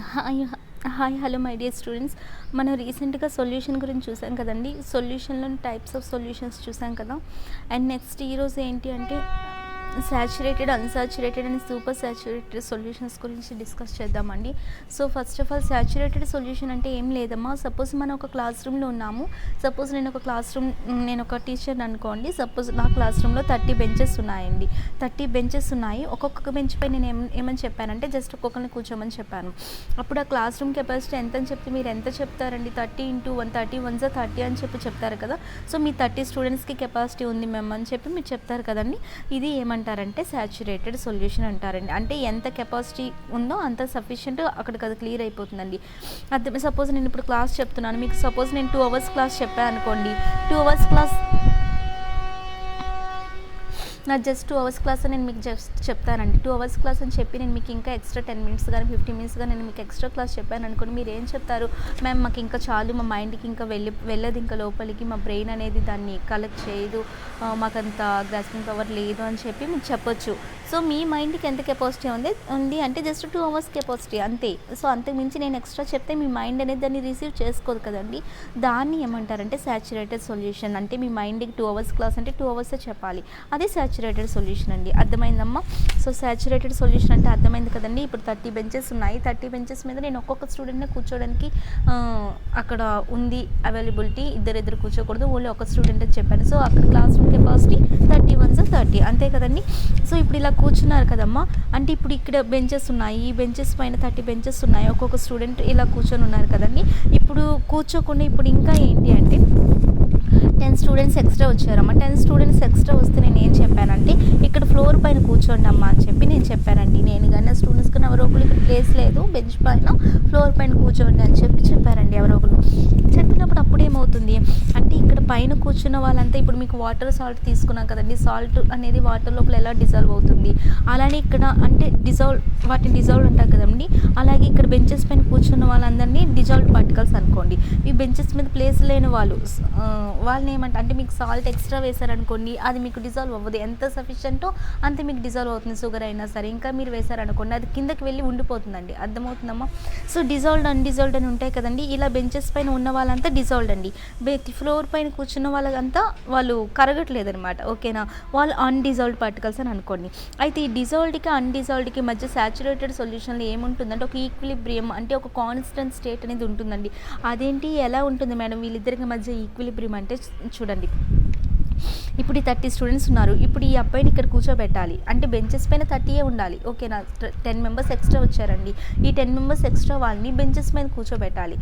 Hi hi hello my dear students. మనం రీసెంట్గా solution గురించి చూసాం కదండి. సొల్యూషన్లో టైప్స్ ఆఫ్ సొల్యూషన్స్ చూసాం కదా. అండ్ నెక్స్ట్ ఈరోజు ఏంటి అంటే saturated, unsaturated and super saturated solutions గురించి డిస్కస్ చేద్దామండి. So first of all saturated solution అంటే ఏం లేదమ్మా. సపోజ్ మనం ఒక క్లాస్ రూమ్లో ఉన్నాము. సపోజ్ నేను ఒక టీచర్ అనుకోండి. సపోజ్ నా క్లాస్ రూమ్లో 30 బెంచెస్ ఉన్నాయండి. 30 బెంచెస్ ఉన్నాయి. ఒక్కొక్క బెంచ్ పై నేను ఏమని చెప్పానంటే జస్ట్ ఒక్కొక్కరిని కూర్చోమని చెప్పాను. అప్పుడు ఆ క్లాస్ రూమ్ కెపాసిటీ ఎంత అని చెప్తే మీరు ఎంత చెప్తారండి? 30 × 1 30 1 30 అని చెప్తారు కదా. సో మీ 30 స్టూడెంట్స్కి కెపాసిటీ ఉంది మేము అని చెప్పి మీరు చెప్తారు కదండి. ఇది ఏమంటారంటే సాచురేటెడ్ సొల్యూషన్ అంటారండి. అంటే ఎంత కెపాసిటీ ఉందో అంత సఫిషియెంట్, అక్కడికి అది క్లియర్ అయిపోతుందండి. అదే సపోజ్ నేను ఇప్పుడు క్లాస్ చెప్తున్నాను మీకు. సపోజ్ నేను 2 hours క్లాస్ చెప్పాను అనుకోండి. 2 hours class just 2 hours class అని నేను మీకు జస్ట్ చెప్తానండి. 2 hours క్లాస్ అని చెప్పి నేను మీకు ఇంకా ఎక్స్ట్రా 10 minutes కానీ 15 minutes కానీ నేను మీకు ఎక్స్ట్రా క్లాస్ చెప్పాను అనుకోండి. మీరు ఏం చెప్తారు? మ్యామ్ మాకు ఇంకా చాలు, మా మైండ్కి ఇంకా వెళ్ళదు ఇంకా లోపలికి, మా బ్రెయిన్ అనేది దాన్ని కలెక్ట్ చేయదు, మాకంత గ్రాస్పింగ్ పవర్ లేదు అని చెప్పి మీరు చెప్పొచ్చు. సో మీ మైండ్కి ఎంత కెపాసిటీ ఉంది అంటే జస్ట్ 2 hours కెపాసిటీ అంతే. సో అంతకు మించి నేను ఎక్స్ట్రా చెప్తే మీ మైండ్ అనేది దాన్ని రిసీవ్ చేసుకోదు కదండి. దాన్ని ఏమంటారంటే సాచురేటెడ్ సొల్యూషన్. అంటే మీ మైండ్కి 2 hours క్లాస్ అంటే 2 hours చెప్పాలి. అదే సాచురేటెడ్ సొల్యూషన్ అండి. అర్థమైందమ్మా? సో సాచురేటెడ్ సొల్యూషన్ అంటే అర్థమైంది కదండి. ఇప్పుడు 30 బెంచెస్ ఉన్నాయి. 30 బెంచెస్ మీద నేను ఒక్కొక్క స్టూడెంట్ని కూర్చోడానికి అక్కడ ఉంది అవైలబిలిటీ. ఇద్దరు కూర్చోకూడదు, ఓన్లీ ఒక స్టూడెంట్ అని చెప్పాను. సో అక్కడ క్లాస్ రూమ్ కెపాసిటీ 30 1 30 అంతే కదండి. సో ఇప్పుడు ఇలా కూర్చున్నారు కదమ్మా. అంటే ఇప్పుడు ఇక్కడ బెంచెస్ ఉన్నాయి. ఈ బెంచెస్ పైన 30 బెంచెస్ ఉన్నాయి. ఒక్కొక్క స్టూడెంట్ ఇలా కూర్చొని ఉన్నారు కదండి. ఇప్పుడు కూర్చోకుండా ఇప్పుడు ఇంకా ఏంటి అంటే 10 స్టూడెంట్స్ ఎక్స్ట్రా వచ్చారమ్మా. 10 స్టూడెంట్స్ ఎక్స్ట్రా వస్తే నేను ఏం చెప్పానంటే ఇక్కడ ఫ్లోర్ పైన కూర్చోండి అమ్మా అని చెప్పి నేను చెప్పానండి. నేను కానీ స్టూడెంట్స్ కానీ ఎవరో ఒకరు ఇక్కడ ప్లేస్ లేదు, బెంచ్ పైన ఫ్లోర్ పైన కూర్చోండి అని చెప్పి చెప్పారండి ఎవరో ఒకరు. చెప్పినప్పుడు అప్పుడు ఏమవుతుంది అంటే ఇక్కడ పైన కూర్చున్న వాళ్ళంతా ఇప్పుడు మీకు వాటర్ సాల్ట్ తీసుకున్నాం కదండి. సాల్ట్ అనేది వాటర్ లోపల ఎలా డిజాల్వ్ అవుతుంది, అలానే ఇక్కడ అంటే వాటిని డిజాల్వ్ అంటారు కదండి. అలాగే ఇక్కడ బెంచెస్ పైన కూర్చున్న వాళ్ళందరినీ డిజాల్వ్డ్ పార్టికల్స్ అనుకోండి. ఈ బెంచెస్ మీద ప్లేస్ లేని వాళ్ళని అంటే మీకు సాల్ట్ ఎక్స్ట్రా వేశారనుకోండి, అది మీకు డిజాల్వ్ అవ్వదు. ఎంత సఫిషియెంటో అంతే మీకు డిజాల్వ్ అవుతుంది. షుగర్ అయినా సరే ఇంకా మీరు వేశారనుకోండి అది కిందకి వెళ్ళి ఉండిపోతుందండి. అర్థమవుతుందమ్మా? సో డిజాల్వ్డ్ అన్డిజాల్వ్డ్ అని ఉంటాయి కదండి. ఇలా బెంచెస్ పైన ఉన్న వాళ్ళంతా డిజాల్వ్డ్ అండి. ఫ్లోర్ పైన కూర్చున్న వాళ్ళంతా వాళ్ళు కరగట్లేదు అనమాట. ఓకేనా? వాళ్ళు అన్డిజాల్వ్డ్ పార్టికల్స్ అని అనుకోండి. అయితే ఈ డిజాల్వ్డ్కి అన్డిజాల్వ్డ్కి మధ్య సాచురేటెడ్ సొల్యూషన్లో ఏముంటుందంటే ఒక ఈక్విలిబ్రియం అంటే ఒక కాన్స్టెంట్ స్టేట్ అనేది ఉంటుందండి. అదేంటి ఎలా ఉంటుంది మేడం వీళ్ళిద్దరికి మధ్య ఈక్విలిబ్రియం అంటే చూడండి. ఇప్పుడు ఈ 30 స్టూడెంట్స్ ఉన్నారు. ఇప్పుడు ఈ అబ్బాయిని ఇక్కడ కూర్చోబెట్టాలి అంటే బెంచెస్ పైన 30 ఉండాలి. ఓకేనా? 10 members ఎక్స్ట్రా వచ్చారండి. ఈ 10 members ఎక్స్ట్రా వాళ్ళని బెంచెస్ మీద కూర్చోబెట్టాలి.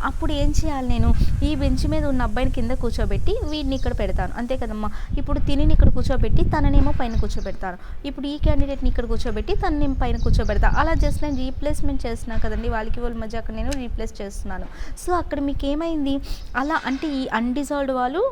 అప్పుడు ఏం చేయాలి? నేను ఈ బెంచ్ మీద ఉన్న అబ్బాయిని కింద కూర్చోబెట్టి వీడిని ఇక్కడ పెడతాను. అంతే కదమ్మా. ఇప్పుడు తినిని ఇక్కడ కూర్చోబెట్టి తననేమో పైన కూర్చోబెడతాను. ఇప్పుడు ఈ క్యాండిడేట్ని ఇక్కడ కూర్చోబెట్టి తననేమో పైన కూర్చోబెడతాను. అలా జస్ట్ నేను రీప్లేస్మెంట్ చేస్తున్నాను కదండి. వాళ్ళ మధ్య అక్కడ నేను రీప్లేస్ చేస్తున్నాను. సో అక్కడ మీకు ఏమైంది? అలా అంటే ఈ అన్డిజాల్వ్డ్ వాళ్ళు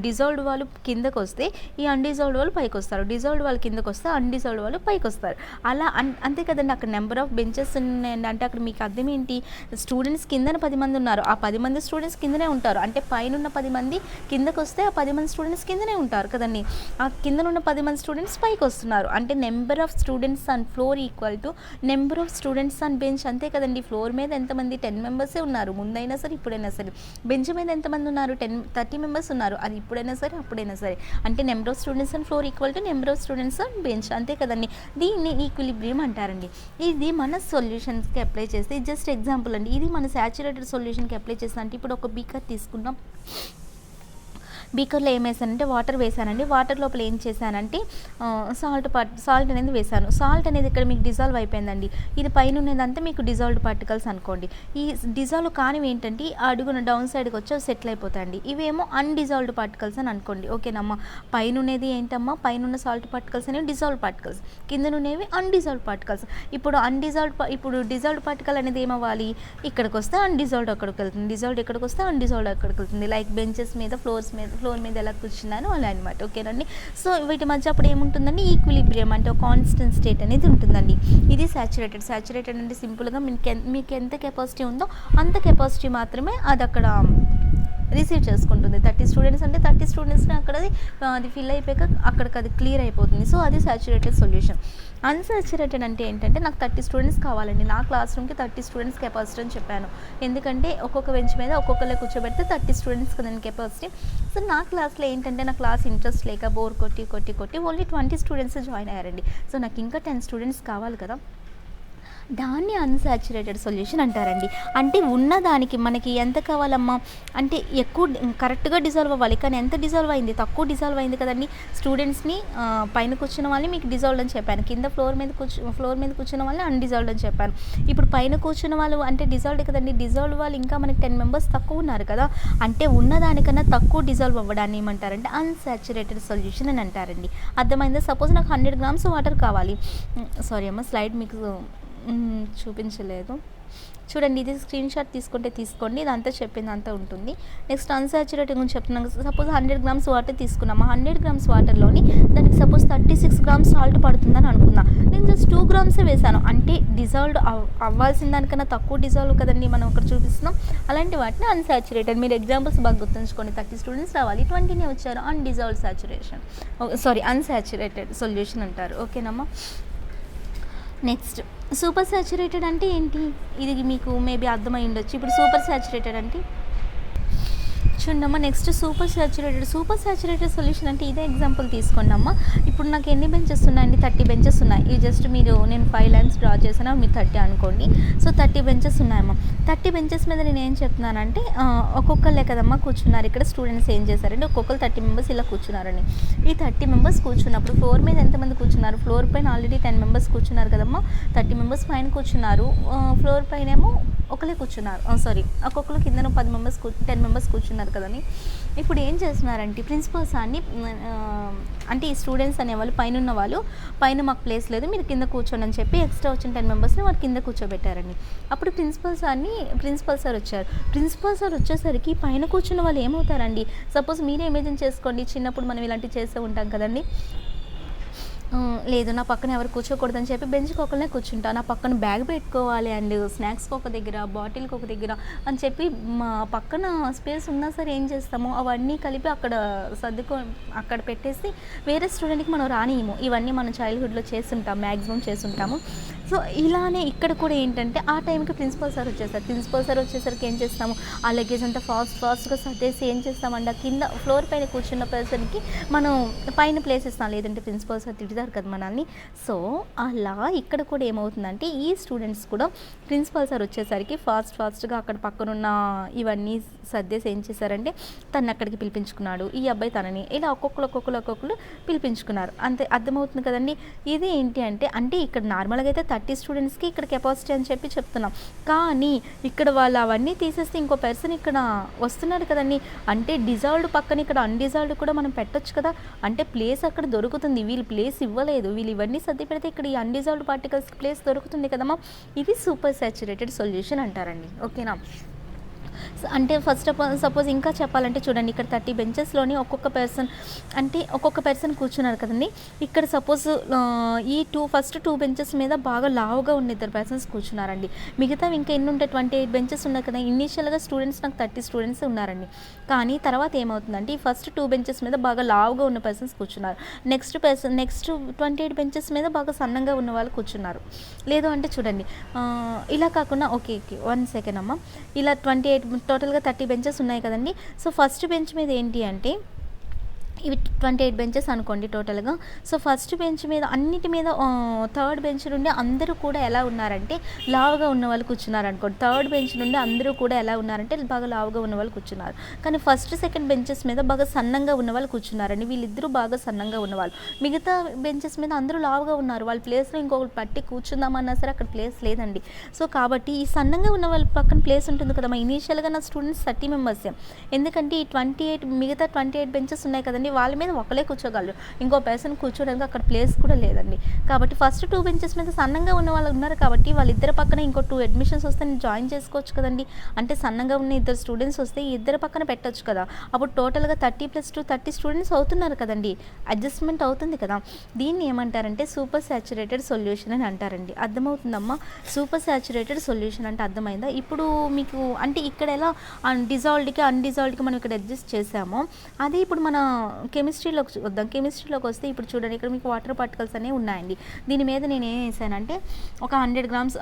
డిజాల్వ్డ్ వాళ్ళు కిందకు వస్తే ఈ అన్డిజాల్వ్డ్ వాళ్ళు పైకి వస్తారు. డిజాల్వ్డ్ వాళ్ళు కిందకు వస్తే అన్డిజాల్వ్డ్ వాళ్ళు పైకి వస్తారు. అలా అంతే కదండి. అక్కడ నెంబర్ ఆఫ్ బెంచెస్ ఉన్నాయండి. అంటే అక్కడ మీకు అర్థం ఏంటి? స్టూడెంట్స్ కిందన 10 మంది ఉన్నారు. ఆ 10 మంది స్టూడెంట్స్ కిందనే ఉంటారు. అంటే పైన ఉన్న 10 మంది కిందకు వస్తే ఆ 10 మంది స్టూడెంట్స్ కిందనే ఉంటారు కదండి. ఆ కింద ఉన్న 10 మంది స్టూడెంట్స్ పైకి వస్తున్నారు. అంటే number of students on floor equal to number of students on bench. అంతే కదండి. ఫ్లోర్ మీద ఎంతమంది? 10 members ఉన్నారు. ముందైనా సరే ఇప్పుడైనా సరే. బెంచ్ మీద ఎంతమంది ఉన్నారు? 30 members ఉన్నారు. అది ఇప్పుడైనా సరే అప్పుడైనా సరే. అంటే number of students and floor equal to number of students and bench. అంతే కదండి. దీన్ని ఈక్విలిబ్రియం అంటారండి. ఇది మన సొల్యూషన్స్కి అప్లై చేస్తే జస్ట్ ఎగ్జాంపుల్ అండి. ఇది మన సాచురేటెడ్ సొల్యూషన్కి అప్లై చేస్తే అంటే ఇప్పుడు ఒక బీకర్ తీసుకుందాం. బీకర్లో ఏం వేసానంటే వాటర్ వేసానండి. వాటర్ లోపల ఏం చేశానంటే సాల్ట్ అనేది వేసాను. సాల్ట్ అనేది ఇక్కడ మీకు డిజాల్వ్ అయిపోయిందండి. ఇది పైన ఉన్నదంతా మీకు డిజాల్వ్డ్ పార్టికల్స్ అనుకోండి. ఈ డిజాల్వ్ కానివి ఏంటంటే అడుగున డౌన్ సైడ్కి వచ్చి సెటిల్ అయిపోతాయండి. ఇవేమో అన్డిజాల్వ్డ్ పార్టికల్స్ అని అనుకోండి. ఓకేనమ్మా? పైన ఉన్నది ఏంటమ్మా? పైన ఉన్న సాల్ట్ పార్టికల్స్ అనేవి డిజాల్వ్ పార్టికల్స్, కింద ఉన్నవి అన్డిజాల్వ్ పార్టికల్స్. ఇప్పుడు డిజాల్వ్డ్ పార్టికల్ అనేది ఏమవ్వాలి? ఇక్కడికి వస్తే అన్డిజాల్వ్డ్ అక్కడికి వెళ్తుంది, డిజాల్వ్డ్ ఎక్కడికి వస్తే అన్డిజాల్వ్డ్ అక్కడికి వెళ్తుంది. లైక్ బెంచెస్ మీద ఫ్లోర్ మీద ఎలా కూర్చున్నాను అలా అనమాట. ఓకేనండి. సో వీటి మధ్య అప్పుడు ఏముంటుందండి? ఈక్విలిబ్రియం అంటే ఒక కాన్స్టెంట్ స్టేట్ అనేది ఉంటుందండి. ఇది సాచురేటెడ్ అంటే సింపుల్గా మీకు ఎంత కెపాసిటీ ఉందో అంత కెపాసిటీ మాత్రమే అది అక్కడ రిసీవ్ చేసుకుంటుంది. 30 స్టూడెంట్స్ అంటే 30 స్టూడెంట్స్ని అది ఫిల్ అయిపోయాక అక్కడికి అది క్లియర్ అయిపోతుంది. సో అది సాచురేటెడ్ సొల్యూషన్. అన్సాచురేటెడ్ అంటే ఏంటంటే నాకు 30 స్టూడెంట్స్ కావాలండి, నా క్లాస్ రూమ్కి 30 స్టూడెంట్స్ కెపాసిటీ అని చెప్పాను. ఎందుకంటే ఒక్కొక్క బెంచ్ మీద ఒక్కొక్కరే కూర్చోబెడితే 30 స్టూడెంట్స్ కదండి కెపాసిటీ. సో నా క్లాస్లో ఏంటంటే నా క్లాస్ ఇంట్రెస్ట్ లేక బోర్ కొట్టి ఓన్లీ 20 స్టూడెంట్స్ జాయిన్ అయ్యారండి. సో నాకు ఇంకా 10 స్టూడెంట్స్ కావాలి కదా, దాన్ని అన్సాచురేటెడ్ సొల్యూషన్ అంటారండి. అంటే ఉన్నదానికి మనకి ఎంత కావాలమ్మా అంటే ఎక్కువ కరెక్ట్గా డిజాల్వ్ అవ్వాలి, కానీ ఎంత డిజాల్వ్ అయింది, తక్కువ డిజాల్వ్ అయింది కదండి. స్టూడెంట్స్ని పైన కూర్చున్న వాళ్ళని మీకు డిజాల్వ్ అని చెప్పాను, కింద ఫ్లోర్ మీద కూర్చున్న వాళ్ళని అన్డిజాల్వ్డ్ అని చెప్పాను. ఇప్పుడు పైన కూర్చున్న వాళ్ళు అంటే డిజాల్వ్డ్ కదండి, డిజాల్వ్ వాళ్ళు ఇంకా మనకి 10 మెంబర్స్ తక్కువ ఉన్నారు కదా, అంటే ఉన్నదానికన్నా తక్కువ డిజాల్వ్ అవ్వడాన్ని ఏమంటారంటే అన్సాచురేటెడ్ సొల్యూషన్ అని అంటారండి. అర్థమైందా? సపోజ్ నాకు 100 grams వాటర్ కావాలి. సారీ అమ్మ, స్లైడ్ మీకు చూపించలేదు, చూడండి. ఇది స్క్రీన్ షాట్ తీసుకోండి, ఇదంతా చెప్పింది అంతా ఉంటుంది. నెక్స్ట్ అన్సాచురేటెడ్ గురించి చెప్తున్నాను. సపోజ్ 100 grams వాటర్ తీసుకున్నాము, 100 grams వాటర్లోని దానికి సపోజ్ 36 grams సాల్ట్ పడుతుందని అనుకుందాం. నేను జస్ట్ 2 grams వేసాను, అంటే డిజాల్వ్డ్ అవ్వాల్సిన దానికన్నా తక్కువ డిజాల్వ్ కదండి మనం అక్కడ చూపిస్తున్నాం. అలాంటి వాటిని అన్సాచురేటెడ్. మీరు ఎగ్జాంపుల్స్ బాగా గుర్తుంచుకోండి. 30 స్టూడెంట్స్ రావాలి, 20నే వచ్చారు, అన్సాచురేటెడ్ సొల్యూషన్ అంటారు. ఓకేనమ్మా. నెక్స్ట్ సూపర్ సాచురేటెడ్ అంటే ఏంటి, ఇది మీకు మేబీ అర్థమై ఉండొచ్చు. ఇప్పుడు సూపర్ సాచురేటెడ్ అంటే చూడమ్మా, నెక్స్ట్ సూపర్ సాచురేటెడ్ సొల్యూషన్ అంటే ఇదే ఎగ్జాంపుల్ తీసుకోండి అమ్మా. ఇప్పుడు నాకు ఎన్ని బెంచెస్ ఉన్నాయండి, 30 బెంచెస్ ఉన్నాయి. ఇది జస్ట్ నేను 5 లైన్స్ డ్రా చేసాను, మీరు 30 అనుకోండి. సో 30 బెంచెస్ ఉన్నాయమ్మా. 30 బెంచెస్ మీద నేను ఏం చెప్తున్నానంటే ఒక్కొక్కళ్ళే కదమ్మా కూర్చున్నారు. ఇక్కడ స్టూడెంట్స్ ఏం చేశారంటే ఒక్కొక్కరు 30 మెంబర్స్ ఇలా కూర్చున్నారని. ఈ 30 మెంబర్స్ కూర్చున్నప్పుడు ఫ్లోర్ మీద ఎంతమంది కూర్చున్నారు, ఫ్లోర్ పైన ఆల్రెడీ 10 మెంబర్స్ కూర్చున్నారు కదమ్మా. 30 మెంబర్స్ పైన కూర్చున్నారు, ఫ్లోర్ పైన ఏమో ఒకరే కూర్చున్నారు. ఒక్కొక్కరు కింద 10 మెంబర్స్ కూర్చున్నారు కదని. ఇప్పుడు ఏం చేస్తున్నారంటే ప్రిన్సిపల్స్ అన్ని అంటే ఈ స్టూడెంట్స్ అనేవాళ్ళు పైన మాకు ప్లేస్ లేదు, మీరు కింద కూర్చోండి అని చెప్పి ఎక్స్ట్రా వచ్చిన 10 మెంబర్స్ని వారు కింద కూర్చోబెట్టారండి. అప్పుడు ప్రిన్సిపల్ సార్ వచ్చారు. ప్రిన్సిపల్ సార్ వచ్చేసరికి పైన కూర్చున్న వాళ్ళు ఏమవుతారండి, సపోజ్ మీరే ఇమేజిన్ చేసుకోండి, చిన్నప్పుడు మనం ఇలాంటివి చేస్తూ ఉంటాం కదండి. లేదు నా పక్కన ఎవరు కూర్చోకూడదని చెప్పి బెంచ్కి ఒకళ్ళనే కూర్చుంటా, నా పక్కన బ్యాగ్ పెట్టుకోవాలి అండ్ స్నాక్స్కి ఒక దగ్గర, బాటిల్కి ఒక దగ్గర అని చెప్పి మా పక్కన స్పేస్ ఉన్నా సరే ఏం చేస్తాము, అవన్నీ కలిపి అక్కడ పెట్టేసి వేరే స్టూడెంట్కి మనం రానియము. ఇవన్నీ మనం చైల్డ్హుడ్లో మ్యాక్సిమం చేస్తుంటాము. సో ఇలానే ఇక్కడ కూడా ఏంటంటే ఆ టైంకి ప్రిన్సిపల్ సార్ వచ్చేసరికి ఏం చేస్తాము, ఆ లగేజ్ అంతా ఫాస్ట్గా సర్దేసి ఏం చేస్తామంటే కింద ఫ్లోర్ పైన కూర్చున్న పర్సన్కి మనం పైన ప్లేస్ ఇస్తాం, లేదంటే ప్రిన్సిపల్ సార్ తిడతారు కదా మనల్ని. సో అలా ఇక్కడ కూడా ఏమవుతుందంటే ఈ స్టూడెంట్స్ కూడా ప్రిన్సిపల్ సార్ వచ్చేసరికి ఫాస్ట్గా అక్కడ పక్కనున్న ఇవన్నీ సర్దేసి ఏం చేశారంటే తను అక్కడికి పిలిపించుకున్నాడు, ఈ అబ్బాయి తనని, ఇలా ఒక్కొక్కరు పిలిపించుకున్నారు. అంతే అర్థమవుతుంది కదండి. ఇది ఏంటి అంటే ఇక్కడ నార్మల్గా అయితే 30 స్టూడెంట్స్కి ఇక్కడ కెపాసిటీ అని చెప్పి చెప్తున్నాం, కానీ ఇక్కడ వాళ్ళు అవన్నీ తీసేస్తే ఇంకో పర్సన్ ఇక్కడ వస్తున్నారు కదండి. అంటే డిజాల్వ్డ్ పక్కన ఇక్కడ అన్డిజాల్వ్డ్ కూడా మనం పెట్టొచ్చు కదా, అంటే ప్లేస్ అక్కడ దొరుకుతుంది. వీళ్ళు ప్లేస్ ఇవ్వలేదు, వీళ్ళు ఇవన్నీ సర్ది పెడితే ఇక్కడ ఈ అన్డిజాల్వ్డ్ పార్టికల్స్కి ప్లేస్ దొరుకుతుంది కదమ్మా. ఇది సూపర్ సాచురేటెడ్ సొల్యూషన్ అంటారండి. ఓకేనా. అంటే ఫస్ట్ ఆఫ్ ఆల్ సపోజ్ ఇంకా చెప్పాలంటే చూడండి, ఇక్కడ 30 బెంచెస్లోని ఒక్కొక్క పర్సన్ కూర్చున్నారు కదండి. ఇక్కడ సపోజ్ ఈ ఫస్ట్ 2 బెంచెస్ మీద బాగా లావుగా ఉన్న 2 పర్సన్స్ కూర్చున్నారండి. మిగతా ఇంకా ఎన్ని ఉంటాయి, 28 బెంచెస్ ఉన్నాయి కదా. ఇనీషియల్గా స్టూడెంట్స్ నాకు 30 స్టూడెంట్స్ ఉన్నారండి, కానీ తర్వాత ఏమవుతుందంటే ఈ ఫస్ట్ 2 బెంచెస్ మీద బాగా లావుగా ఉన్న పర్సన్స్ కూర్చున్నారు. నెక్స్ట్ 28 బెంచెస్ మీద బాగా సన్నంగా ఉన్న వాళ్ళు కూర్చున్నారు. లేదు అంటే చూడండి ఇలా కాకుండా ఓకే 1 సెకండ్ అమ్మ, ఇలా 28 టోటల్గా 30 బెంచెస్ ఉన్నాయి కదండి. సో ఫస్ట్ బెంచ్ మీద ఏంటి అంటే ఇవి 28 బెంచెస్ అనుకోండి టోటల్గా. సో ఫస్ట్ బెంచ్ మీద అన్నిటి మీద థర్డ్ బెంచ్ నుండి అందరూ కూడా ఎలా ఉన్నారంటే లావుగా ఉన్న వాళ్ళు కూర్చున్నారు అనుకోండి. థర్డ్ బెంచ్ నుండి అందరూ కూడా ఎలా ఉన్నారంటే బాగా లావుగా ఉన్న వాళ్ళు కూర్చున్నారు. కానీ ఫస్ట్ సెకండ్ బెంచెస్ మీద బాగా సన్నంగా ఉన్న వాళ్ళు కూర్చున్నారండి. వీళ్ళిద్దరూ బాగా సన్నంగా ఉన్నవాళ్ళు. మిగతా బెంచెస్ మీద అందరూ లావుగా ఉన్నారు. వాళ్ళ ప్లేస్లో ఇంకొకటి పట్టి కూర్చుందామన్నా సరే అక్కడ ప్లేస్ లేదండి. సో కాబట్టి ఈ సన్నంగా ఉన్న వాళ్ళ పక్కన ప్లేస్ ఉంటుంది కదా. మా ఇనీషియల్గా నా స్టూడెంట్స్ 30 మెంబర్స్, ఎందుకంటే ఈ మిగతా 28 బెంచెస్ ఉన్నాయి కదండి, వాళ్ళ మీద ఒకళ్ళే కూర్చోగలరు, ఇంకో పర్సన్ కూర్చోడానికి అక్కడ ప్లేస్ కూడా లేదండి. కాబట్టి ఫస్ట్ 2 బెంచెస్ మీద సన్నంగా ఉన్న వాళ్ళు ఉన్నారు కాబట్టి వాళ్ళిద్దరి పక్కన ఇంకో 2 అడ్మిషన్స్ వస్తే నేను జాయిన్ చేసుకోవచ్చు కదండి. అంటే సన్నగా ఉన్న 2 స్టూడెంట్స్ వస్తే ఇద్దరి పక్కన పెట్టొచ్చు కదా. అప్పుడు టోటల్గా 30+2 30 స్టూడెంట్స్ అవుతున్నారు కదండి, అడ్జస్ట్మెంట్ అవుతుంది కదా. దీన్ని ఏమంటారంటే సూపర్ సాచురేటెడ్ సొల్యూషన్ అని అంటారండి. అర్థమవుతుందమ్మా? సూపర్ సాచురేటెడ్ సొల్యూషన్ అంటే అర్థమైందా? ఇప్పుడు మీకు అంటే ఇక్కడ ఎలా డిజాల్వ్డ్కి అన్డిజాల్వ్డ్కి మనం ఇక్కడ అడ్జస్ట్ చేసామో అదే ఇప్పుడు మన కెమిస్ట్రీలోకి వద్దాం. కెమిస్ట్రీలోకి వస్తే ఇప్పుడు చూడండి, ఇక్కడ మీకు వాటర్ పార్టికల్స్ అనేవి ఉన్నాయండి. దీని మీద నేను ఏం వేసానంటే ఒక 100 గ్రామ్స్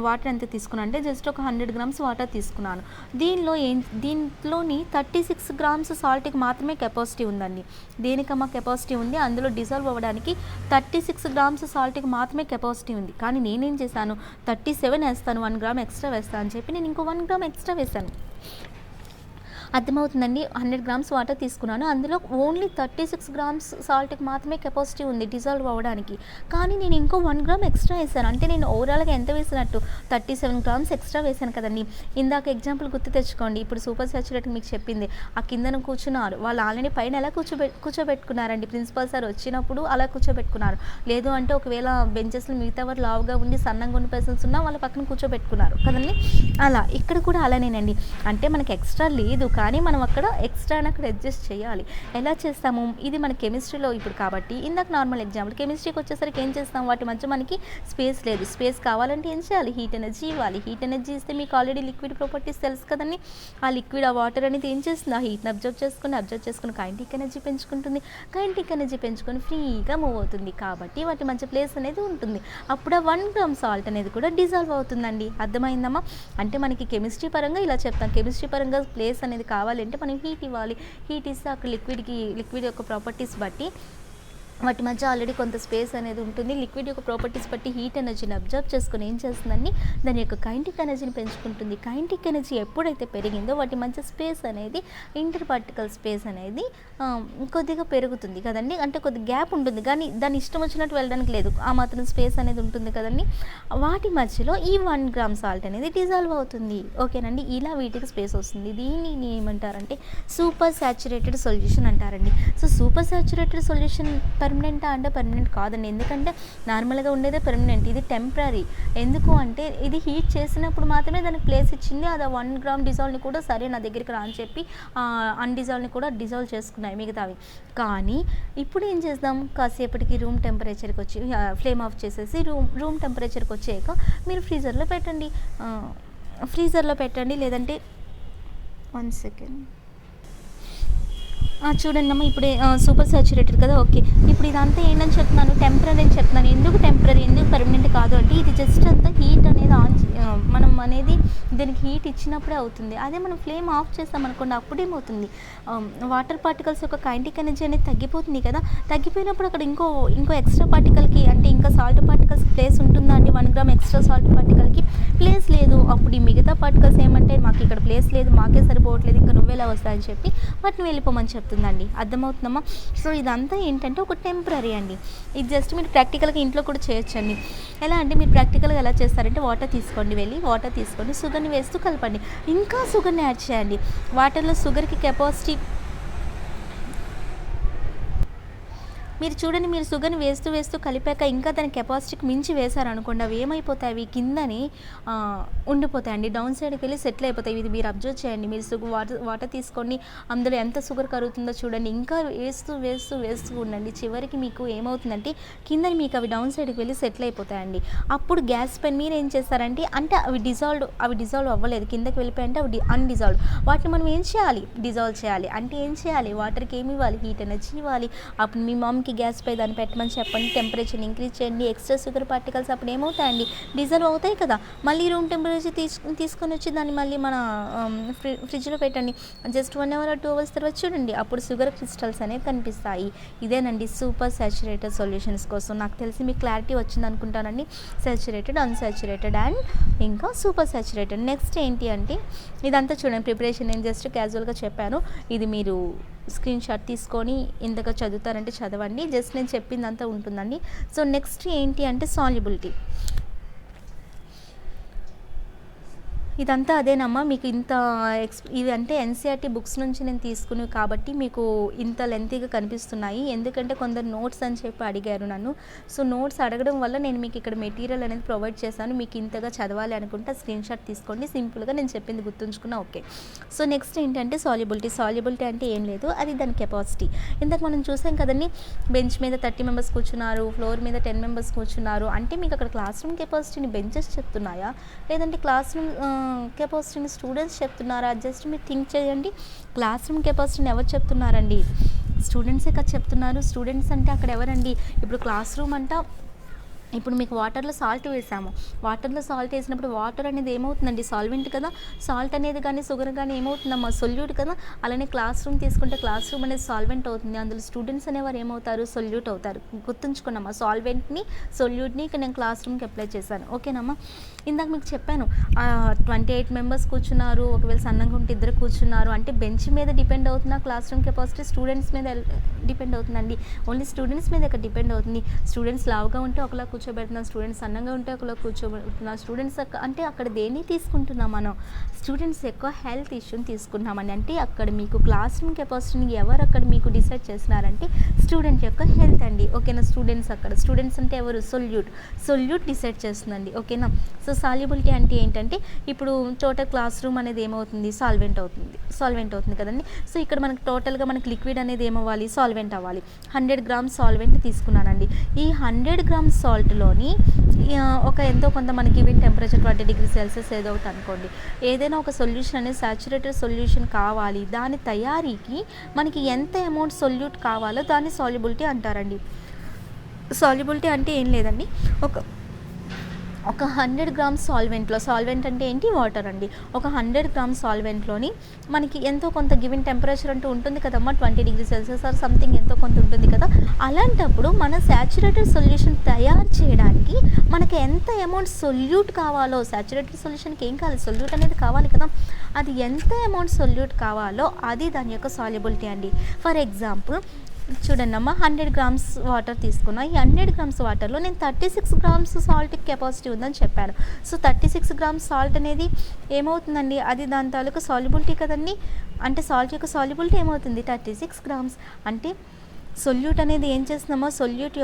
వాటర్ ఎంత తీసుకున్నాను అంటే జస్ట్ ఒక 100 గ్రామ్స్ వాటర్ తీసుకున్నాను. దీంట్లోని 36 గ్రామ్స్ సాల్ట్కి మాత్రమే కెపాసిటీ ఉందండి. దేనికమ్మా కెపాసిటీ ఉంది? అందులో డిజాల్వ్ అవ్వడానికి 36 గ్రామ్స్ సాల్ట్కి మాత్రమే కెపాసిటీ ఉంది. కానీ నేనేం చేశాను, 37 వేస్తాను, 1 గ్రామ్ ఎక్స్ట్రా వేస్తాను అని చెప్పి నేను ఇంకో 1 గ్రామ్ ఎక్స్ట్రా వేశాను. అర్థమవుతుందండి? 100 గ్రామ్స్ వాటర్ తీసుకున్నాను, అందులో ఓన్లీ 36 గ్రామ్స్ సాల్ట్కి మాత్రమే కెపాసిటీ ఉంది డిజాల్వ్ అవ్వడానికి. కానీ నేను ఇంకో 1 గ్రామ్ ఎక్స్ట్రా వేసాను. అంటే నేను ఓవరాల్గా ఎంత వేసినట్టు 37 గ్రామ్స్ ఎక్స్ట్రా వేసాను కదండి. ఇందాక ఎగ్జాంపుల్ గుర్తు తెచ్చుకోండి. ఇప్పుడు సూపర్ సాచురేట్ మీకు చెప్పింది, ఆ కిందన కూర్చున్నారు వాళ్ళు, ఆల్రెడీ పైన ఎలా కూర్చోబెట్టుకున్నారండి, ప్రిన్సిపల్ సార్ వచ్చినప్పుడు అలా కూర్చోబెట్టుకున్నారు. లేదు అంటే ఒకవేళ బెంచెస్లో మిగతా వారు లావుగా ఉండి సన్నంగా ఉన్న పర్సన్స్ ఉన్నా వాళ్ళ పక్కన కూర్చోబెట్టుకున్నారు కదండి. అలా ఇక్కడ కూడా అలానేనండి. అంటే మనకి ఎక్స్ట్రా లేదు కానీ మనం అక్కడ ఎక్స్ట్రాని అక్కడ అడ్జస్ట్ చేయాలి. ఎలా చేస్తాము? ఇది మన కెమిస్ట్రీలో ఇప్పుడు కాబట్టి ఇందాక నార్మల్ ఎగ్జాంపుల్. కెమిస్ట్రీకి వచ్చేసరికి ఏం చేస్తాం, వాటి మధ్య మనకి స్పేస్ లేదు. స్పేస్ కావాలంటే ఏం చేయాలి, హీట్ ఎనర్జీ ఇవ్వాలి. హీట్ ఎనర్జీ ఇస్తే మీకు ఆల్రెడీ లిక్విడ్ ప్రాపర్టీస్ తెలుసు కదండి. ఆ లిక్విడ్, ఆ వాటర్ అనేది ఏం చేస్తుంది, ఆ హీట్ని అబ్జర్వ్ చేసుకుని కైనెటిక్ ఎనర్జీ పెంచుకుంటుంది. కైనెటిక్ ఎనర్జీ పెంచుకొని ఫ్రీగా మూవ్ అవుతుంది కాబట్టి వాటి మధ్య ప్లేస్ అనేది ఉంటుంది. అప్పుడు ఆ 1 గ్రామ్ సాల్ట్ అనేది కూడా డిజాల్వ్ అవుతుందండి. అర్థమైందమ్మా? అంటే మనకి కెమిస్ట్రీ పరంగా ఇలా చెప్తాం. కెమిస్ట్రీ పరంగా ప్లేస్ అనేది కావాలంటే మనం హీట్ ఇవ్వాలి. హీట్ ఇస్తే అక్కడ లిక్విడ్ యొక్క ప్రాపర్టీస్ బట్టి వాటి మధ్య ఆల్రెడీ కొంత స్పేస్ అనేది ఉంటుంది. లిక్విడ్ యొక్క ప్రాపర్టీస్ బట్టి హీట్ ఎనర్జీని అబ్జర్వ్ చేసుకుని ఏం చేస్తుందండి, దాని యొక్క కైనెటిక్ ఎనర్జీని పెంచుకుంటుంది. కైనెటిక్ ఎనర్జీ ఎప్పుడైతే పెరిగిందో వాటి మధ్య స్పేస్ అనేది, ఇంటర్ పార్టికల్ స్పేస్ అనేది కొద్దిగా పెరుగుతుంది కదండి. అంటే కొద్ది గ్యాప్ ఉంటుంది కానీ దాని ఇష్టం వచ్చినట్టు వెళ్ళడానికి లేదు, ఆ మాత్రం స్పేస్ అనేది ఉంటుంది కదండి. వాటి మధ్యలో ఈ 1 గ్రామ్ సాల్ట్ అనేది డిజాల్వ్ అవుతుంది. ఓకేనండి, ఇలా వీటికి స్పేస్ వస్తుంది. దీన్ని ఏమంటారంటే సూపర్ సాచురేటెడ్ సొల్యూషన్ అంటారండి. సో సూపర్ సాచురేటెడ్ సొల్యూషన్ పర్మనెంటా అంటే పర్మనెంట్ కాదండి. ఎందుకంటే నార్మల్గా ఉండేదే పర్మనెంట్, ఇది టెంపరీ. ఎందుకు అంటే ఇది హీట్ చేసినప్పుడు మాత్రమే దానికి ప్లేస్ ఇచ్చింది. అది 1 గ్రామ్ డిజాల్వ్ని కూడా సరే నా దగ్గరికి రా అని చెప్పి అన్డిజాల్వ్ని కూడా డిజాల్వ్ చేసుకున్నాయి మిగతావి. కానీ ఇప్పుడు ఏం చేద్దాం, కాసేపటికి రూమ్ టెంపరేచర్కి వచ్చి ఫ్లేమ్ ఆఫ్ చేసేసి రూమ్ టెంపరేచర్కి వచ్చాక మీరు ఫ్రీజర్లో పెట్టండి. లేదంటే 1 సెకండ్ చూడండి అమ్మ, ఇప్పుడే సూపర్ సాచురేటెడ్ కదా. ఓకే, ఇప్పుడు ఇదంతా ఏంటని చెప్తున్నాను, టెంపరీ అని చెప్తున్నాను. ఎందుకు టెంపరీ, ఎందుకు పర్మనెంట్ కాదు అంటే ఇది జస్ట్ అంతా హీట్ అనేది మనం అనేది దీనికి హీట్ ఇచ్చినప్పుడే అవుతుంది. అదే మనం ఫ్లేమ్ ఆఫ్ చేస్తామనుకోండి అప్పుడేమవుతుంది, వాటర్ పార్టికల్స్ యొక్క కైనెటిక్ ఎనర్జీ అనేది తగ్గిపోతుంది కదా. తగ్గిపోయినప్పుడు అక్కడ ఇంకో ఎక్స్ట్రా పార్టికల్కి అంటే ఇంకా సాల్ట్ పార్టికల్స్ ప్లేస్ ఉంటుందా అండి? 1 గ్రామ్ ఎక్స్ట్రా సాల్ట్ పార్టికల్కి ప్లేస్ లేదు. అప్పుడు ఈ మిగతా పార్టికల్స్ ఏమంటే మాకు ఇక్కడ ప్లేస్ లేదు, మాకే సరిపోవట్లేదు, ఇంకా నువ్వెలా వస్తాయని చెప్పి వాటిని వెళ్ళిపోమని చెప్తుందండి. అర్థమవుతుందమ్మా? సో ఇదంతా ఏంటంటే ఒక టెంపరీ అండి. ఇది జస్ట్ మీరు ప్రాక్టికల్గా ఇంట్లో కూడా చేయొచ్చండి. ఎలా అంటే మీరు ప్రాక్టికల్గా ఎలా చేస్తారంటే వాటర్ తీసుకొని షుగర్ని వేస్తూ కలపండి. ఇంకా షుగర్ని యాడ్ చేయండి. వాటర్లో షుగర్కి కెపాసిటీ మీరు చూడండి, మీరు షుగర్ని వేస్తూ కలిపాక ఇంకా దాని కెపాసిటీకి మించి వేశారనుకోండి, అవి ఏమైపోతాయి, అవి కిందని ఉండిపోతాయండి, డౌన్ సైడ్కి వెళ్ళి సెటిల్ అయిపోతాయి. ఇది మీరు అబ్జర్వ్ చేయండి. మీరు వాటర్ తీసుకోండి, అందులో ఎంత షుగర్ కరుగుతుందో చూడండి, ఇంకా వేస్తూ ఉండండి. చివరికి మీకు ఏమవుతుందంటే కిందని మీకు అవి డౌన్ సైడ్కి వెళ్ళి సెటిల్ అయిపోతాయండి. అప్పుడు గ్యాస్ పైన మీరు ఏం చేస్తారంటే అంటే అవి డిజాల్వ్ అవ్వలేదు, కిందకి వెళ్ళిపోయాయంటే అవి అన్డిజాల్వ్. వాటిని మనం ఏం చేయాలి, డిజాల్వ్ చేయాలి. అంటే ఏం చేయాలి, వాటర్కి ఏమి ఇవ్వాలి, హీట్ ఎనర్జీ ఇవ్వాలి. అప్పుడు మీ మామ్కి గ్యాస్ పై దాన్ని పెట్టమని చెప్పండి, టెంపరేచర్ని ఇంక్రీజ్ చేయండి. ఎక్స్ట్రా షుగర్ పార్టికల్స్ అప్పుడు ఏమవుతాయండి, డిజాల్వ్ అవుతాయి కదా. మళ్ళీ రూమ్ టెంపరేచర్ తీసుకొని వచ్చి దాన్ని మళ్ళీ మన ఫ్రిడ్జ్లో పెట్టండి. జస్ట్ 1 hour or 2 hours తర్వాత చూడండి, అప్పుడు షుగర్ క్రిస్టల్స్ అనేవి కనిపిస్తాయి. ఇదేనండి సూపర్ సాచురేటెడ్ సొల్యూషన్స్ కోసం. నాకు తెలిసి మీకు క్లారిటీ వచ్చింది అనుకుంటానండి. సాచురేటెడ్, అన్సాచురేటెడ్ అండ్ ఇంకా సూపర్ సాచురేటెడ్. నెక్స్ట్ ఏంటి అంటే ఇదంతా చూడండి, ప్రిపరేషన్ నేను జస్ట్ క్యాజువల్గా చెప్పాను. ఇది మీరు స్క్రీన్ షాట్ తీసుకొని ఇంతగా చదువుతారంటే చదవండి, జస్ట్ నేను చెప్పిందంతా ఉంటుందండి. సో నెక్స్ట్ ఏంటి అంటే సాల్యుబిలిటీ. ఇదంతా అదేనమ్మా. మీకు ఇంత ఇవి అంటే ఎన్‌సీఈఆర్‌టీ బుక్స్ నుంచి నేను తీసుకున్నవి కాబట్టి మీకు ఇంత లెంతీగా కనిపిస్తున్నాయి. ఎందుకంటే కొందరు నోట్స్ అని చెప్పి అడిగారు నన్ను. సో, నోట్స్ అడగడం వల్ల నేను మీకు ఇక్కడ మెటీరియల్ అనేది ప్రొవైడ్ చేశాను. మీకు ఇంతగా చదవాలి అనుకుంటే స్క్రీన్‌షాట్ తీసుకోండి. సింపుల్‌గా నేను చెప్పింది గుర్తుంచుకున్నా ఓకే. సో, నెక్స్ట్ ఏంటంటే సాల్యుబిలిటీ. సాల్యుబిలిటీ అంటే ఏం లేదు, అది దాని కెపాసిటీ. ఇందాక మనం చూసాం కదండీ, బెంచ్ మీద 30 మెంబర్స్ కూర్చున్నారు, ఫ్లోర్ మీద 10 మెంబర్స్ కూర్చున్నారు. అంటే మీకు అక్కడ క్లాస్ రూమ్ కెపాసిటీని బెంచెస్ చెప్తున్నాయా? లేదంటే క్లాస్ రూమ్ కెపాసిటీని స్టూడెంట్స్ చెప్తున్నారా? జస్ట్ మీరు థింక్ చేయండి. క్లాస్ రూమ్ కెపాసిటీని ఎవరు చెప్తున్నారండి? స్టూడెంట్సే కదా చెప్తున్నారు. స్టూడెంట్స్ అంటే అక్కడ ఎవరండి? ఇప్పుడు క్లాస్ రూమ్ అంట, ఇప్పుడు మీకు వాటర్లో సాల్ట్ వేసాము. వాటర్లో సాల్ట్ వేసినప్పుడు వాటర్ అనేది ఏమవుతుందండి? సాల్వెంట్ కదా. సాల్ట్ అనేది కానీ షుగర్ కానీ ఏమవుతుందమ్మా? సొల్యూట్ కదా. అలానే క్లాస్ రూమ్ తీసుకుంటే క్లాస్ రూమ్ అనేది సాల్వెంట్ అవుతుంది. అందులో స్టూడెంట్స్ అనేవారు ఏమవుతారు? సొల్యూట్ అవుతారు. గుర్తుంచుకున్నామా? సాల్వెంట్ని సొల్యూట్ని ఇక్కడ నేను క్లాస్ రూమ్కి అప్లై చేశాను. ఓకేనమ్మా. ఇందాక మీకు చెప్పాను 28 మెంబర్స్ కూర్చున్నారు, ఒకవేళ సన్నగా ఉంటే ఇద్దరు కూర్చున్నారు అంటే బెంచ్ మీద డిపెండ్ అవుతున్న క్లాస్ రూమ్ కెపాసిటీ స్టూడెంట్స్ మీద డిపెండ్ అవుతుందండి. ఓన్లీ స్టూడెంట్స్ మీద ఇక్కడ డిపెండ్ అవుతుంది. స్టూడెంట్స్ లావుగా ఉంటే ఒకలా కూర్చోబెడుతున్నాం, స్టూడెంట్స్ సన్నగా ఉంటే ఒకలా కూర్చోబెడుతున్నాం. స్టూడెంట్స్ అంటే అక్కడ దేన్ని తీసుకుంటున్నాం మనం? స్టూడెంట్స్ యొక్క హెల్త్ ఇష్యూని తీసుకున్నామని. అంటే అక్కడ మీకు క్లాస్ రూమ్ కెపాసిటీని ఎవరు అక్కడ మీకు డిసైడ్ చేస్తున్నారంటే స్టూడెంట్ యొక్క హెల్త్ అండి. ఓకేనా. స్టూడెంట్స్ అక్కడ స్టూడెంట్స్ అంటే ఎవరు? సొల్యూట్ డిసైడ్ చేస్తుందండి. ఓకేనా. సో, సాల్యుబిలిటీ అంటే ఏంటంటే ఇప్పుడు టోటల్ క్లాస్ రూమ్ అనేది ఏమవుతుంది? సాల్వెంట్ అవుతుంది కదండి. సో, ఇక్కడ మనకి టోటల్గా మనకి లిక్విడ్ అనేది ఏమవ్వాలి? సాల్వెంట్ అవ్వాలి. 100 గ్రామ్స్ సాల్వెంట్ తీసుకున్నానండి. ఈ 100 గ్రామ్స్ సాల్ట్లోని ఒక ఎంతో కొంత మనకి గివెన్ టెంపరేచర్ 20 డిగ్రీ సెల్సియస్ ఏదో ఒకటి అనుకోండి. ఏదైనా ఒక సొల్యూషన్ అనేది సాచురేటెడ్ సొల్యూషన్ కావాలి. దాని తయారీకి మనకి ఎంత అమౌంట్ సొల్యూట్ కావాలో దాన్ని సాల్యుబిలిటీ అంటారండి. సాల్యుబిలిటీ అంటే ఏం లేదండి, ఒక 100 గ్రామ్స్ సాల్వెంట్ అంటే ఏంటి? వాటర్ అండి. ఒక 100 గ్రామ్స్ సాల్వెంట్లోని మనకి ఎంతో కొంత గివెన్ టెంపరేచర్ అంటూ ఉంటుంది కదమ్మా, 20 డిగ్రీ సెల్సియస్ ఆర్ సంథింగ్ ఎంతో కొంత ఉంటుంది కదా. అలాంటప్పుడు మన సాచురేటెడ్ సొల్యూషన్ తయారు చేయడానికి మనకి ఎంత అమౌంట్ సొల్యూట్ కావాలో, సాచురేటెడ్ సొల్యూషన్కి ఏం కావాలి? సొల్యూట్ అనేది కావాలి కదా. అది ఎంత అమౌంట్ సొల్యూట్ కావాలో అది దాని యొక్క సాల్యుబిలిటీ అండి. ఫర్ ఎగ్జాంపుల్ చూడండి అమ్మ, 100 గ్రామ్స్ వాటర్ తీసుకున్నా. ఈ 100 గ్రామ్స్ వాటర్లో నేను 36 గ్రామ్స్ సాల్ట్ కెపాసిటీ ఉందని చెప్పాను. సో, 36 గ్రామ్స్ సాల్ట్ అనేది ఏమవుతుందండి? అది దాని తాలూకు సాల్యుబిలిటీ కదండి. అంటే సాల్ట్ యొక్క సాల్యుబిలిటీ ఏమవుతుంది? 36 గ్రామ్స్. అంటే సొల్యూట్ అనేది ఏం చేస్తున్నామో సొల్యూట్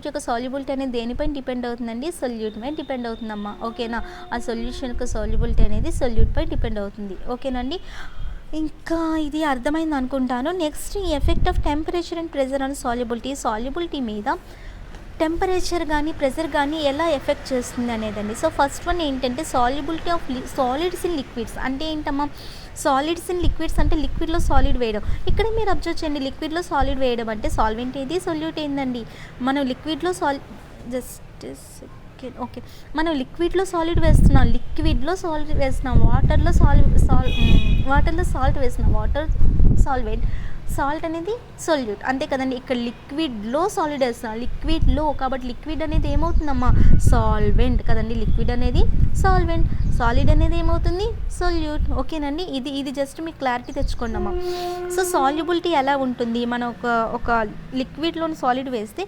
యొక్క సాల్యుబిలిటీ అనేది దేనిపైన డిపెండ్ అవుతుందండి? సొల్యూట్ మీద డిపెండ్ అవుతుందమ్మా. ఓకేనా. ఆ సొల్యూషన్ యొక్క సాల్యుబిలిటీ అనేది సొల్యూట్పై డిపెండ్ అవుతుంది. ఓకేనండి. ఇంకా ఇది అర్థమైంది అనుకుంటాను. Next, effect of temperature and pressure on solubility మీద టెంపరేచర్ కానీ ప్రెజర్ కానీ ఎలా ఎఫెక్ట్ చేస్తుంది అనేదండి. సో, ఫస్ట్ వన్ ఏంటంటే solubility of solids in liquids. అంటే ఏంటమ్మా? సాలిడ్స్ ఇన్ లిక్విడ్స్ అంటే లిక్విడ్లో సాలిడ్ వేయడం. ఇక్కడ మీరు అబ్జర్వ్ చేయండి, లిక్విడ్లో సాలిడ్ వేయడం అంటే సాల్వెంట్ ఏది? సొల్యూట్ ఏందండి? మనం లిక్విడ్లో ఓకే, మనం లిక్విడ్లో సాలిడ్ వేస్తున్నాం, వాటర్లో సాల్ట్ వేస్తున్నాం, వాటర్ సాల్వెంట్, సాల్ట్ అనేది సొల్యూట్, అంతే కదండి. ఇక్కడ లిక్విడ్లో సాలిడ్ వేస్తున్నాం, లిక్విడ్లో కాబట్టి లిక్విడ్ అనేది ఏమవుతుందమ్మా? సాల్వెంట్ కదండి. లిక్విడ్ అనేది సాల్వెంట్, సాలిడ్ అనేది ఏమవుతుంది? సొల్యూట్. ఓకేనండి. ఇది జస్ట్ మీకు క్లారిటీ తెచ్చుకోండి అమ్మా. సో, సాల్యుబిలిటీ ఎలా ఉంటుంది? మనం ఒక లిక్విడ్లోని సాలిడ్ వేస్తే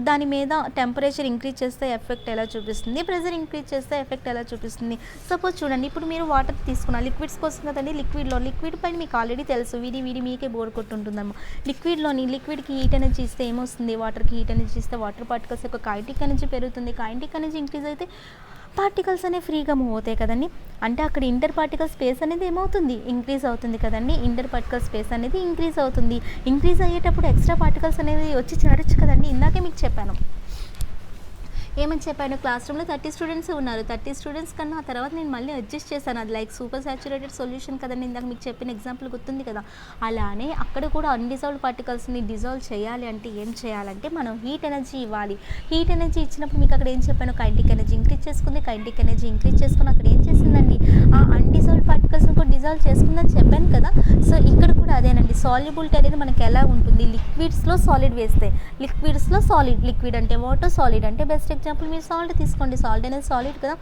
దాని మీద టెంపరేచర్ ఇంక్రీజ్ చేస్తే ఎఫెక్ట్ ఎలా చూపిస్తుంది, ప్రెజర్ ఇంక్రీజ్ చేస్తే ఎఫెక్ట్ ఎలా చూపిస్తుంది. సపోజ్ చూడండి, ఇప్పుడు మీరు వాటర్ తీసుకున్నారు, లిక్విడ్స్ కోసం కదండి. లిక్విడ్ పైన మీకు ఆల్రెడీ తెలుసు, వీడి మీకే బోర్ కొట్టుంటుందమ్మా. లిక్విడ్కి హీట్ ఎనర్జీ ఇస్తే ఏమొస్తుంది? వాటర్కి హీట్ ఎనర్జీ ఇస్తే వాటర్ పార్టికల్స్ యొక్క కైనెటిక్ ఎనర్జీ పెరుగుతుంది. కైనెటిక్ ఎనర్జీ ఇంక్రీజ్ అయితే పార్టికల్స్ అనేవి ఫ్రీగా మూవ్ అవుతాయి కదండి. అంటే అక్కడ ఇంటర్ పార్టికల్ స్పేస్ అనేది ఏమవుతుంది? ఇంక్రీజ్ అవుతుంది కదండి. ఇంటర్ పార్టికల్ స్పేస్ అనేది ఇంక్రీజ్ అవుతుంది. ఇంక్రీజ్ అయ్యేటప్పుడు ఎక్స్ట్రా పార్టికల్స్ అనేవి వచ్చి చేరొచ్చు కదండి. ఇందాకే మీకు చెప్పాను, ఏమని చెప్పాను? క్లాస్ రూమ్లో 30 స్టూడెంట్స్ ఉన్నారు. 30 స్టూడెంట్స్ కన్నా ఆ తర్వాత నేను మళ్ళీ అడ్జస్ట్ చేశాను. అది లైక్ సూపర్ సాచురేటెడ్ సొల్యూషన్ కదండి. ఇందాక మీకు చెప్పిన ఎగ్జాంపుల్ గుర్తుంది కదా. అలానే అక్కడ కూడా అన్డిజాల్వ్డ్ పార్టికల్స్ని డిజాల్వ్ చేయాలి అంటే ఏం చేయాలంటే మనం హీట్ ఎనర్జీ ఇవ్వాలి. హీట్ ఎనర్జీ ఇచ్చినప్పుడు మీకు అక్కడ ఏం చెప్పాను? కైనెటిక్ ఎనర్జీ ఇంక్రీజ్ చేసుకుంది. కైనెటిక్ ఎనర్జీ ఇంక్రీజ్ చేసుకుని అక్కడ ఏం చేసిందండి? ఆ అన్డిజాల్వ్డ్ పార్టికల్స్ని కూడా డిజాల్వ్ చేసుకుందని చెప్పాను కదా. సో, ఇక్కడ కూడా అదేనండి. సాల్యుబిలిటీ అనేది మనకి ఎలా ఉంటుంది? లిక్విడ్స్లో సాలిడ్ వేస్తే, లిక్విడ్స్లో సాలిడ్, లిక్విడ్ అంటే వాటర్, సాలిడ్ అంటే బెస్ట్ ఎగ్జాంపుల్ మీరు సాల్ట్ తీసుకోండి, సాల్ట్ అనేది సాలిడ్ కదా.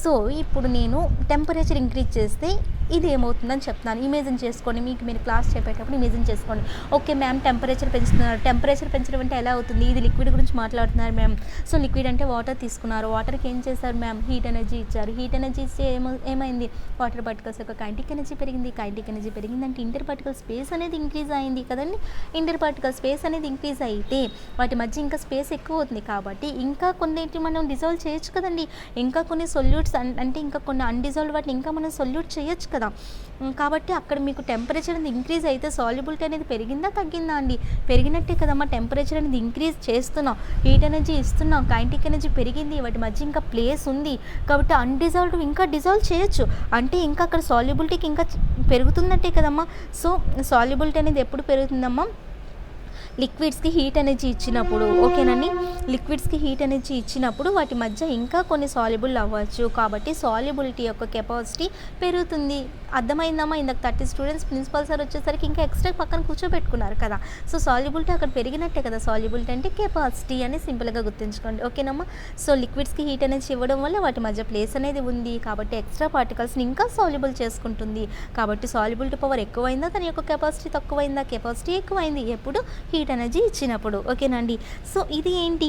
సో ఇప్పుడు నేను టెంపరేచర్ ఇంక్రీజ్ చేస్తే ఇది ఏమవుతుందని చెప్తాను. ఇమేజిన్ చేసుకోండి, మీకు మీరు క్లాస్ చెప్పేటప్పుడు ఇమేజిన్ చేసుకోండి. ఓకే మ్యామ్ టెంపరేచర్ పెంచుతున్నారు, టెంపరేచర్ పెంచడం అంటే ఎలా అవుతుంది, ఇది లిక్విడ్ గురించి మాట్లాడుతున్నారు మ్యామ్. సో లిక్విడ్ అంటే వాటర్ తీసుకున్నారు, వాటర్కి ఏం చేశారు మ్యామ్, హీట్ ఎనర్జీ ఇచ్చారు. హీట్ ఎనర్జీ ఇస్తే ఏమైంది, వాటర్ పార్టికల్స్ యొక్క కైనెటిక్ ఎనర్జీ పెరిగింది. కైనెటిక్ ఎనర్జీ పెరిగిందంటే ఇంటర్ పార్టికల్ స్పేస్ అనేది ఇంక్రీజ్ అయింది కదండి. ఇంటర్ పార్టికల్ స్పేస్ అనేది ఇంక్రీజ్ అయితే వాటి మధ్య ఇంకా స్పేస్ ఎక్కువ అవుతుంది కాబట్టి ఇంకా కొన్నింటి మనం డిజాల్వ్ చేయొచ్చు కదండి. ఇంకా కొన్ని సొల్యూట్స్ అంటే ఇంకా కొన్ని అన్డిజాల్వ్ వాటిని ఇంకా మనం సొల్యూట్ చేయొచ్చు కదా. కాబట్టి అక్కడ మీకు టెంపరేచర్ అనేది ఇంక్రీజ్ అయితే సాల్యుబిలిటీ అనేది పెరిగిందా తగ్గిందా అండి, పెరిగినట్టే కదమ్మా. టెంపరేచర్ అనేది ఇంక్రీజ్ చేస్తున్నాం, హీట్ ఎనర్జీ ఇస్తున్నాం, కైనెటిక్ ఎనర్జీ పెరిగింది, వాటి మధ్య ఇంకా ప్లేస్ ఉంది కాబట్టి అన్డిజాల్వ్డ్ ఇంకా డిజాల్వ్ చేయొచ్చు. అంటే ఇంకా అక్కడ సాల్యుబిలిటీకి ఇంకా పెరుగుతున్నట్టే కదమ్మా. సో సాల్యుబిలిటీ అనేది ఎప్పుడు పెరుగుతుందమ్మా, లిక్విడ్స్కి హీట్ ఎనర్జీ ఇచ్చినప్పుడు. ఓకేనండి, లిక్విడ్స్కి హీట్ ఎనర్జీ ఇచ్చినప్పుడు వాటి మధ్య ఇంకా కొన్ని సాల్యుబుల్ అవ్వచ్చు కాబట్టి సాల్యుబిలిటీ యొక్క కెపాసిటీ పెరుగుతుంది. అర్థమైందమ్మా. ఇందాక 30 స్టూడెంట్స్ ప్రిన్సిపల్ సార్ వచ్చేసరికి ఇంకా ఎక్స్ట్రా పక్కన కూర్చోబెట్టుకున్నారు కదా. సో సాల్యుబిలిటీ అక్కడ పెరిగినట్టే కదా. సాల్యుబిలిటీ అంటే కెపాసిటీ అని సింపుల్గా గుర్తుంచుకోండి. ఓకేనమ్మా. సో లిక్విడ్స్కి హీట్ ఎనర్జీ ఇవ్వడం వల్ల వాటి మధ్య ప్లేస్ అనేది ఉంది కాబట్టి ఎక్స్ట్రా పార్టికల్స్ని ఇంకా సాల్యుబుల్ చేసుకుంటుంది కాబట్టి సాల్యుబిలిటీ పవర్ ఎక్కువైందా, దాని యొక్క కెపాసిటీ తక్కువైందా, కెపాసిటీ ఎక్కువైంది ఎప్పుడు, హీట్ ఎనర్జీ ఇచ్చినప్పుడు. ఓకేనండి. సో ఇది ఏంటి,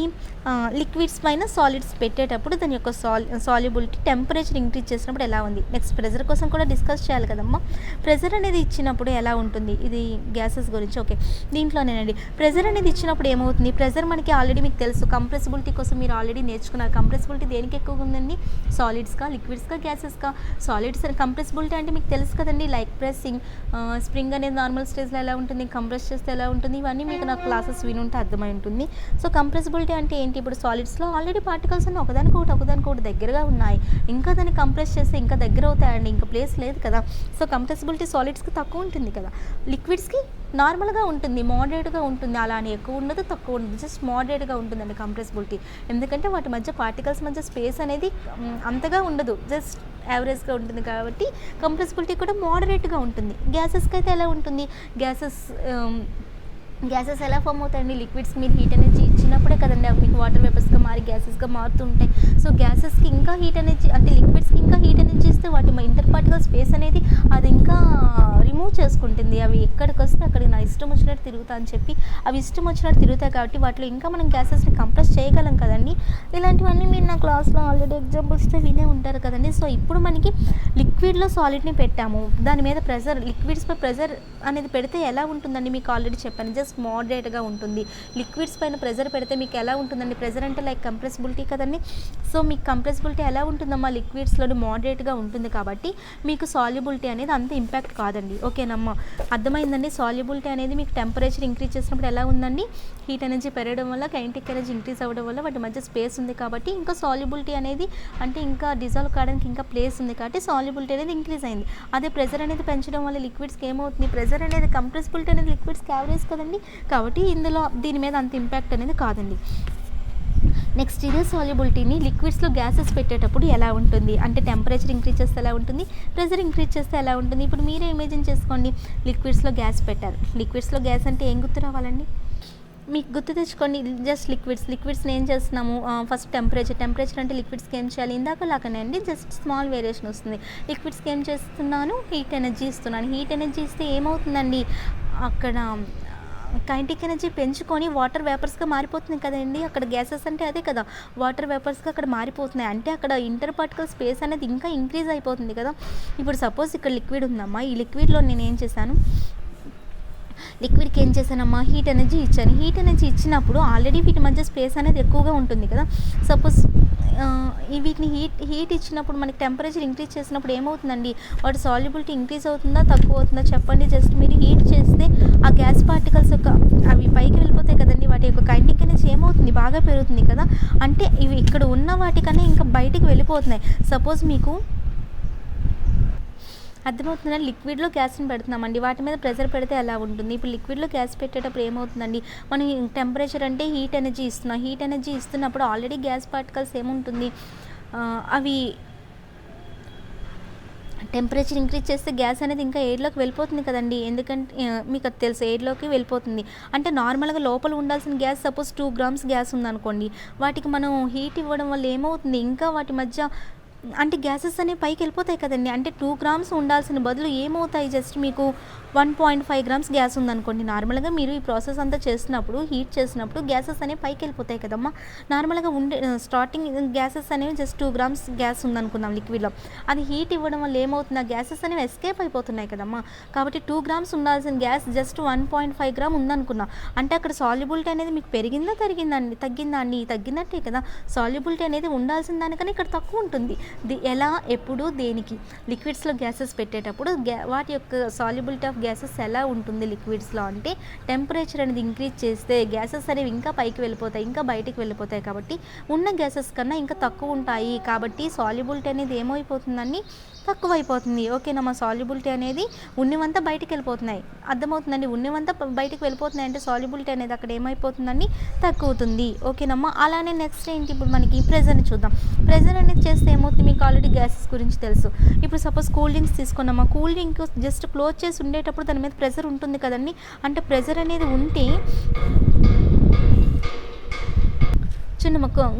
లిక్విడ్స్ పైన సాలిడ్స్ పెట్టేటప్పుడు దాని యొక్క సాల్యుబిలిటీ టెంపరేచర్ ఇంక్రీజ్ చేసినప్పుడు ఎలా ఉంది. నెక్స్ట్ ప్రెజర్ కోసం కూడా డిస్కస్ చేయాలి కదమ్మా. ప్రెజర్ అనేది ఇచ్చినప్పుడు ఎలా ఉంటుంది, ఇది గ్యాసెస్ గురించి. ఓకే, దీంట్లోనేనండి ప్రెజర్ అనేది ఇచ్చినప్పుడు ఏమవుతుంది. ప్రెజర్ మనకి ఆల్రెడీ మీకు తెలుసు, కంప్రెసిబిలిటీ కోసం మీరు ఆల్రెడీ నేర్చుకున్నారు. కంప్రెసిబిలిటీ దేనికి ఎక్కువగా ఉందండి, సాలిడ్స్కా, లిక్విడ్స్కా, గ్యాసెస్కా. సాలిడ్స్ కంప్రెసిబిలిటీ అంటే మీకు తెలుసు కదండి, లైక్ ప్రెస్సింగ్, స్ప్రింగ్ అనేది నార్మల్ స్టేజ్లో ఎలా ఉంటుంది, కంప్రెస్ చేస్తే ఎలా ఉంటుంది, ఇవన్నీ మీకు నాకు క్లాసెస్ వినుంటే అర్థమై ఉంటుంది. సో కంప్రెసిబిలిటీ అంటే ఏంటి, ఇప్పుడు సాలిడ్స్లో ఆల్రెడీ పార్టికల్స్ అన్నీ ఒకదానికొకటి దగ్గరగా ఉన్నాయి, ఇంకా దాన్ని కంప్రెస్ చేస్తే ఇంకా దగ్గర అవుతాయండి, ఇంకా ప్లేస్ లేదు కదా. సో కంప్రెసిబిలిటీ సాలిడ్స్కి తక్కువ ఉంటుంది కదా, లిక్విడ్స్కి నార్మల్గా ఉంటుంది, మోడరేట్గా ఉంటుంది. అలా అని ఎక్కువ ఉండదు తక్కువ ఉండదు, జస్ట్ మోడరేట్గా ఉంటుందండి కంప్రెసిబిలిటీ. ఎందుకంటే వాటి మధ్య పార్టికల్స్ మధ్య స్పేస్ అనేది అంతగా ఉండదు, జస్ట్ యావరేజ్గా ఉంటుంది కాబట్టి కంప్రెసిబిలిటీ కూడా మోడరేట్గా ఉంటుంది. గ్యాసెస్కి అయితే ఎలా ఉంటుంది, గ్యాసెస్ ఎలా ఫామ్ అవుతాయండి, లిక్విడ్స్ మీరు హీట్ ఎనర్జీ ఇచ్చినప్పుడే కదండి అవి మీకు వాటర్ వేపర్స్గా మారి గ్యాసెస్గా మారుతుంటాయి. సో గ్యాసెస్కి ఇంకా హీట్ ఎనర్జీ అంటే లిక్విడ్స్కి ఇంకా హీట్ ఎనర్జీ ఇస్తే వాటి ఇంటర్ పార్టికల్ స్పేస్ అనేది అది ఇంకా రిమూవ్ చేసుకుంటుంది. అవి ఎక్కడికి వస్తే అక్కడికి నా ఇష్టం వచ్చినట్టు తిరుగుతా అని చెప్పి అవి ఇష్టం వచ్చినట్టు తిరుగుతాయి కాబట్టి వాటిలో ఇంకా మనం గ్యాసెస్ని కంప్రెస్ చేయగలం కదండి. ఇలాంటివన్నీ మీరు నా క్లాస్లో ఆల్రెడీ ఎగ్జాంపుల్స్తో వినే ఉంటారు కదండి. సో ఇప్పుడు మనకి లిక్విడ్లో సాలిడ్ని పెట్టాము, దాని మీద ప్రెజర్, లిక్విడ్స్పై ప్రెజర్ అనేది పెడితే ఎలా ఉంటుందండి మీకు ఆల్రెడీ చెప్పాను, జస్ట్ మోడరేట్గా ఉంటుంది. లిక్విడ్స్ పైన ప్రెజర్ పెడితే మీకు ఎలా ఉంటుందండి, ప్రెజర్ అంటే లైక్ కంప్రెసిబిలిటీ కదండి. సో మీకు కంప్రెసిబిలిటీ ఎలా ఉంటుందమ్మా, లిక్విడ్స్లో మోడరేట్గా ఉంటుంది కాబట్టి మీకు సాల్యుబిలిటీ అనేది అంత ఇంపాక్ట్ కాదండి. ఓకేనమ్మా, అర్థమైందండి. సాల్యుబిలిటీ అనేది మీకు టెంపరేచర్ ఇంక్రీజ్ చేసినప్పుడు ఎలా ఉందండి, హీట్ ఎనర్జీ పెరగడం వల్ల కైనెటిక్ ఎనర్జీ ఇంక్రీజ్ అవ్వడం వల్ల వాటి మధ్య స్పేస్ ఉంది కాబట్టి ఇంకా సాల్యుబిలిటీ అనేది అంటే ఇంకా డిజాల్వ్ కావడానికి ఇంకా ప్లేస్ ఉంది కాబట్టి సాల్యుబిలిటీ అనేది ఇంక్రీజ్ అయింది. అదే ప్రెజర్ అనేది పెంచడం వల్ల లిక్విడ్స్కి ఏమవుతుంది, ప్రెజర్ అనేది కంప్రెసిబిలిటీ అనేది లిక్విడ్స్కి యావరేజ్ కదండి కాబట్టి ఇందులో దీని మీద అంత ఇంపాక్ట్ అనేది కాదండి. నెక్స్ట్ ఇదే సాల్యుబిలిటీని లిక్విడ్స్లో గ్యాసెస్ పెట్టేటప్పుడు ఎలా ఉంటుంది అంటే టెంపరేచర్ ఇంక్రీజ్ చేస్తే ఎలా ఉంటుంది, ప్రెజర్ ఇంక్రీజ్ చేస్తే ఎలా ఉంటుంది. ఇప్పుడు మీరే ఇమేజిన్ చేసుకోండి, లిక్విడ్స్లో గ్యాస్ పెట్టారు, లిక్విడ్స్లో గ్యాస్ అంటే ఏం గుర్తు రావాలండి మీకు, గుర్తు తెచ్చుకోండి. జస్ట్ లిక్విడ్స్ని ఏం చేస్తున్నాము, ఫస్ట్ టెంపరేచర్ అంటే లిక్విడ్స్కి ఏం చేయాలి, ఇందాక లాగానే అండి, జస్ట్ స్మాల్ వేరియేషన్ వస్తుంది. లిక్విడ్స్కి ఏం చేస్తున్నాను, హీట్ ఎనర్జీ ఇస్తున్నాను. హీట్ ఎనర్జీ ఇస్తే ఏమవుతుందండి, అక్కడ కైనెటిక్ ఎనర్జీ పెంచుకొని వాటర్ వేపర్స్గా మారిపోతుంది కదండి. అక్కడ గ్యాసెస్ అంటే అదే కదా, వాటర్ వేపర్స్గా అక్కడ మారిపోతున్నాయి అంటే అక్కడ ఇంటర్ పార్టికల్ స్పేస్ అనేది ఇంకా ఇంక్రీజ్ అయిపోతుంది కదా. ఇప్పుడు సపోజ్ ఇక్కడ లిక్విడ్ ఉందమ్మా, ఈ లిక్విడ్లో నేను ఏం చేశాను, లిక్విడ్కి ఏం చేశానమ్మా, హీట్ ఎనర్జీ ఇచ్చాను. హీట్ ఎనర్జీ ఇచ్చినప్పుడు ఆల్రెడీ వీటి మధ్య స్పేస్ అనేది ఎక్కువగా ఉంటుంది కదా. సపోజ్ వీటిని హీట్ ఇచ్చినప్పుడు మనకి టెంపరేచర్ ఇంక్రీజ్ చేసినప్పుడు ఏమవుతుందండి, వాటి సాల్యుబిలిటీ ఇంక్రీజ్ అవుతుందా తక్కువ అవుతుందా చెప్పండి. జస్ట్ మీరు హీట్ చేస్తే ఆ గ్యాస్ పార్టికల్స్ యొక్క అవి పైకి వెళ్ళిపోతాయి కదండి, వాటి యొక్క కైనెటిక్ ఎనర్జీ ఏమవుతుంది, బాగా పెరుగుతుంది కదా. అంటే ఇవి ఇక్కడ ఉన్న వాటికన్నా ఇంకా బయటికి వెళ్ళిపోతున్నాయి. సపోజ్ మీకు అర్థమవుతుందండి, లిక్విడ్లో గ్యాస్ని పెడుతున్నామండి, వాటి మీద ప్రెజర్ పెడితే ఎలా ఉంటుంది. ఇప్పుడు లిక్విడ్లో గ్యాస్ పెట్టేటప్పుడు ఏమవుతుందండి, మనం టెంపరేచర్ అంటే హీట్ ఎనర్జీ ఇస్తున్నాం, హీట్ ఎనర్జీ ఇస్తున్నప్పుడు ఆల్రెడీ గ్యాస్ పార్టికల్స్ ఏముంటుంది, అవి టెంపరేచర్ ఇంక్రీజ్ చేస్తే గ్యాస్ అనేది ఇంకా ఎయిర్‌లోకి వెళ్ళిపోతుంది కదండీ! ఎందుకంటే మీకు అది తెలుసు ఎయిర్‌లోకి వెళ్ళిపోతుంది. అంటే నార్మల్‌గా లోపల ఉండాల్సిన గ్యాస్ సపోజ్ 2 గ్రామ్స్ గ్యాస్ ఉందనుకోండి. వాటికి మనం హీట్ ఇవ్వడం వల్ల ఏమవుతుంది ఇంకా వాటి మధ్య అంటే గ్యాసెస్ అనేవి పైకెళ్ళిపోతాయి కదండీ! అంటే 2 గ్రామ్స్ ఉండాల్సిన బదులు ఏమవుతాయి జస్ట్ మీకు 1.5 గ్రామ్స్ గ్యాస్ ఉందనుకోండి. నార్మల్‌గా మీరు ఈ ప్రాసెస్ అంతా చేసినప్పుడు, హీట్ చేసినప్పుడు గ్యాసెస్ అనేవి పైకెళ్ళిపోతాయి కదమ్మా! నార్మల్‌గా స్టార్టింగ్ గ్యాసెస్ అనేవి జస్ట్ 2 గ్రామ్స్ గ్యాస్ ఉందనుకుందాం లిక్విడ్‌లో. అది హీట్ ఇవ్వడం వల్ల ఏమవుతుంది, ఆ గ్యాసెస్ అనేవి ఎస్కేప్ అయిపోతున్నాయి కదమ్మా! కాబట్టి 2 గ్రామ్స్ ఉండాల్సిన గ్యాస్ జస్ట్ 1.5 గ్రామ్ ఉందనుకుందాం. అంటే అక్కడ సాల్యుబిలిటీ అనేది మీకు పెరిగిందా? తగ్గిందా అండి? తగ్గినట్టే కదా! సాల్యుబిలిటీ అనేది ఉండాల్సిన దానికన్నా ఇక్కడ తక్కువ ఉంటుంది. ఎలా, ఎప్పుడు, దేనికి లిక్విడ్స్లో గ్యాసెస్ పెట్టేటప్పుడు వాటి యొక్క సాల్యుబిలిటీ ఆఫ్ గ్యాసెస్ ఎలా ఉంటుంది లిక్విడ్స్లో అంటే టెంపరేచర్ అనేది ఇంక్రీజ్ చేస్తే గ్యాసెస్ అనేవి ఇంకా పైకి వెళ్ళిపోతాయి, ఇంకా బయటికి వెళ్ళిపోతాయి. కాబట్టి ఉన్న గ్యాసెస్ కన్నా ఇంకా తక్కువ ఉంటాయి. కాబట్టి సాల్యుబిలిటీ అనేది ఏమైపోతుందని తక్కువైపోతుంది. ఓకేనా, మా సాల్యుబిలిటీ అనేది ఉన్నవంతా బయటికి వెళ్ళిపోతున్నాయి. అర్థమవుతుందండి, ఉన్నవంతా బయటికి వెళ్ళిపోతున్నాయి అంటే సాల్యుబిలిటీ అనేది అక్కడ ఏమైపోతుందని తక్కువవుతుంది. ఓకేనమ్మా. అలానే నెక్స్ట్ ఏంటి, ఇప్పుడు మనకి ప్రెజర్ని చూద్దాం. ప్రెజర్ అనేది చేస్తే ఏమవుతుంది, మీకు ఆల్రెడీ గ్యాసెస్ గురించి తెలుసు. ఇప్పుడు సపోజ్ కూల్ డ్రింక్స్ తీసుకున్నామా, కూల్ డ్రింక్ జస్ట్ క్లోజ్ చేసి ఉండేటప్పుడు దాని మీద ప్రెజర్ ఉంటుంది కదండి. అంటే ప్రెజర్ అనేది ఉంటే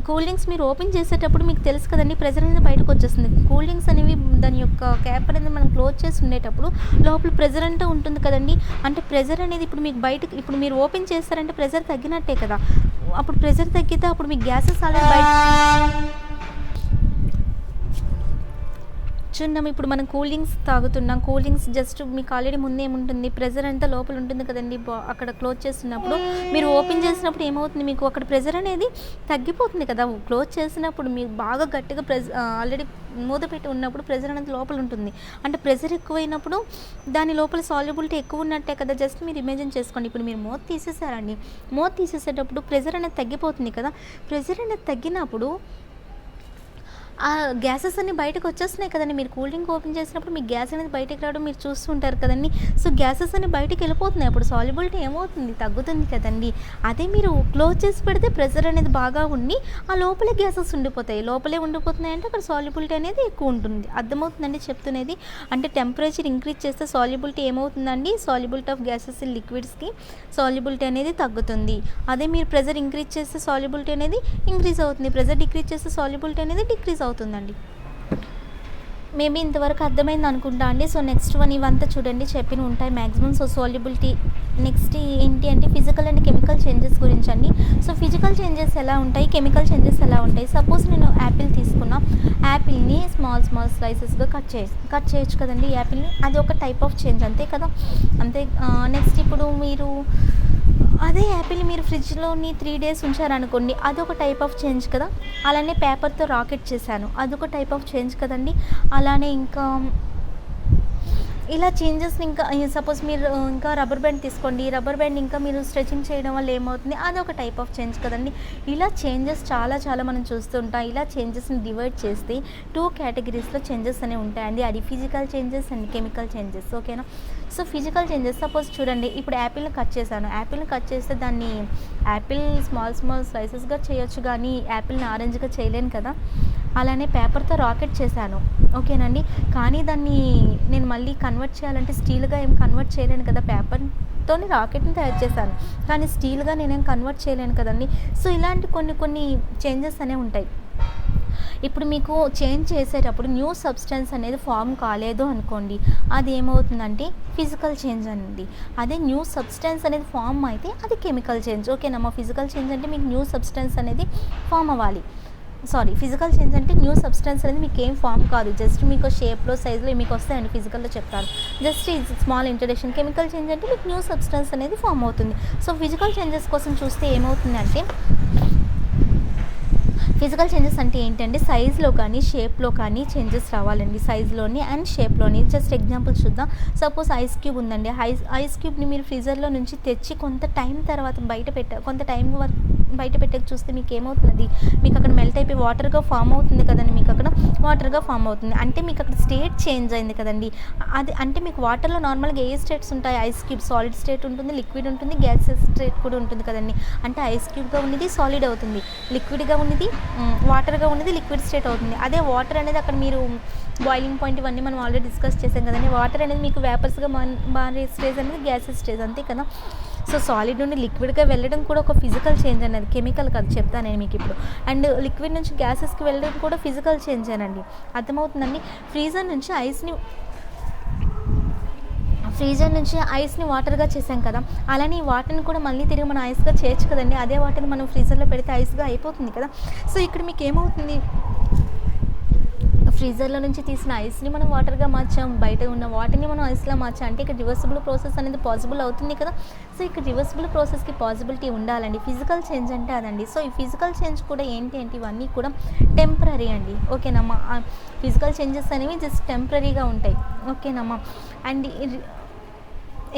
కూల్ డ్రింక్స్ మీరు ఓపెన్ చేసేటప్పుడు మీకు తెలుసు కదండి, ప్రెజర్ అనేది బయటకు వచ్చేస్తుంది. కూల్ డ్రింక్స్ అనేవి దాని యొక్క క్యాప్ అనేది మనం క్లోజ్ చేసి ఉండేటప్పుడు లోపల ప్రెజర్ అంటూ ఉంటుంది కదండి. అంటే ప్రెజర్ అనేది ఇప్పుడు మీకు బయటకు, ఇప్పుడు మీరు ఓపెన్ చేస్తారంటే ప్రెజర్ తగ్గినట్టే కదా. అప్పుడు ప్రెజర్ తగ్గితే అప్పుడు మీకు గ్యాసెస్ ఆల్రెడీ బయట చూద్దాం. ఇప్పుడు మనం కూల్ డ్రింక్స్ తాగుతున్నాం. కూల్ డ్రింక్స్ జస్ట్ మీకు ఆల్రెడీ ముందు ఏముంటుంది, ప్రెజర్ అంతా లోపల ఉంటుంది కదండి. అక్కడ క్లోజ్ చేస్తున్నప్పుడు మీరు ఓపెన్ చేసినప్పుడు ఏమవుతుంది, మీకు అక్కడ ప్రెజర్ అనేది తగ్గిపోతుంది కదా. క్లోజ్ చేసినప్పుడు మీరు బాగా గట్టిగా ఆల్రెడీ మూత పెట్టి ఉన్నప్పుడు ప్రెజర్ అనేది లోపల ఉంటుంది. అంటే ప్రెజర్ ఎక్కువైనప్పుడు దాని లోపల సాల్యుబిలిటీ ఎక్కువ ఉన్నట్టే కదా. జస్ట్ మీరు ఇమాజిన్ చేసుకోండి. ఇప్పుడు మీరు మూత తీసేసారండి, మూత తీసేసేటప్పుడు ప్రెజర్ అనేది తగ్గిపోతుంది కదా. ప్రెజర్ అనేది తగ్గినప్పుడు ఆ గ్యాసెస్ అన్నీ బయటకు వచ్చేస్తున్నాయి కదండి. మీరు కూల్ డ్రింక్ ఓపెన్ చేసినప్పుడు మీకు గ్యాస్ అనేది బయటకు రావడం మీరు చూస్తుంటారు కదండి. సో గ్యాసెస్ అన్నీ బయటకు వెళ్ళిపోతున్నాయి. అప్పుడు సాల్యుబిలిటీ ఏమవుతుంది, తగ్గుతుంది కదండి. అదే మీరు క్లోజ్ చేసి పెడితే ప్రెషర్ అనేది బాగా ఉండి ఆ లోపలే గ్యాసెస్ ఉండిపోతాయి. లోపలే ఉండిపోతున్నాయి అంటే అక్కడ సాల్యుబిలిటీ అనేది ఎక్కువ ఉంటుంది. అర్థమవుతుందండి చెప్తున్నది. అంటే టెంపరేచర్ ఇంక్రీజ్ చేస్తే సాల్యుబిలిటీ ఏమవుతుందండి, సాల్యుబిలిటీ ఆఫ్ గ్యాసెస్ ఇన్ లిక్విడ్స్కి సాల్యుబిలిటీ అనేది తగ్గుతుంది. అదే మీరు ప్రెషర్ ఇంక్రీజ్ చేస్తే సాల్యుబిలిటీ అనేది ఇంక్రీజ్ అవుతుంది. ప్రెషర్ డిక్రీజ్ చేస్తే సాల్యుబిలిటీ అనేది డిక్రీజ్ అవుతుందండి. మేబీ ఇంతవరకు అర్థమైంది అనుకుంటా అండి. సో నెక్స్ట్ వన్ ఇవంతా చూడండి చెప్పిన ఉంటాయి మ్యాక్సిమం. సో సాల్యుబిలిటీ నెక్స్ట్ ఏంటి అంటే ఫిజికల్ అండ్ కెమికల్ చేంజెస్ గురించి అండి. సో ఫిజికల్ చేంజెస్ ఎలా ఉంటాయి, కెమికల్ చేంజెస్ ఎలా ఉంటాయి. సపోజ్ నేను యాపిల్ తీసుకున్నా, యాపిల్ని స్మాల్ స్లైసెస్గా కట్ చేయొచ్చు కదండి యాపిల్ని. అది ఒక టైప్ ఆఫ్ చేంజ్ అంతే కదా. అంతే. నెక్స్ట్ ఇప్పుడు మీరు అదే యాపిల్ మీరు ఫ్రిడ్జ్లోని 3 days ఉంచారనుకోండి, అదొక టైప్ ఆఫ్ చేంజ్ కదా. అలానే పేపర్తో రాకెట్ చేశాను, అదొక టైప్ ఆఫ్ చేంజ్ కదండి. అలానే ఇంకా ఇలా చేంజెస్ని ఇంకా సపోజ్ మీరు ఇంకా రబ్బర్ బ్యాండ్ తీసుకోండి, రబ్బర్ బ్యాండ్ ఇంకా మీరు స్ట్రెచింగ్ చేయడం వల్ల ఏమవుతుంది, అదొక టైప్ ఆఫ్ చేంజ్ కదండి. ఇలా చేంజెస్ చాలా మనం చూస్తుంటాం. ఇలా చేంజెస్ని డివైడ్ చేస్తే 2 కేటగిరీస్లో చేంజెస్ అనేవి ఉంటాయండి. అది physical changes and chemical changes. ఓకేనా. సో ఫిజికల్ చేంజెస్ సపోజ్ చూడండి, ఇప్పుడు యాపిల్ని కట్ చేశాను. యాపిల్ని కట్ చేస్తే దాన్ని యాపిల్ స్మాల్ స్లైసెస్గా చేయొచ్చు కానీ యాపిల్ని ఆరెంజ్గా చేయలేను కదా. అలానే పేపర్తో రాకెట్ చేశాను, ఓకేనండి. కానీ దాన్ని నేను మళ్ళీ కన్వర్ట్ చేయాలంటే స్టీల్గా ఏం కన్వర్ట్ చేయలేను కదా. పేపర్తోని రాకెట్ని తయారు చేశాను కానీ స్టీల్గా నేనేం కన్వర్ట్ చేయలేను కదండి. సో ఇలాంటి కొన్ని చేంజెస్ అనేవి ఉంటాయి. ఇప్పుడు మీకు చేంజ్ చేసేటప్పుడు న్యూ సబ్స్టెన్స్ అనేది ఫామ్ కాలేదు అనుకోండి, అది ఏమవుతుందంటే ఫిజికల్ చేంజ్ అండి. అదే న్యూ సబ్స్టెన్స్ అనేది ఫామ్ అయితే అది కెమికల్ చేంజ్. ఓకేనమ్మా. ఫిజికల్ చేంజ్ అంటే మీకు న్యూ సబ్స్టెన్స్ అనేది ఫామ్ అవ్వాలి. ఫిజికల్ చేంజ్ అంటే న్యూ సబ్స్టెన్స్ అనేది మీకు ఏం ఫామ్ కాదు, జస్ట్ మీకు షేప్లో సైజులో మీకు వస్తాయండి. ఫిజికల్లో చెప్తాను, జస్ట్ ఇది స్మాల్ ఇంట్రడక్షన్. కెమికల్ చేంజ్ అంటే మీకు న్యూ సబ్స్టెన్స్ అనేది ఫామ్ అవుతుంది. సో ఫిజికల్ చేంజెస్ కోసం చూస్తే ఏమవుతుందంటే, ఫిజికల్ చేంజెస్ అంటే ఏంటంటే సైజ్లో కానీ షేప్లో కానీ చేంజెస్ రావాలండి. సైజ్లోని అండ్ షేప్లోని. జస్ట్ ఎగ్జాంపుల్ చూద్దాం. సపోజ్ ఐస్ క్యూబ్ ఉందండి. ఐస్ క్యూబ్ని మీరు ఫ్రీజర్లో నుంచి తెచ్చి కొంత టైం తర్వాత కొంత టైం వరకు బయట పెట్టక చూస్తే మీకు ఏమవుతుంది, మీకు అక్కడ మెల్ట్ అయిపోయి వాటర్గా ఫామ్ అవుతుంది కదండి, మీకు అక్కడ వాటర్గా ఫామ్ అవుతుంది. అంటే మీకు అక్కడ స్టేట్ చేంజ్ అయింది కదండి. అది అంటే మీకు వాటర్లో నార్మల్గా ఏ స్టేట్స్ ఉంటాయి, ఐస్ క్యూబ్ సాలిడ్ స్టేట్ ఉంటుంది, లిక్విడ్ ఉంటుంది, గ్యాసెస్ స్టేట్ కూడా ఉంటుంది కదండి. అంటే ఐస్ క్యూబ్గా ఉన్నది సాలిడ్ అవుతుంది, లిక్విడ్గా ఉన్నది వాటర్గా ఉన్నది లిక్విడ్ స్టేట్ అవుతుంది. అదే వాటర్ అనేది అక్కడ మీరు బాయిలింగ్ పాయింట్ ఇవన్నీ మనం ఆల్రెడీ డిస్కస్ చేసాం కదండి. వాటర్ అనేది మీకు వేపర్స్గా మారే స్టేజ్ అనేది గ్యాసెస్ స్టేజ్, అంతే కదా. సో సాలిడ్ నుండి లిక్విడ్గా వెళ్ళడం కూడా ఒక ఫిజికల్ చేంజ్ అనేది, కెమికల్ కాదు, చెప్తాను నేను మీకు ఇప్పుడు. అండ్ లిక్విడ్ నుంచి గ్యాసెస్కి వెళ్ళడం కూడా ఫిజికల్ చేంజ్ అనండి, అర్థమవుతుందండి. ఫ్రీజర్ నుంచి ఐస్ని వాటర్గా చేసాం కదా, అలానే ఈ వాటర్ని కూడా మళ్ళీ తిరిగి మనం ఐస్గా చేయొచ్చు కదండి. అదే వాటర్ని మనం ఫ్రీజర్లో పెడితే ఐస్గా అయిపోతుంది కదా. సో ఇక్కడ మీకు ఏమవుతుంది, ఫ్రీజర్లో నుంచి తీసిన ఐస్ని మనం వాటర్గా మార్చాం, బయట ఉన్న వాటర్ని మనం ఐస్లా మార్చాం. అంటే ఇక్కడ రివర్సిబుల్ ప్రాసెస్ అనేది పాసిబుల్ అవుతుంది కదా. సో ఇక్కడ రివర్సిబుల్ ప్రాసెస్కి పాసిబిలిటీ ఉండాలండి. ఫిజికల్ చేంజ్ అంటే అదండి. సో ఈ ఫిజికల్ చేంజ్ కూడా ఏంటి అంటే ఇవన్నీ కూడా టెంపరీ అండి, ఓకేనమ్మా. ఫిజికల్ చేంజెస్ అనేవి జస్ట్ టెంపరీగా ఉంటాయి, ఓకేనమ్మా. అండ్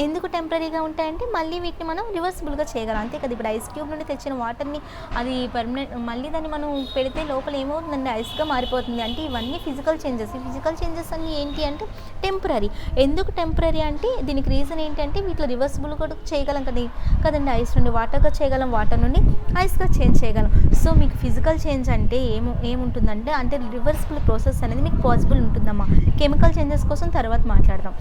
ఎందుకు టెంపరీగా ఉంటాయంటే మళ్ళీ వీటిని మనం రివర్సిబుల్గా చేయగలం, అంతే కదా. ఇప్పుడు ఐస్ క్యూబ్ నుండి తెచ్చిన వాటర్ని అది పర్మనెంట్ మళ్ళీ దాన్ని మనం పెడితే లోపల ఏమవుతుందండి, ఐస్గా మారిపోతుంది. అంటే ఇవన్నీ ఫిజికల్ చేంజెస్. ఈ ఫిజికల్ చేంజెస్ అన్నీ ఏంటి అంటే టెంపరీ. ఎందుకు టెంపరీ అంటే దీనికి రీజన్ ఏంటంటే వీటిలో రివర్సిబుల్ కూడా చేయగలం కదండి. ఐస్ నుండి వాటర్గా చేయగలం, వాటర్ నుండి ఐస్గా చేంజ్ చేయగలం. సో మీకు ఫిజికల్ చేంజ్ అంటే ఏముంటుందంటే అంటే రివర్సిబుల్ ప్రాసెస్ అనేది మీకు పాసిబుల్ ఉంటుందమ్మా. కెమికల్ చేంజెస్ కోసం తర్వాత మాట్లాడదాం.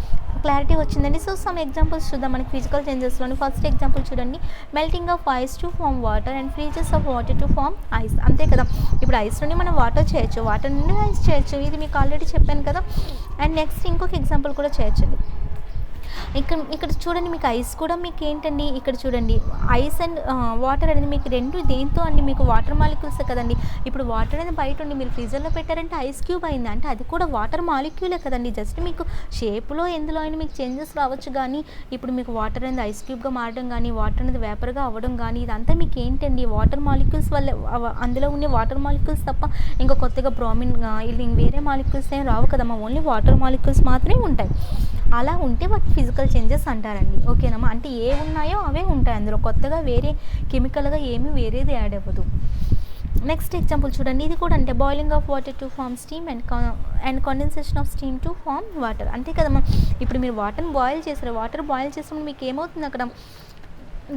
క్లారిటీ వచ్చిందండి. సో సమ్ ఎగ్జాంపుల్స్ చూద్దాం మనకి ఫిజికల్ చేంజెస్లోని. ఫస్ట్ ఎగ్జాంపుల్ చూడండి, melting of ice to form water and freezes of water to form ice, అంతే కదా. ఇప్పుడు ఐస్ నుండి మనం వాటర్ చేయొచ్చు, వాటర్ నుండి ఐస్ చేయొచ్చు, ఇది మీకు ఆల్రెడీ చెప్పాను కదా. అండ్ నెక్స్ట్ ఇంకొక ఎగ్జాంపుల్ కూడా చేయొచ్చండి. ఇక్కడ చూడండి, మీకు ఐస్ కూడా మీకు ఏంటండి, ఇక్కడ చూడండి ఐస్ అండ్ వాటర్ అనేది మీకు రెండు దేంతో అండి, మీకు వాటర్ మాలిక్యూల్సే కదండి. ఇప్పుడు వాటర్ అనేది బయట ఉండి మీరు ఫ్రీజర్లో పెట్టారంటే ఐస్ క్యూబ్ అయింది, అంటే అది కూడా వాటర్ మాలిక్యూలే కదండి. జస్ట్ మీకు షేప్లో ఎందులో అయినా మీకు చేంజెస్ రావచ్చు, కానీ ఇప్పుడు మీకు వాటర్ అనేది ఐస్ క్యూబ్గా మారడం కానీ వాటర్ అనేది వేపర్గా అవ్వడం కానీ ఇదంతా మీకు ఏంటండి వాటర్ మాలిక్యూల్స్ వల్ల, అందులో ఉండే వాటర్ మాలిక్యూల్స్ తప్ప ఇంకా కొత్తగా బ్రోమిన్ వేరే మాలిక్యూల్స్ ఏం రావు కదమ్మా, ఓన్లీ వాటర్ మాలిక్యూల్స్ మాత్రమే ఉంటాయి. అలా ఉంటే వాటి ఫిజికల్ చేంజెస్ అంటారండి, ఓకేనమ్మా. అంటే ఏ ఉన్నాయో అవే ఉంటాయి, అందులో కొత్తగా వేరే కెమికల్గా ఏమీ వేరేది యాడ్ అవ్వదు. నెక్స్ట్ ఎగ్జాంపుల్ చూడండి, ఇది కూడా అంటే boiling of water to form steam and condensation of steam to form water, అంతే కదమ్మా. ఇప్పుడు మీరు వాటర్ని బాయిల్ చేసారు, వాటర్ బాయిల్ చేసినప్పుడు మీకు ఏమవుతుంది, అక్కడ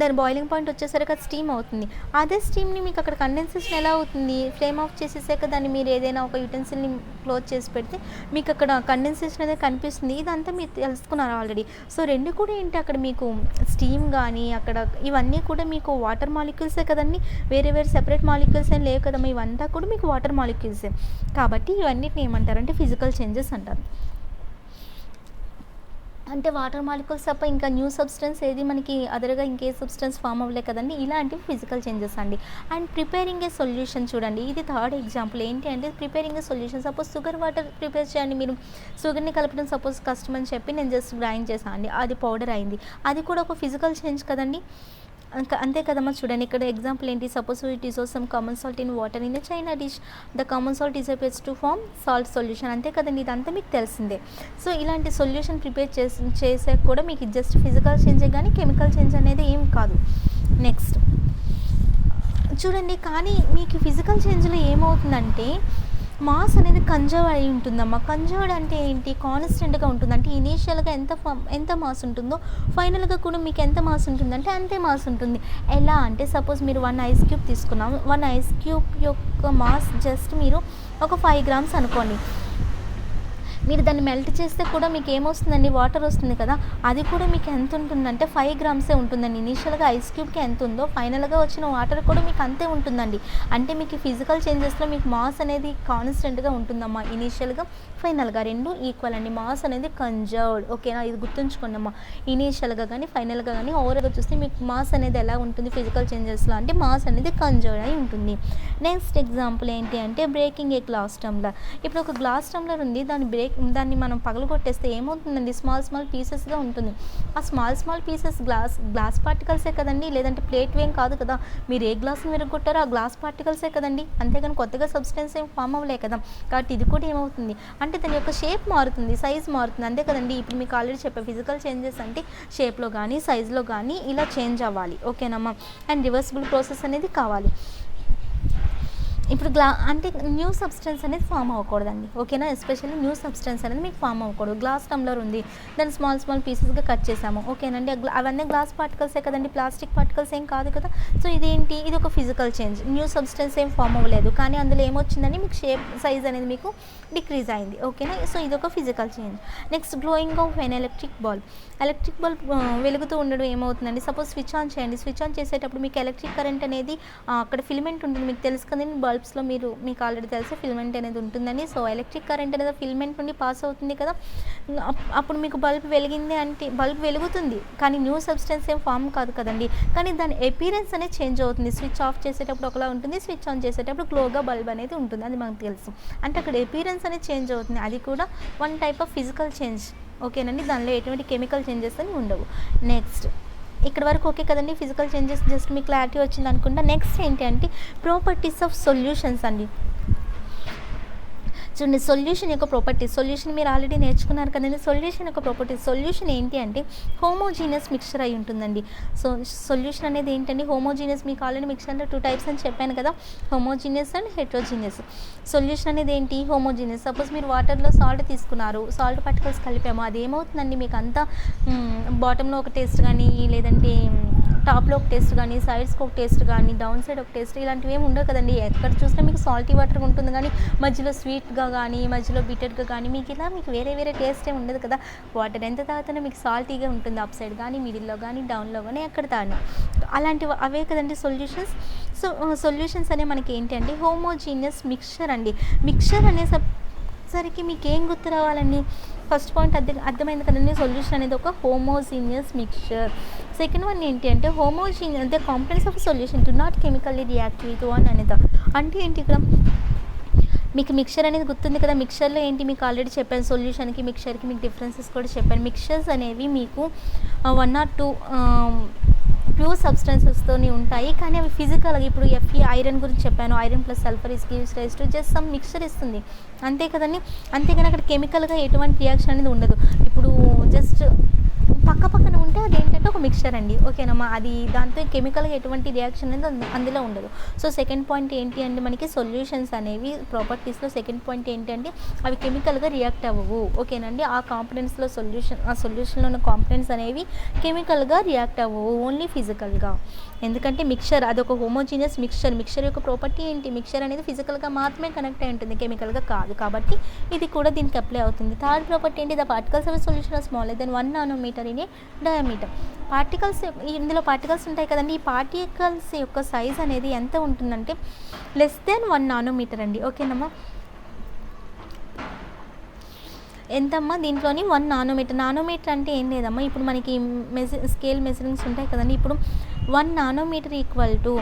దాని బాయిలింగ్ పాయింట్ వచ్చేసరికి అది స్టీమ్ అవుతుంది. అదే స్టీమ్ని మీకు అక్కడ కండెన్సేషన్ ఎలా అవుతుంది, ఫ్లేమ్ ఆఫ్ చేసేసాక దాన్ని మీరు ఏదైనా ఒక యుటెన్సిల్ని క్లోజ్ చేసి పెడితే మీకు అక్కడ కండెన్సేషన్ అనేది కనిపిస్తుంది. ఇదంతా మీరు తెలుసుకున్నారు ఆల్రెడీ. సో రెండు కూడా ఏంటి, అక్కడ మీకు స్టీమ్ కానీ అక్కడ ఇవన్నీ కూడా మీకు వాటర్ మాలిక్యూల్సే కదండి, వేరే వేరే సెపరేట్ మాలిక్యూల్స్ ఏం లేవు కదమ్మా, ఇవంతా కూడా మీకు వాటర్ మాలిక్యూల్సే. కాబట్టి ఇవన్నిటిని ఏమంటారంటే ఫిజికల్ చేంజెస్ అంటారు. అంటే వాటర్ మాలిక్యూల్స్ తప్ప ఇంకా న్యూ సబ్స్టెన్స్ ఏది మనకి అదర్గా ఇంకే సబ్స్టెన్స్ ఫామ్ అవ్వలే కదండి, ఇలాంటివి ఫిజికల్ చేంజెస్ అండి. అండ్ ప్రిపేరింగ్ ఏ సొల్యూషన్ చూడండి, ఇది థర్డ్ ఎగ్జాంపుల్. ఏంటి అంటే preparing a solution. Suppose sugar water prepare చేయండి, మీరు షుగర్ని కలపడం సపోజ్ కష్టం అని చెప్పి నేను జస్ట్ గ్రైండ్ చేశాను అండి, అది పౌడర్ అయింది, అది కూడా ఒక ఫిజికల్ చేంజ్ కదండి. అంతే కదమ్మా. చూడండి ఇక్కడ ఎగ్జాంపుల్ ఏంటి, suppose it is some common salt in water in china dish, the common salt is appears to form salt solution, అంతే కదండి. ఇదంతా మీకు తెలిసిందే. సో ఇలాంటి సొల్యూషన్ ప్రిపేర్ చేసాక కూడా మీకు జస్ట్ ఫిజికల్ చేంజే కానీ కెమికల్ చేంజ్ అనేది ఏం కాదు. నెక్స్ట్ చూడండి, కానీ మీకు ఫిజికల్ చేంజ్లో ఏమవుతుందంటే మాస్ అనేది కన్జర్వ్ అయి ఉంటుందమ్మా. కన్జర్వ్డ్ అంటే ఏంటి, కాన్స్టెంట్గా ఉంటుంది. అంటే ఇనీషియల్గా ఎంత మాస్ ఉంటుందో ఫైనల్గా కూడా మీకు ఎంత మాస్ ఉంటుందంటే అంతే మాస్ ఉంటుంది. ఎలా అంటే సపోజ్ మీరు 1 ఐస్ క్యూబ్ తీసుకున్నాం, 1 ఐస్ క్యూబ్ యొక్క మాస్ జస్ట్ మీరు ఒక 5 గ్రామ్స్ అనుకోండి. మీరు దాన్ని మెల్ట్ చేస్తే కూడా మీకు ఏమొస్తుందండి, వాటర్ వస్తుంది కదా, అది కూడా మీకు ఎంత ఉంటుందంటే 5 గ్రామ్సే ఉంటుందండి. ఇనీషియల్గా ఐస్ క్యూబ్కి ఎంత ఉందో ఫైనల్గా వచ్చిన వాటర్ కూడా మీకు అంతే ఉంటుందండి. అంటే మీకు ఫిజికల్ చేంజెస్లో మీకు మాస్ అనేది కాన్స్టెంట్గా ఉంటుందమ్మా. ఇనీషియల్గా ఫైనల్గా రెండు ఈక్వల్ అండి. మాస్ అనేది కన్జర్వ్డ్, ఓకేనా, ఇది గుర్తుంచుకోండి అమ్మా. ఇనీషియల్గా కానీ ఫైనల్గా కానీ ఓవర్గా చూస్తే మీకు మాస్ అనేది ఎలా ఉంటుంది ఫిజికల్ చేంజెస్లో అంటే మాస్ అనేది కన్జర్వ్డ్ అయి ఉంటుంది. నెక్స్ట్ ఎగ్జాంపుల్ ఏంటి అంటే బ్రేకింగ్ ఏ గ్లాస్ టంబ్లర్. ఇప్పుడు ఒక గ్లాస్ టంబ్లర్ ఉంది, దాన్ని బ్రేక్ దాన్ని మనం పగలగొట్టేస్తే ఏమవుతుందండి, స్మాల్ పీసెస్గా ఉంటుంది. ఆ స్మాల్ పీసెస్ గ్లాస్ పార్టికల్సే కదండి, లేదంటే ప్లేట్ ఏం కాదు కదా. మీరు ఏ గ్లాస్ని విరగొట్టారో ఆ గ్లాస్ పార్టికల్సే కదండి, అంతేగాని కొత్తగా సబ్స్టెన్స్ ఏం ఫామ్ అవ్వలే కదా. కాబట్టి ఇది కూడా ఏమవుతుంది అంటే దాని యొక్క షేప్ మారుతుంది, సైజ్ మారుతుంది, అంతే కదండి. ఇప్పుడు మీకు ఆల్రెడీ చెప్పే ఫిజికల్ చేంజెస్ అంటే షేప్లో కానీ సైజులో కానీ ఇలా చేంజ్ అవ్వాలి, ఓకేనమ్మా. అండ్ రివర్సిబుల్ ప్రాసెస్ అనేది కావాలి. ఇప్పుడు అంటే న్యూ సబ్స్టెన్స్ అనేది ఫామ్ అవ్వకూడదండి, ఓకేనా. ఎస్పెషల్లీ న్యూ సబ్స్టెన్స్ అనేది మీకు ఫామ్ అవ్వకూడదు. గ్లాస్ టంబ్లర్ ఉంది, దాన్ని స్మాల్ పీసెస్గా కట్ చేసాము, ఓకేనండి. అవన్నీ గ్లాస్ పార్టికల్సే కదండి, ప్లాస్టిక్ పార్టికల్స్ ఏం కాదు కదా. సో ఇదేంటి, ఇది ఒక ఫిజికల్ చేంజ్, న్యూ సబ్స్టెన్స్ ఏం ఫామ్ అవ్వలేదు, కానీ అందులో ఏమొచ్చిందని మీకు షేప్ సైజ్ అనేది మీకు డిక్రీజ్ అయింది, ఓకేనా. సో ఇది ఒక physical change. Next glowing of an electric bulb వెలుగుతూ ఉండడం ఏమవుతుందండి, సపోజ్ స్విచ్ ఆన్ చేయండి. స్విచ్ ఆన్ చేసేటప్పుడు మీకు ఎలక్ట్రిక్ కరెంట్ అనేది అక్కడ ఫిలమెంట్ ఉంటుంది, మీకు తెలుసు కదండి. బల్బ్స్లో మీకు ఆల్రెడీ తెలుసు ఫిలమెంట్ అనేది ఉంటుందని. సో ఎలక్ట్రిక్ కరెంట్ అనేది ఫిలమెంట్ నుండి పాస్ అవుతుంది కదా. అప్పుడు మీకు బల్బ్ వెలిగింది అంటే బల్బ్ వెలుగుతుంది, కానీ న్యూ సబ్స్టెన్స్ ఏం ఫామ్ కాదు కదండి. కానీ దాని అపీరెన్స్ అనేది చేంజ్ అవుతుంది. స్విచ్ ఆఫ్ చేసేటప్పుడు ఒకలా ఉంటుంది, స్విచ్ ఆన్ చేసేటప్పుడు గ్లోగా బల్బ్ అనేది ఉంటుంది, అది మనకు తెలుసు. అంటే అక్కడ అపీరెన్స్ అనేది చేంజ్ అవుతుంది, అది కూడా one type of physical change, ఓకేనండి. దానిలో ఎటువంటి కెమికల్ చేంజెస్ అని ఉండవు. నెక్స్ట్ ఇక్కడ వరకు ఓకే కదండి, ఫిజికల్ చేంజెస్ జస్ట్ మీకు క్లారిటీ వచ్చింది అనుకుంటా. నెక్స్ట్ ఏంటి అంటే ప్రాపర్టీస్ ఆఫ్ సొల్యూషన్స్ అండి. చూడండి, సొల్యూషన్ యొక్క ప్రాపర్టీస్. సొల్యూషన్ మీరు ఆల్రెడీ నేర్చుకున్నారు కదండి. సొల్యూషన్ యొక్క ప్రాపర్టీస్, సొల్యూషన్ ఏంటి అంటే హోమోజీనియస్ మిక్చర్ అయి ఉంటుందండి. సో సొల్యూషన్ అనేది ఏంటండి, హోమోజీనియస్. మీకు ఆల్రెడీ మిక్చర్ అంటే 2 టైప్స్ అని చెప్పాను కదా, హోమోజీనియస్ అండ్ హెట్రోజీనియస్. సొల్యూషన్ అనేది ఏంటి, హోమోజీనియస్. సపోజ్ మీరు వాటర్లో సాల్ట్ తీసుకున్నారు, సాల్ట్ పార్టికల్స్ కలిపాము, అది ఏమవుతుందండి మీకు అంతా బాటంలో ఒక టేస్ట్ కానీ, లేదంటే టాప్లో ఒక టేస్ట్ కానీ, సైడ్స్కి ఒక టేస్ట్ కానీ, డౌన్ సైడ్ ఒక టేస్ట్, ఇలాంటివి ఏమి ఉండవు కదండి. ఎక్కడ చూసినా మీకు సాల్టీ వాటర్ ఉంటుంది, కానీ మధ్యలో స్వీట్గా కానీ, మధ్యలో బిటర్గా కానీ, మీకు వేరే టేస్ట్ ఏమి ఉండదు కదా. వాటర్ ఎంత తాగుతున్నా మీకు సాల్టీగా ఉంటుంది, అప్ సైడ్ కానీ, మిడిల్లో కానీ, డౌన్లో కానీ, ఎక్కడ తాగినా అలాంటివి అవే కదండి సొల్యూషన్స్. సో సొల్యూషన్స్ అనే మనకి ఏంటి అంటే హోమోజీనియస్ మిక్చర్ అండి. మిక్చర్ అనేసరికి మీకు ఏం గుర్తు రావాలండి, ఫస్ట్ పాయింట్ అర్థమైంది కదండి, సొల్యూషన్ అనేది ఒక హోమోజీనియస్ మిక్చర్. సెకండ్ వన్ ఏంటి అంటే homogeneous the components of solution do not chemically react with one అనేది. అంటే ఏంటి, ఇక్కడ మీకు మిక్చర్ అనేది గుర్తుంది కదా. మిక్చర్లో ఏంటి మీకు ఆల్రెడీ చెప్పాను, సొల్యూషన్కి మిక్చర్కి మీకు డిఫరెన్సెస్ కూడా చెప్పాను. మిక్చర్స్ అనేవి మీకు 1 or 2 ప్యూర్ సబ్స్టెన్సెస్తో ఉంటాయి, కానీ అవి ఫిజికల్గా, ఇప్పుడు Fe ఐరన్ గురించి చెప్పాను, iron plus sulphur is gives rise to just some mixture ఇస్తుంది, అంతే కదండి. అంతేగాని అక్కడ కెమికల్గా ఎటువంటి రియాక్షన్ అనేది ఉండదు. ఇప్పుడు జస్ట్ పక్కన ఉంటే అది ఏంటంటే ఒక మిక్చర్ అండి, ఓకేనమ్మా. అది దాంతో కెమికల్గా ఎటువంటి రియాక్షన్ అనేది అందులో ఉండదు. సో సెకండ్ పాయింట్ ఏంటి అంటే మనకి సొల్యూషన్స్ అనేవి ప్రాపర్టీస్లో సెకండ్ పాయింట్ ఏంటంటే అవి కెమికల్గా రియాక్ట్ అవ్వవు, ఓకేనండి. ఆ కాంపోనెంట్స్లో ఆ సొల్యూషన్లో ఉన్న కాంపోనెంట్స్ అనేవి కెమికల్గా రియాక్ట్ అవ్వవు, ఓన్లీ ఫిజికల్గా. ఎందుకంటే మిక్చర్ అదొక హోమోజీనియస్ మిక్చర్ యొక్క ప్రాపర్టీ ఏంటి, మిక్చర్ అనేది ఫిజికల్గా మాత్రమే కనెక్ట్ అయి ఉంటుంది, కెమికల్గా కాదు. కాబట్టి ఇది కూడా దీనికి అప్లై అవుతుంది. థర్డ్ ప్రాపర్టీ ఏంటి, the particles of solution are smaller than 1 nanometer in a diameter. ఇందులో పార్టికల్స్ ఉంటాయి కదండి, ఈ పార్టికల్స్ యొక్క సైజ్ అనేది ఎంత ఉంటుందంటే లెస్ దెన్ 1 nanometer అండి, ఓకేనమ్మా. ఎంతమ్మా, దీంట్లోని 1 nanometer. నానోమీటర్ అంటే ఏం లేదమ్మా, ఇప్పుడు మనకి స్కేల్ మెజరింగ్స్ ఉంటాయి కదండి. ఇప్పుడు 1 nanometer ఈక్వల్ టు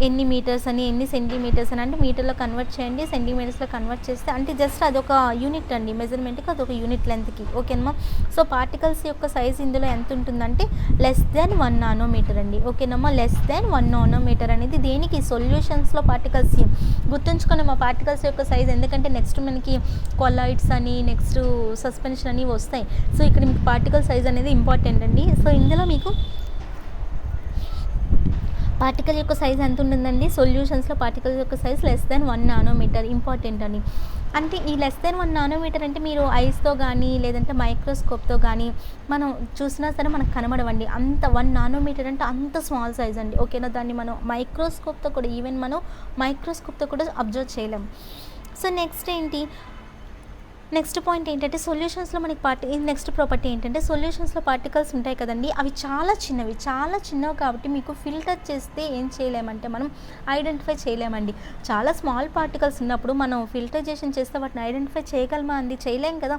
ఎన్ని మీటర్స్ అని, ఎన్ని సెంటీమీటర్స్ అని, అంటే మీటర్లో కన్వర్ట్ చేయండి, సెంటీమీటర్స్లో కన్వర్ట్ చేస్తే అంటే జస్ట్ అదొక యూనిట్ అండి, మెజర్మెంట్కి అదొక యూనిట్ లెంత్కి, ఓకేనమ్మా. సో పార్టికల్స్ యొక్క సైజ్ ఇందులో ఎంత ఉంటుందంటే లెస్ దెన్ 1 nanometer అండి, ఓకేనమ్మా. లెస్ దెన్ 1 nanometer అనేది దేనికి, సొల్యూషన్స్లో పార్టికల్స్. గుర్తుంచుకొని మా పార్టికల్స్ యొక్క సైజ్, ఎందుకంటే నెక్స్ట్ మనకి కొలాయిడ్స్ అని, నెక్స్ట్ సస్పెన్షన్ అని వస్తాయి. సో ఇక్కడ మీకు పార్టికల్ సైజ్ అనేది ఇంపార్టెంట్ అండి. సో ఇందులో మీకు పార్టికల్ యొక్క సైజ్ ఎంత ఉంటుందండి, సొల్యూషన్స్లో పార్టికల్ యొక్క size less than 1 nanometer, important అని. అంటే ఈ లెస్ దెన్ 1 nanometer అంటే మీరు ఐస్తో కానీ లేదంటే మైక్రోస్కోప్తో కానీ మనం చూసినా సరే మనకు కనబడవండి. అంత 1 nanometer అంటే అంత స్మాల్ సైజ్ అండి, ఓకేనా. దాన్ని మనం మైక్రోస్కోప్తో కూడా అబ్జర్వ్ చేయలేం. సో నెక్స్ట్ పాయింట్ ఏంటంటే సొల్యూషన్స్లో మనకి నెక్స్ట్ ప్రాపర్టీ ఏంటంటే సొల్యూషన్స్లో పార్టికల్స్ ఉంటాయి కదండి, అవి చాలా చిన్నవి కాబట్టి మీకు ఫిల్టర్ చేస్తే ఏం చేయలేమంటే మనం ఐడెంటిఫై చేయలేమండి. చాలా స్మాల్ పార్టికల్స్ ఉన్నప్పుడు మనం ఫిల్టరైజేషన్ చేస్తే వాటిని ఐడెంటిఫై చేయగలమా అండి, చేయలేం కదా.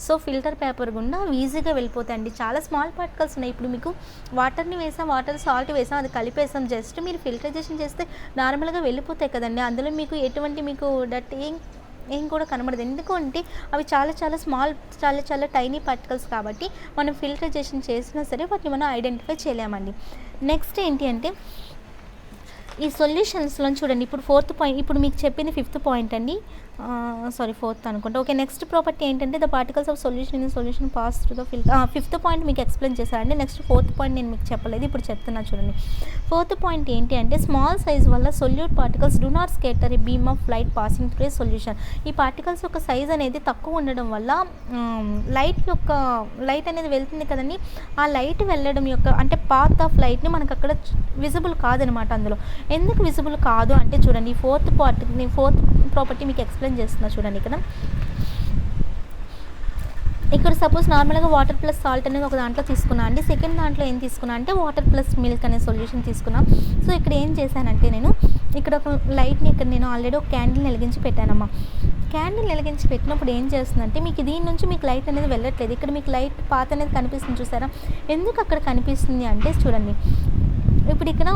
సో ఫిల్టర్ పేపర్ గుండా ఈజీగా వెళ్ళిపోతాయండి. చాలా స్మాల్ పార్టికల్స్ ఉన్నాయి. ఇప్పుడు మీకు వాటర్ని వేసాం, సాల్ట్ వేసాం, అది కలిపేసాం, జస్ట్ మీరు ఫిల్టరైజేషన్ చేస్తే నార్మల్గా వెళ్ళిపోతాయి కదండి. అందులో మీకు ఎటువంటి డట్ ఏం కూడా కనబడదు. ఎందుకు అంటే అవి చాలా చాలా స్మాల్, చాలా చాలా టైనీ పార్టికల్స్ కాబట్టి మనం ఫిల్టరైజేషన్ చేసినా సరే వాటిని మనం ఐడెంటిఫై చేయలేమండి. నెక్స్ట్ ఏంటి అంటే ఈ సొల్యూషన్స్లో చూడండి, ఇప్పుడు ఫోర్త్ పాయింట్, ఇప్పుడు మీకు చెప్పింది ఫిఫ్త్ పాయింట్ అండి, ఫోర్త్ అనుకుంటా. ఓకే, నెక్స్ట్ ప్రాపర్టీ ఏంటంటే the particles of solution in solution pass through the filter. Fifth point మీకు ఎక్స్ప్లెయిన్ చేశారండి. నెక్స్ట్ ఫోర్త్ పాయింట్ నేను మీకు చెప్పలేదు, ఇప్పుడు చెప్తున్నా చూడండి. ఫోర్త్ పాయింట్ ఏంటి అంటే స్మాల్ సైజ్ వల్ల solute particles do not scatter a beam of light passing through a solution. ఈ పార్టికల్స్ యొక్క సైజ్ అనేది తక్కువ ఉండడం వల్ల లైట్ అనేది వెళ్తుంది కదండి, ఆ లైట్ వెళ్ళడం యొక్క అంటే పాత్ ఆఫ్ లైట్ని మనకు అక్కడ విజిబుల్ కాదనమాట. అందులో ఎందుకు విజిబుల్ కాదు అంటే చూడండి, ఈ ఫోర్త్ ప్రాపర్టీ మీకు ఎక్స్ప్లెయిన్ చేస్తున్నా చూడండి. ఇక్కడ సపోజ్ నార్మల్గా వాటర్ ప్లస్ సాల్ట్ అనేది ఒక దాంట్లో తీసుకున్నా అండి. సెకండ్ దాంట్లో ఏం తీసుకున్నా అంటే వాటర్ ప్లస్ మిల్క్ అనే సొల్యూషన్ తీసుకున్నా. సో ఇక్కడ ఏం చేశానంటే నేను ఇక్కడ ఒక లైట్ని ఇక్కడ నేను ఆల్రెడీ ఒక క్యాండిల్ని వెలిగించి పెట్టానమ్మా. క్యాండిల్ వెలిగించి పెట్టినప్పుడు ఏం చేస్తుందంటే మీకు దీని నుంచి మీకు లైట్ అనేది వెళ్ళట్లేదు. ఇక్కడ మీకు లైట్ పాత్ అనేది కనిపిస్తుంది చూసారా. ఎందుకు అక్కడ కనిపిస్తుంది అంటే చూడండి, ఇప్పుడు ఇక్కడ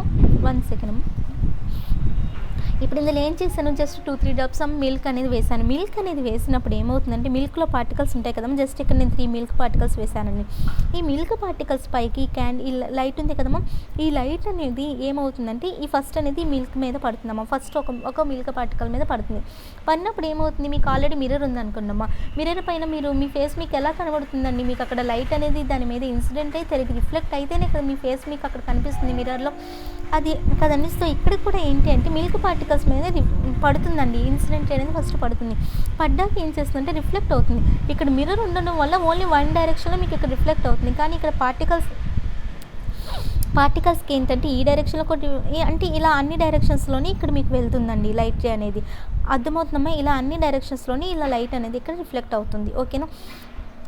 1 సెకండ్. ఇప్పుడు ఇందులో ఏం చేశాను, జస్ట్ 2-3 డ్రాప్స్ మిల్క్ అనేది వేసాను. మిల్క్ అనేది వేసినప్పుడు ఏమవుతుందంటే మిల్క్లో పార్టికల్స్ ఉంటాయి కదా, జస్ట్ ఇక్కడ నేను 3 మిల్క్ పార్టికల్స్ వేసానండి. ఈ మిల్క్ పార్టికల్స్ పైకి ఈ లైట్ ఉంది కదమ్మా, ఈ లైట్ అనేది ఏమవుతుందంటే ఈ ఫస్ట్ అనేది మిల్క్ మీద పడుతుందమ్మా. ఫస్ట్ ఒక మిల్క్ పార్టికల్ మీద పడుతుంది. పడినప్పుడు ఏమవుతుంది, మీకు ఆల్రెడీ మిర్రర్ ఉంది అనుకోండమ్మా. మిర్రర్ పైన మీ ఫేస్ మీకు ఎలా కనబడుతుందండి, మీకు అక్కడ లైట్ అనేది దాని మీద ఇన్సిడెంట్ అయి తిరిగి రిఫ్లెక్ట్ అయితేనే కదా మీ ఫేస్ మీకు అక్కడ కనిపిస్తుంది మిర్రర్లో, అది కదండి. సో ఇక్కడ కూడా ఏంటి అంటే మిల్క్ పార్టికల్స్ మీద పడుతుందండి, ఇన్సిడెంట్ అనేది ఫస్ట్ పడుతుంది. పడ్డాక ఏం చేస్తుందంటే రిఫ్లెక్ట్ అవుతుంది. ఇక్కడ మిర్రర్ ఉండడం వల్ల ఓన్లీ వన్ డైరెక్షన్లో మీకు ఇక్కడ రిఫ్లెక్ట్ అవుతుంది. కానీ ఇక్కడ పార్టికల్స్కి ఏంటంటే ఈ డైరెక్షన్లో అంటే ఇలా అన్ని డైరెక్షన్స్లోని ఇక్కడ మీకు వెళ్తుందండి లైట్ రే అనేది. అర్థమవుతుందమ్మా, ఇలా అన్ని డైరెక్షన్స్లోని ఇలా లైట్ అనేది ఇక్కడ రిఫ్లెక్ట్ అవుతుంది. ఓకేనా,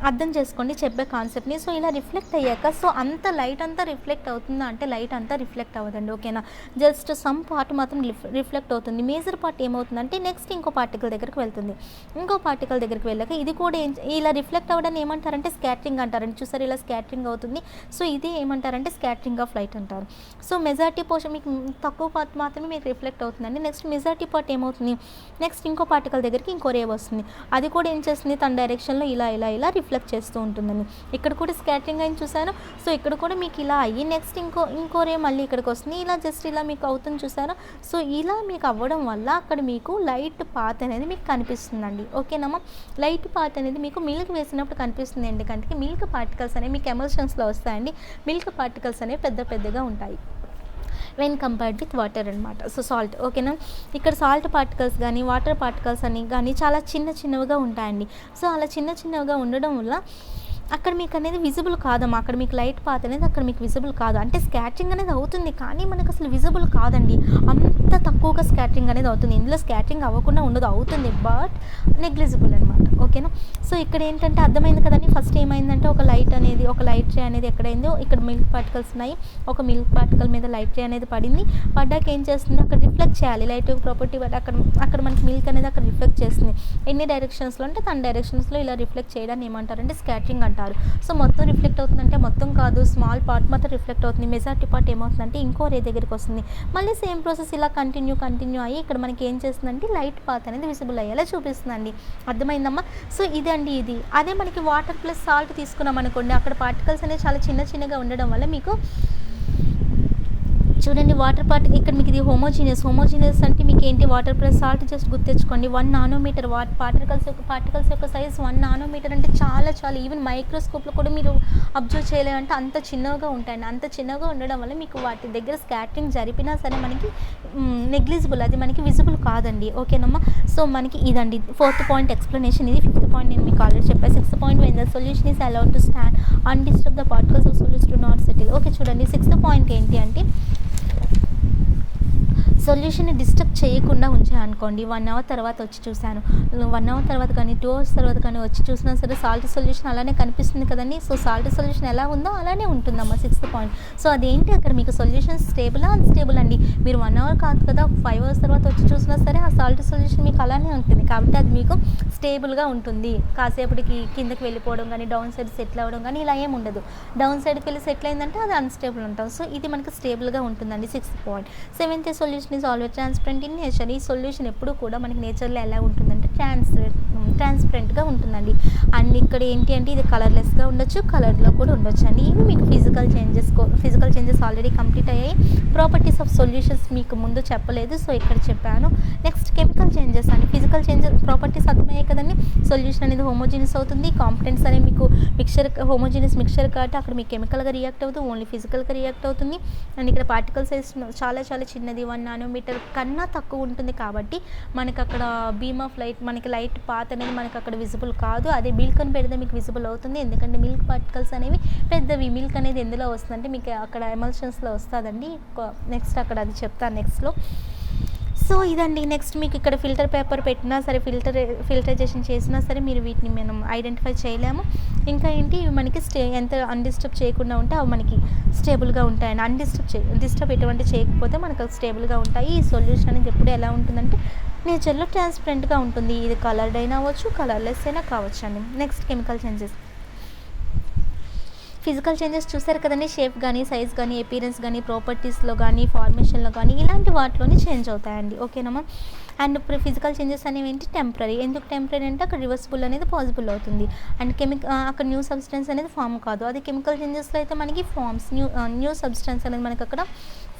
అర్థం చేసుకోండి చెప్పే కాన్సెప్ట్ని. సో ఇలా రిఫ్లెక్ట్ అయ్యాక సో అంత లైట్ అంతా రిఫ్లెక్ట్ అవుతుందా అంటే లైట్ అంతా రిఫ్లెక్ట్ అవ్వదండి. ఓకేనా, జస్ట్ సమ్ పార్ట్ మాత్రం రిఫ్లెక్ట్ అవుతుంది. మేజర్ పార్ట్ ఏమవుతుందంటే నెక్స్ట్ ఇంకో పార్టికల్ దగ్గరికి వెళ్తుంది. ఇంకో పార్టికల్ దగ్గరికి వెళ్ళాక ఇది కూడా ఇలా రిఫ్లెక్ట్ అవ్వడాన్ని ఏమంటారంటే స్కాటరింగ్ అంటారండి. చూసారు, ఇలా స్కాటరింగ్ అవుతుంది. సో ఇది ఏమంటారంటే స్కాటరింగ్ ఆఫ్ లైట్ అంటారు. సో మెజారిటీ పోర్షన్ మీకు తక్కువ పార్ట్ మాత్రమే మీకు రిఫ్లెక్ట్ అవుతుందండి. నెక్స్ట్ మెజారిటీ పార్ట్ ఏమవుతుంది, నెక్స్ట్ ఇంకో పార్టికల్ దగ్గరికి ఇంకో రే వస్తుంది. అది కూడా ఏం చేస్తుంది, తన డైరెక్షన్లో ఇలా ఇలా ఇలా రిఫ్లెక్ట్ చేస్తూ ఉంటుందండి. ఇక్కడ కూడా స్కాటరింగ్ అని చూసారు. సో ఇక్కడ కూడా మీకు ఇలా అయ్యి నెక్స్ట్ ఇంకో రే మళ్ళీ ఇక్కడికి వస్తుంది. ఇలా జస్ట్ ఇలా మీకు అవుతుంది చూసారా. సో ఇలా మీకు అవ్వడం వల్ల అక్కడ మీకు లైట్ పాత్ అనేది మీకు కనిపిస్తుందండి. ఓకేనమ్మా, లైట్ పాత్ అనేది మీకు మిల్క్ వేసినప్పుడు కనిపిస్తుంది. ఎందుకంటే మిల్క్ పార్టికల్స్ అనేవి మీకు ఎమల్షన్స్లో వస్తాయండి. మిల్క్ పార్టికల్స్ అనేవి పెద్దగా ఉంటాయి వెన్ కంపేర్డ్ విత్ వాటర్ అనమాట. సో సాల్ట్, ఓకేనా. ఇక్కడ సాల్ట్ పార్టికల్స్ కానీ వాటర్ పార్టికల్స్ అని కానీ చాలా చిన్నవిగా ఉంటాయండి. సో అలా చిన్నవిగా ఉండడం వల్ల అక్కడ మీకు అనేది విజిబుల్ కాదమ్మా. అక్కడ మీకు లైట్ పాత్ అనేది అక్కడ మీకు విజిబుల్ కాదు. అంటే స్కాటరింగ్ అనేది అవుతుంది కానీ మనకు అసలు విజిబుల్ కాదండి. అంత తక్కువగా స్కాటరింగ్ అనేది అవుతుంది. ఇందులో స్కాటరింగ్ అవ్వకుండా ఉండదు, అవుతుంది బట్ నెగ్లిజిబుల్ అనమాట. ఓకేనా, సో ఇక్కడ ఏంటంటే అర్థమైంది కదండి. ఫస్ట్ ఏమైందంటే ఒక లైట్ రే అనేది ఎక్కడైందో ఇక్కడ మిల్క్ పార్టికల్స్ ఉన్నాయి. ఒక మిల్క్ పార్టికల్ మీద లైట్ రే అనేది పడింది. పడ్డాక ఏం చేస్తుంది, అక్కడ రిఫ్లెక్ట్ చేయాలి. లైట్ ప్రాపర్టీ బట్ అక్కడ మనకి మిల్క్ అనేది అక్కడ రిఫ్లెక్ట్ చేస్తుంది. ఎన్ని డైరెక్షన్స్లో అంటే తన డైరెక్షన్స్లో ఇలా రిఫ్లెక్ట్ చేయడాన్ని ఏమంటారంటే స్కాటరింగ్ అంటారు. సో మొత్తం రిఫ్లెక్ట్ అవుతుందంటే మొత్తం కాదు, స్మాల్ పార్ట్ మాత్రం రిఫ్లెక్ట్ అవుతుంది. మెజారిటీ పార్ట్ ఏమవుతుందంటే ఇంకో రే దగ్గరికి వస్తుంది. మళ్ళీ సేమ్ ప్రాసెస్ ఇలా కంటిన్యూ అయ్యి ఇక్కడ మనకి ఏం చేస్తుందంటే లైట్ పాత్ అనేది విజిబుల్ అయ్యేలా చూపిస్తుందండి. అర్థమైందమ్మా. సో ఇదండి ఇది. అదే మనకి వాటర్ ప్లస్ సాల్ట్ తీసుకున్నాం అనుకోండి, అక్కడ పార్టికల్స్ అనేవి చాలా చిన్నగా ఉండడం వల్ల మీకు చూడండి వాటర్ ఇక్కడ మీకు ఇది హోమోజీనియస్ అంటే మీకు ఏంటి, వాటర్ ప్లస్ సాల్ట్ జస్ట్ గుర్తించుకోండి. 1 నానోమీటర్ పార్టికల్స్ యొక్క సైజ్ 1 నానోమీటర్ అంటే చాలా ఈవెన్ మైక్రోస్కోప్లో కూడా మీరు అబ్జర్వ్ చేయలేదంటే అంత చిన్నగా ఉంటాయండి. అంత చిన్నగా ఉండడం వల్ల మీకు వాటి దగ్గర స్కాటరింగ్ జరిపినా సరే మనకి నెగ్లిజిబుల్, అది మనకి విజిబుల్ కాదండి. ఓకేనమ్మా, సో మనకి ఇదండి 4th పాయింట్ ఎక్స్ప్లెనేషన్. ఇది 5th పాయింట్ నేను మీకు ఆల్రెడీ చెప్పాను. 6th point when the solution is allowed to stand undisturbed the particles of solution do not settle. Okay చూడండి, 6th పాయింట్ ఏంటి అంటే సొల్యూషన్ని డిస్టర్బ్ చేయకుండా ఉంచాయనుకోండి. 1 అవర్ తర్వాత వచ్చి చూశాను, 1 అవర్ తర్వాత కానీ 2 అవర్స్ తర్వాత కానీ వచ్చి చూసినా సరే సాల్ట్ సొల్యూషన్ అలానే కనిపిస్తుంది కదండి. సో సాల్ట్ సొల్యూషన్ ఎలా ఉందో అలానే ఉంటుందమ్మా 6th పాయింట్. సో అదేంటి, అక్కడ మీకు సొల్యూషన్ స్టేబులా అన్స్టేబుల్ అండి. మీరు 1 అవర్ కాదు కదా 5 అవర్స్ తర్వాత వచ్చి చూసినా సరే ఆ సాల్ట్ సొల్యూషన్ మీకు అలానే ఉంటుంది. కాబట్టి అది మీకు స్టేబుల్గా ఉంటుంది. కాసేపటికి కిందకి వెళ్ళిపోవడం కానీ డౌన్ సైడ్ సెటిల్ అవ్వడం కానీ ఇలా ఏమి ఉండదు. డౌన్ సైడ్కి వెళ్ళి సెటిల్ అయిందంటే అది అన్స్టేబుల్ ఉంటాం. సో ఇది మనకి స్టేబుల్గా ఉంటుందండి 6th point. 7th solution is always transparent in nature. ఈ సొల్యూషన్ ఎప్పుడు కూడా మనకి నేచర్లో ఎలా ఉంటుందంటే ట్రాన్స్పరెంట్గా ఉంటుందండి. అండ్ ఇక్కడ ఏంటి అంటే ఇది కలర్లెస్గా ఉండొచ్చు, కలర్లో కూడా ఉండొచ్చు అండి. ఇవి మీకు ఫిజికల్ చేంజెస్ ఆల్రెడీ కంప్లీట్ అయ్యాయి. ప్రాపర్టీస్ ఆఫ్ సొల్యూషన్స్ మీకు ముందు చెప్పలేదు, సో ఇక్కడ చెప్పాను. నెక్స్ట్ కెమికల్ చేంజెస్ అండి. ఫిజికల్ చేంజెస్ ప్రాపర్టీస్ అర్థమయ్యాయి కదండి. సొల్యూషన్ అనేది హోమోజీనియస్ అవుతుంది, కాంపిటెన్స్ అనేది మీకు హోమోజీనియస్ మిక్చర్ కాబట్టి అక్కడ మీకు కెమికల్గా రియాక్ట్ అవుతుంది, ఓన్లీ ఫిజికల్గా రియాక్ట్ అవుతుంది. అండ్ ఇక్కడ పార్టికల్ సైజ్ చాలా చాలా చిన్నది, 1 నానోమీటర్ కన్నా తక్కువ ఉంటుంది కాబట్టి మనకి అక్కడ బీమ్ ఆఫ్ లైట్, మనకి లైట్ పాత్ అనేది మనకి అక్కడ విజిబుల్ కాదు. అదే మిల్క్ అని పెడితే మీకు విజిబుల్ అవుతుంది, ఎందుకంటే మిల్క్ పార్టికల్స్ అనేవి పెద్దవి. మిల్క్ అనేది ఎందులో వస్తుందంటే మీకు అక్కడ ఎమల్షన్స్లో వస్తుందండి. నెక్స్ట్ అక్కడ అది చెప్తాను నెక్స్ట్లో. సో ఇదండి. నెక్స్ట్ మీకు ఇక్కడ ఫిల్టర్ పేపర్ పెట్టినా సరే, ఫిల్టరైజేషన్ చేసినా సరే మీరు వీటిని మనం ఐడెంటిఫై చేయలేము. ఇంకా ఏంటి, ఇవి మనకి ఎంత అన్డిస్టర్బ్ చేయకుండా ఉంటే అవి మనకి స్టేబుల్గా ఉంటాయండి. డిస్టర్బ్ ఎటువంటి చేయకపోతే మనకు స్టేబుల్గా ఉంటాయి. ఈ సొల్యూషన్ అనేది ఎప్పుడు ఎలా ఉంటుందంటే నేచర్లో ట్రాన్స్పరెంట్గా ఉంటుంది. ఇది కలర్డ్ అయినా అవ్వచ్చు, కలర్లెస్ అయినా కావచ్చు అండి. Next chemical changes. Physical changes చూసారు కదండి. షేప్ కానీ, సైజ్ కానీ, అపీరెన్స్ కానీ, ప్రాపర్టీస్లో కానీ, ఫార్మేషన్లో కానీ ఇలాంటి వాటిలోనే చేంజ్ అవుతాయండి. ఓకేనమ్మా. అండ్ ఇప్పుడు ఫిజికల్ చేంజెస్ అనేవి ఏంటి, టెంపరీ. ఎందుకు టెంపరీ అంటే అక్కడ రివర్సిబుల్ అనేది పాసిబుల్ అవుతుంది. అండ్ అక్కడ న్యూ సబ్స్టెన్స్ అనేది ఫామ్ కాదు. అది కెమికల్ చేంజెస్లో అయితే మనకి న్యూ సబ్స్టెన్స్ అనేది మనకి అక్కడ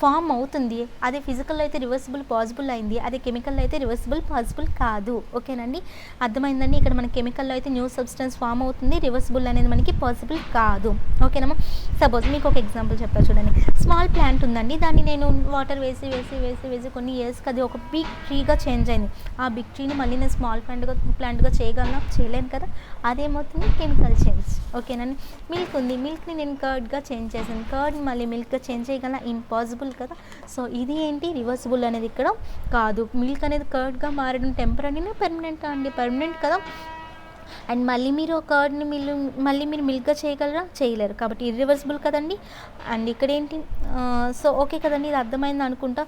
ఫామ్ అవుతుంది. అదే ఫిజికల్ అయితే రివర్సిబుల్ పాసిబుల్ అయింది, అదే కెమికల్లో అయితే రివర్సిబుల్ పాసిబుల్ కాదు. ఓకేనండి, అర్థమైందండి. ఇక్కడ మన కెమికల్లో అయితే న్యూ సబ్స్టెన్స్ ఫామ్ అవుతుంది, రివర్సిబుల్ అనేది మనకి పాసిబుల్ కాదు. ఓకేనమ్మా. సపోజ్ మీకు ఒక ఎగ్జాంపుల్ చెప్తా చూడండి. స్మాల్ ప్లాంట్ ఉందండి, దాన్ని నేను వాటర్ వేసి కొన్ని ఇయర్స్కి అది ఒక బిగ్ ట్రీగా చేంజ్ అయింది. ఆ బిగ్ ట్రీని మళ్ళీ నేను స్మాల్ ప్లాంట్గా చేయగలనా? చేయలేను కదా. అదేమవుతుంది, కెమికల్ చేంజ్. ఓకేనండి. మిల్క్ ఉంది, మిల్క్ని నేను కర్డ్గా చేంజ్ చేశాను, కర్డ్ని మళ్ళీ మిల్క్గా చేంజ్ చేయగలనా? ఇంపాసిబుల్ కదా. సో ఇది ఏంటి, రివర్సిబుల్ అనేది ఇక్కడ కాదు. మిల్క్ అనేది కర్డ్గా మారడం టెంపరీనా, పర్మనెంటా అండి? పర్మనెంట్ కదా. అండ్ మళ్ళీ మీరు కర్డ్ని మళ్ళీ మీరు మిల్క్గా చేయగలరా? చేయలేరు, కాబట్టి ఇర్రివర్సిబుల్ కదండి. అండ్ ఇక్కడ ఏంటి, సో ఓకే కదండి, ఇది అర్థమైంది అనుకుంటా.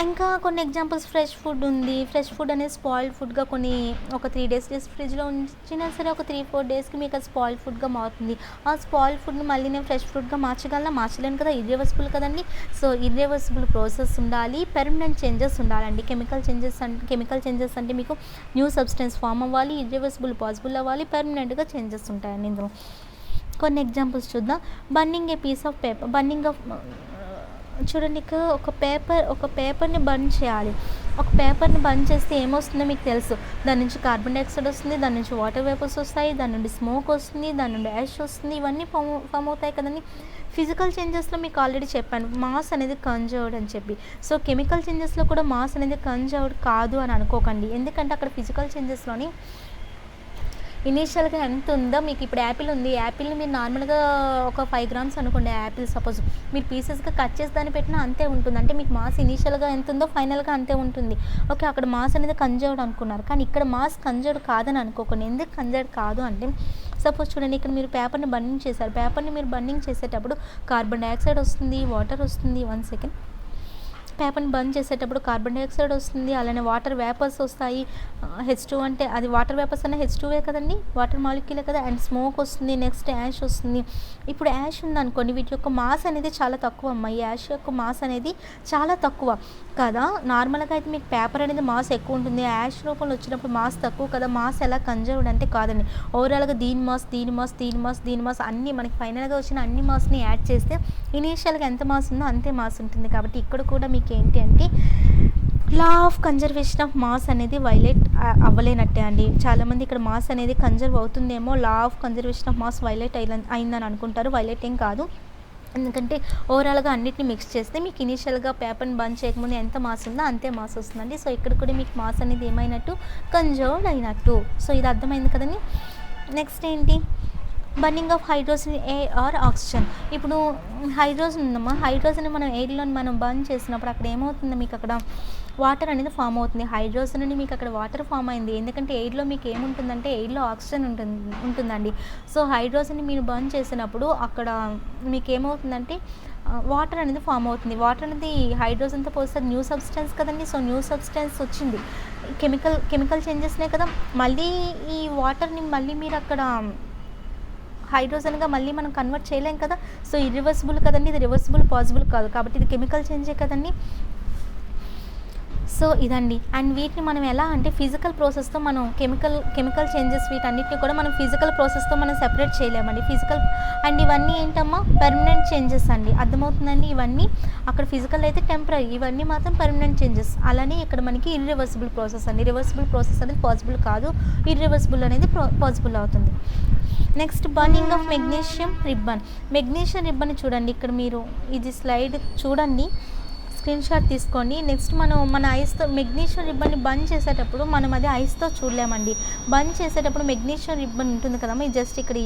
ఇంకా కొన్ని ఎగ్జాంపుల్స్, ఫ్రెష్ ఫుడ్ ఉంది. ఫ్రెష్ ఫుడ్ అనేది స్పాయిల్డ్ ఫుడ్గా ఒక 3 days ఫ్రిడ్జ్లో ఉంచినా సరే ఒక 3-4 daysకి మీకు అది స్పాయిల్డ్ ఫుడ్గా మారుతుంది. ఆ స్పాయిల్డ్ ఫుడ్ని మళ్ళీ నేను ఫ్రెష్ ఫుడ్గా మార్చలేను కదా, ఇర్రివర్సిబుల్ కదండి. సో ఇర్రివర్సిబుల్ ప్రాసెస్ ఉండాలి, పెర్మనెంట్ చేంజెస్ ఉండాలండి. కెమికల్ చేంజెస్ అంటే మీకు న్యూ సబ్స్టెన్స్ ఫామ్ అవ్వాలి, ఇర్రివర్సిబుల్ పాసిబుల్ అవ్వాలి, పెర్మనెంట్గా చేంజెస్ ఉంటాయండి ఇందులో. కొన్ని ఎగ్జాంపుల్స్ చూద్దాం. Burning a piece of paper. చూడండి, ఇక్కడ ఒక పేపర్ని బర్న్ చేయాలి. ఒక పేపర్ని బర్న్ చేస్తే ఏమొస్తుందో మీకు తెలుసు. దాని నుంచి కార్బన్ డైఆక్సైడ్ వస్తుంది, దాని నుంచి వాటర్ వేపర్స్ వస్తాయి, దాని నుండి స్మోక్ వస్తుంది, దాని నుండి యాష్ వస్తుంది. ఇవన్నీ ఫామ్ అవుతాయి కదండి. ఫిజికల్ చేంజెస్లో మీకు ఆల్రెడీ చెప్పాను, మాస్ అనేది కన్జర్వ్డ్ అని చెప్పి. సో కెమికల్ చేంజెస్లో కూడా మాస్ అనేది కన్జర్వ్డ్ కాదు అని అనుకోకండి, ఎందుకంటే అక్కడ ఫిజికల్ చేంజెస్లోని ఇనీషియల్గా ఎంత ఉందో, మీకు ఇప్పుడు యాపిల్ ఉంది, యాపిల్ని మీరు నార్మల్గా ఒక 5 grams అనుకోండి. యాపిల్ సపోజ్ మీరు పీసెస్గా కట్ చేసి దాన్ని పెట్టినా అంతే ఉంటుంది. అంటే మీకు మాస్ ఇనీషియల్గా ఎంత ఉందో ఫైనల్గా అంతే ఉంటుంది. ఓకే, అక్కడ మాస్ అనేది కన్జర్వ్డ్ అనుకున్నారు, కానీ ఇక్కడ మాస్ కన్జర్వ్డ్ కాదని అనుకోకండి. ఎందుకు కన్జర్వ్డ్ కాదు అంటే, సపోజ్ చూడండి, ఇక్కడ మీరు పేపర్ని బర్నింగ్ చేశారు. పేపర్ని మీరు బర్నింగ్ చేసేటప్పుడు కార్బన్ డైఆక్సైడ్ వస్తుంది, వాటర్ వస్తుంది. 1 second. పేపర్ని బర్న్ చేసేటప్పుడు కార్బన్ డైఆక్సైడ్ వస్తుంది, అలానే వాటర్ వేపర్స్ వస్తాయి. H2 అంటే అది వాటర్ వేపర్స్ అనే H2 కదండి, వాటర్ మాలిక్యూలే కదా. అండ్ స్మోక్ వస్తుంది, నెక్స్ట్ యాష్ వస్తుంది. ఇప్పుడు యాష్ ఉందనుకోండి, వీటి యొక్క మాస్ అనేది చాలా తక్కువ అమ్మ. ఈ యాష్ యొక్క మాస్ అనేది చాలా తక్కువ కదా. నార్మల్గా అయితే మీకు పేపర్ అనేది మాస్ ఎక్కువ ఉంటుంది, యాష్ రూపంలో వచ్చినప్పుడు మాస్ తక్కువ కదా. మాస్ ఎలా కన్జర్వ్డ్ అంటే కాదండి, ఓవరాల్గా దీని మాస్ అన్నీ మనకి ఫైనల్గా వచ్చిన అన్ని మాస్ని యాడ్ చేస్తే ఇనీషియల్గా ఎంత మాస్ ఉందో అంతే మాస్ ఉంటుంది. కాబట్టి ఇక్కడ కూడా మీకు ఏంటి అంటే law of conservation of mass అనేది వైలేట్ అవ్వలేనట్టే అండి. చాలామంది ఇక్కడ మాస్ అనేది కన్జర్వ్ అవుతుందేమో, law of conservation of mass violate అయిందని అనుకుంటారు. వైలేట్ ఏం కాదు, ఎందుకంటే ఓవరాల్గా అన్నిటిని మిక్స్ చేస్తే మీకు ఇనీషియల్గా పేపర్ని బంద్ చేయకముందు ఎంత మాస్ ఉందో అంతే మాస్ వస్తుందండి. సో ఇక్కడ కూడా మీకు మాస్ అనేది ఏమైనట్టు, కన్జర్వ్డ్ అయినట్టు. సో ఇది అర్థమైంది కదండి. నెక్స్ట్ ఏంటి, burning of hydrogen air or oxygen. ఇప్పుడు హైడ్రోజన్ ఉందమ్మా, హైడ్రోజన్ మనం ఎయిర్లో మనం బర్న్ చేసినప్పుడు అక్కడ ఏమవుతుందో మీకు అక్కడ వాటర్ అనేది ఫామ్ అవుతుంది. హైడ్రోజన్ నుండి మీకు అక్కడ వాటర్ ఫామ్ అయింది, ఎందుకంటే ఎయిర్లో మీకు ఏముంటుందంటే ఎయిర్లో ఆక్సిజన్ ఉంటుందండి. సో హైడ్రోజన్ని మీరు బర్న్ చేసినప్పుడు అక్కడ మీకు ఏమవుతుందంటే వాటర్ అనేది ఫామ్ అవుతుంది. వాటర్ అనేది హైడ్రోజన్తో పోస్తే న్యూ సబ్స్టెన్స్ కదండి. సో న్యూ సబ్స్టెన్స్ వచ్చింది, కెమికల్ చేంజెస్నే కదా. మళ్ళీ ఈ వాటర్ని మళ్ళీ మీరు అక్కడ హైడ్రోజన్గా మళ్ళీ మనం కన్వర్ట్ చేయలేం కదా. సో ఇర్రివర్సిబుల్ కదండి, ఇది రివర్సిబుల్ పాసిబుల్ కాదు, కాబట్టి ఇది కెమికల్ చేంజే కదండి. సో ఇదండి. అండ్ వీటిని మనం ఎలా అంటే ఫిజికల్ ప్రాసెస్‌తో మనం కెమికల్ చేంజెస్ వీటన్నిటిని కూడా మనం ఫిజికల్ ప్రాసెస్‌తో మనం సెపరేట్ చేయలేమండి. అండ్ ఇవన్నీ ఏంటమ్మా పర్మనెంట్ చేంజెస్ అండి. అర్థమవుతుందండి? ఇవన్నీ అక్కడ ఫిజికల్ అయితే టెంపరరీ, ఇవన్నీ మాత్రం పర్మనెంట్ చేంజెస్. అలానే ఇక్కడ మనకి ఇర్రివర్సిబుల్ ప్రాసెస్ అండి. రివర్సిబుల్ ప్రాసెస్ అనేది పాసిబుల్ కాదు. ఇర్రివర్సిబుల్ అనేది పాసిబుల్ అవుతుంది. Next burning of magnesium ribbon. Magnesium ribbon చూడండి, ఇక్కడ మీరు ఇది స్లైడ్ చూడండి, స్క్రీన్ షాట్ తీసుకోండి. నెక్స్ట్ మనం మన ఐస్తో మెగ్నీషియం రిబ్బన్ని బంద్ చేసేటప్పుడు మనం అది ఐస్తో చూడలేమండి. బంద్ చేసేటప్పుడు మెగ్నీషియం రిబ్బన్ ఉంటుంది కదమ్మా, ఇది జస్ట్ ఇక్కడ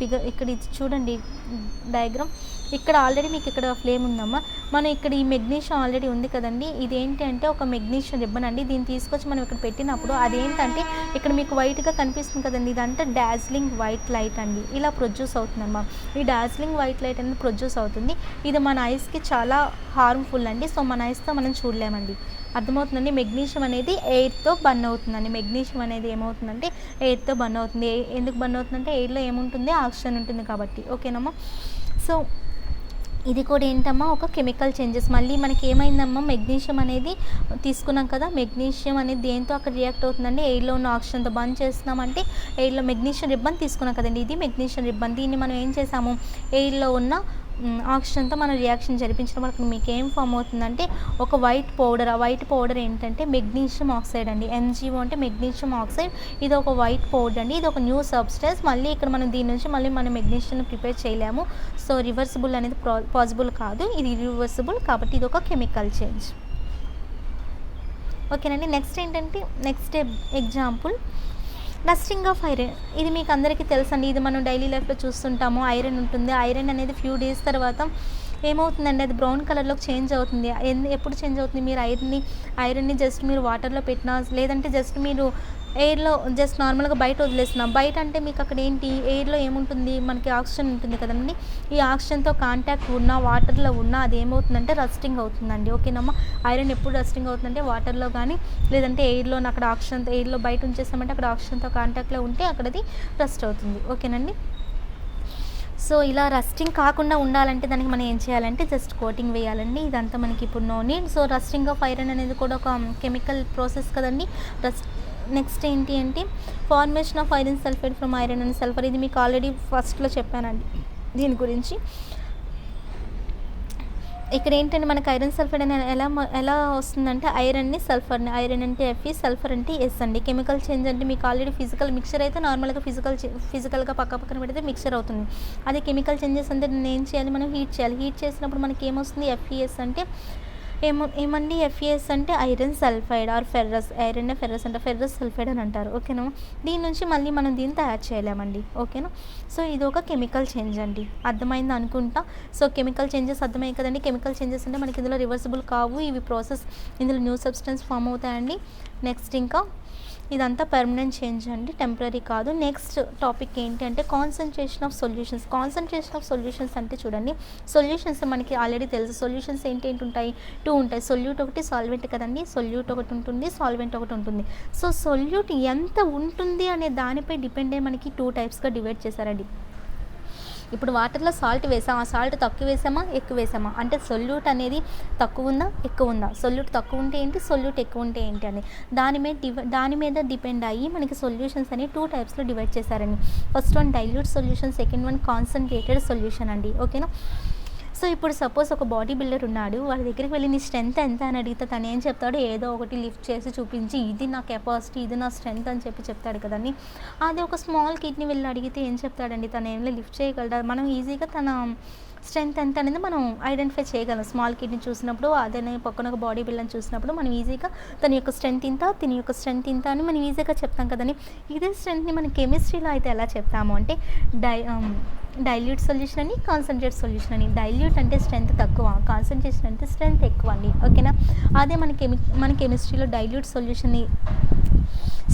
ఇక్కడ ఇది చూడండి డయాగ్రామ్. ఇక్కడ ఆల్రెడీ మీకు ఇక్కడ ఫ్లేమ్ ఉందమ్మా. మనం ఇక్కడ ఈ మెగ్నీషియం ఆల్రెడీ ఉంది కదండి, ఇది ఏంటి అంటే ఒక మెగ్నీషియం రిబ్బన్ అండి. దీన్ని తీసుకొచ్చి మనం ఇక్కడ పెట్టినప్పుడు అదేంటంటే ఇక్కడ మీకు వైట్గా కనిపిస్తుంది కదండి, ఇదంతా డార్జిలింగ్ వైట్ లైట్ అండి. ఇలా ప్రొడ్యూస్ అవుతుందమ్మా. ఈ డార్జిలింగ్ వైట్ లైట్ అనేది ప్రొడ్యూస్ అవుతుంది. ఇది మన ఐస్కి చాలా హార్మ్ఫుల్ అండి. సో మన ఐస్తో మనం చూడలేమండి. అర్థమవుతుందండి? మెగ్నీషియం అనేది ఎయిర్తో బర్న్ అవుతుందండి. మెగ్నీషియం అనేది ఏమవుతుందంటే ఎయిర్తో బర్న్ అవుతుంది. ఎందుకు బర్న్ అవుతుందంటే ఎయిర్లో ఏముంటుంది, ఆక్సిజన్ ఉంటుంది కాబట్టి. ఓకేనమ్మా? సో ఇది కూడా ఏంటమ్మా ఒక కెమికల్ చేంజెస్. మళ్ళీ మనకి ఏమైందమ్మా, మెగ్నీషియం అనేది తీసుకున్నాం కదా, మెగ్నీషియం అనేది దేంతో అక్కడ రియాక్ట్ అవుతుందండి, ఎయిర్లో ఉన్న ఆక్సిజన్తో బంద్ చేస్తున్నామంటే ఎయిర్లో మెగ్నీషియం రిబ్బన్ తీసుకున్నాం కదండి, ఇది మెగ్నీషియం రిబ్బన్. దీన్ని మనం ఏం చేసాము, ఎయిర్లో ఉన్న ఆక్సిజన్తో మనం రియాక్షన్ జరిపించడం వల్ల మీకు ఏం ఫామ్ అవుతుందంటే ఒక వైట్ పౌడర్. ఆ వైట్ పౌడర్ ఏంటంటే మెగ్నీషియం ఆక్సైడ్ అండి. MgO అంటే మెగ్నీషియం ఆక్సైడ్. ఇది ఒక వైట్ పౌడర్ అండి. ఇది ఒక న్యూ సబ్స్టెన్స్. మళ్ళీ ఇక్కడ మనం దీని నుంచి మళ్ళీ మనం మెగ్నీషియం ప్రిపేర్ చేయలేము. సో రివర్సిబుల్ అనేది పాసిబుల్ కాదు, ఇది ఇర్రివర్సిబుల్. కాబట్టి ఇది ఒక కెమికల్ చేంజ్. ఓకేనండి. నెక్స్ట్ ఏంటంటే next example rusting of iron. ఇది మీకు అందరికీ తెలుసండి, ఇది మనం డైలీ లైఫ్లో చూస్తుంటాము. ఐరన్ ఉంటుంది. ఐరన్ అనేది ఫ్యూ డేస్ తర్వాత ఏమవుతుందండి, అది బ్రౌన్ కలర్లోకి చేంజ్ అవుతుంది. ఎప్పుడు చేంజ్ అవుతుంది, మీరు ఐరన్ని జస్ట్ మీరు వాటర్లో పెట్టినా, లేదంటే జస్ట్ మీరు ఎయిర్లో జస్ట్ నార్మల్గా బయట వదిలేస్తున్నాం. బయట అంటే మీకు అక్కడ ఏంటి, ఎయిర్లో ఏముంటుంది, మనకి ఆక్సిజన్ ఉంటుంది కదండి. ఈ ఆక్సిజన్తో కాంటాక్ట్ ఉన్నా, వాటర్లో ఉన్నా అది ఏమవుతుందంటే రస్టింగ్ అవుతుందండి. ఓకేనమ్మా? ఐరన్ ఎప్పుడు రస్టింగ్ అవుతుందంటే వాటర్లో కానీ, లేదంటే ఎయిర్లో అక్కడ ఆక్సిజన్తో ఎయిర్లో బయట ఉంచేస్తామంటే అక్కడ ఆక్సిజన్తో కాంటాక్ట్లో ఉంటే అక్కడ అది రస్ట్ అవుతుంది. ఓకేనండి? సో ఇలా రస్టింగ్ కాకుండా ఉండాలంటే దానికి మనం ఏం చేయాలంటే జస్ట్ కోటింగ్ వేయాలండి. ఇదంతా మనకి ఇప్పుడు no need. So rusting of iron అనేది కూడా ఒక కెమికల్ ప్రాసెస్ కదండి. నెక్స్ట్ ఏంటి అంటే formation of iron sulphate from iron and sulphur. ఇది మీకు ఆల్రెడీ ఫస్ట్లో చెప్పానండి దీని గురించి. ఇక్కడ ఏంటంటే మనకి ఐరన్ సల్ఫేట్ అని ఎలా వస్తుందంటే ఐరన్ని సల్ఫర్ని, ఐరన్ అంటే Fe, సల్ఫర్ అంటే S అండి. కెమికల్ చేంజ్ అంటే మీకు ఆల్రెడీ ఫిజికల్ మిక్చర్ అయితే నార్మల్గా ఫిజికల్గా పక్కన పెడితే మిక్చర్ అవుతుంది. అదే కెమికల్ చేంజెస్ అంటే ఏం చేయాలి, మనం హీట్ చేయాలి. హీట్ చేసినప్పుడు మనకి ఏమొస్తుంది, FeS అంటే ఏమండి, FeS అంటే iron sulphide or ferrous. Iron ferrous అంటే ఫెర్రస్ సల్ఫైడ్ అని అంటారు. ఓకేనా? దీని నుంచి మళ్ళీ మనం దీన్ని తయారు చేయలేమండి. ఓకేనా? సో ఇది ఒక కెమికల్ చేంజ్ అండి. అర్థమైంది అనుకుంటా. సో కెమికల్ చేంజెస్ అర్థమయ్యాయి కదండి. కెమికల్ చేంజెస్ అంటే మనకి ఇందులో రివర్సిబుల్ కావు, ఇవి ప్రాసెస్, ఇందులో న్యూ సబ్స్టెన్స్ ఫామ్ అవుతాయండి. నెక్స్ట్ ఇంకా ఇదంతా పర్మనెంట్ చేంజ్ అండి, టెంపరీ కాదు. నెక్స్ట్ టాపిక్ ఏంటి అంటే concentration of solutions. Concentration of solutions అంటే చూడండి, సొల్యూషన్స్ మనకి ఆల్రెడీ తెలుసు. సొల్యూషన్స్ ఏంటి ఉంటాయి, 2 ఉంటాయి. సొల్యూట్ ఒకటి, సాల్వెంట్ కదండి. సొల్యూట్ ఒకటి ఉంటుంది, సాల్వెంట్ ఒకటి ఉంటుంది. సో సొల్యూట్ ఎంత ఉంటుంది అనే దానిపై డిపెండ్ అయ్యి మనకి 2 టైప్స్గా డివైడ్ చేశారండి. ఇప్పుడు వాటర్లో సాల్ట్ వేసాం, ఆ సాల్ట్ తక్కువ వేసామా ఎక్కువ వేసామా అంటే సొల్యూట్ అనేది తక్కువ ఉందా ఎక్కువ ఉందా, సొల్యూట్ తక్కువ ఉంటే ఏంటి, సొల్యూట్ ఎక్కువ ఉంటే ఏంటి అని దాని మీద డిపెండ్ అయ్యి మనకి సొల్యూషన్స్ అని 2 టైప్స్లో డివైడ్ చేశారండి. First one dilute solution, second one concentrated solution అండి. ఓకేనా? సో ఇప్పుడు సపోజ్ ఒక బాడీ బిల్డర్ ఉన్నాడు, వాడి దగ్గరికి వెళ్ళి నీ స్ట్రెంత్ ఎంత అని అడిగితే తను ఏం చెప్తాడు, ఏదో ఒకటి లిఫ్ట్ చేసి చూపించి ఇది నా కెపాసిటీ, ఇది నా స్ట్రెంత్ అని చెప్తాడు కదండి. అదే ఒక స్మాల్ కిడ్ని వెళ్ళి అడిగితే ఏం చెప్తాడండి, తను ఏం లిఫ్ట్ చేయగలడా, మనం ఈజీగా తన స్ట్రెంత్ ఎంత అనేది మనం ఐడెంటిఫై చేయగలం. స్మాల్ కిడ్ని చూసినప్పుడు, అదే పక్కన ఒక బాడీ బిల్డర్ని చూసినప్పుడు మనం ఈజీగా తన యొక్క స్ట్రెంత్ ఇంత, తిని యొక్క స్ట్రెంత్ ఇంత అని మనం ఈజీగా చెప్తాం కదండి. ఇదే స్ట్రెంత్ని మనం కెమిస్ట్రీలో అయితే ఎలా చెప్తాము అంటే డైల్యూట్ సొల్యూషన్ అని, కాన్సన్ట్రేట్ సొల్యూషన్ అని. డైల్యూట్ అంటే స్ట్రెంత్ తక్కువ, కాన్సన్ట్రేషన్ అంటే స్ట్రెంత్ ఎక్కువ అండి. ఓకేనా? అదే మన కెమిస్ట్రీలో డైల్యూట్ సొల్యూషన్ని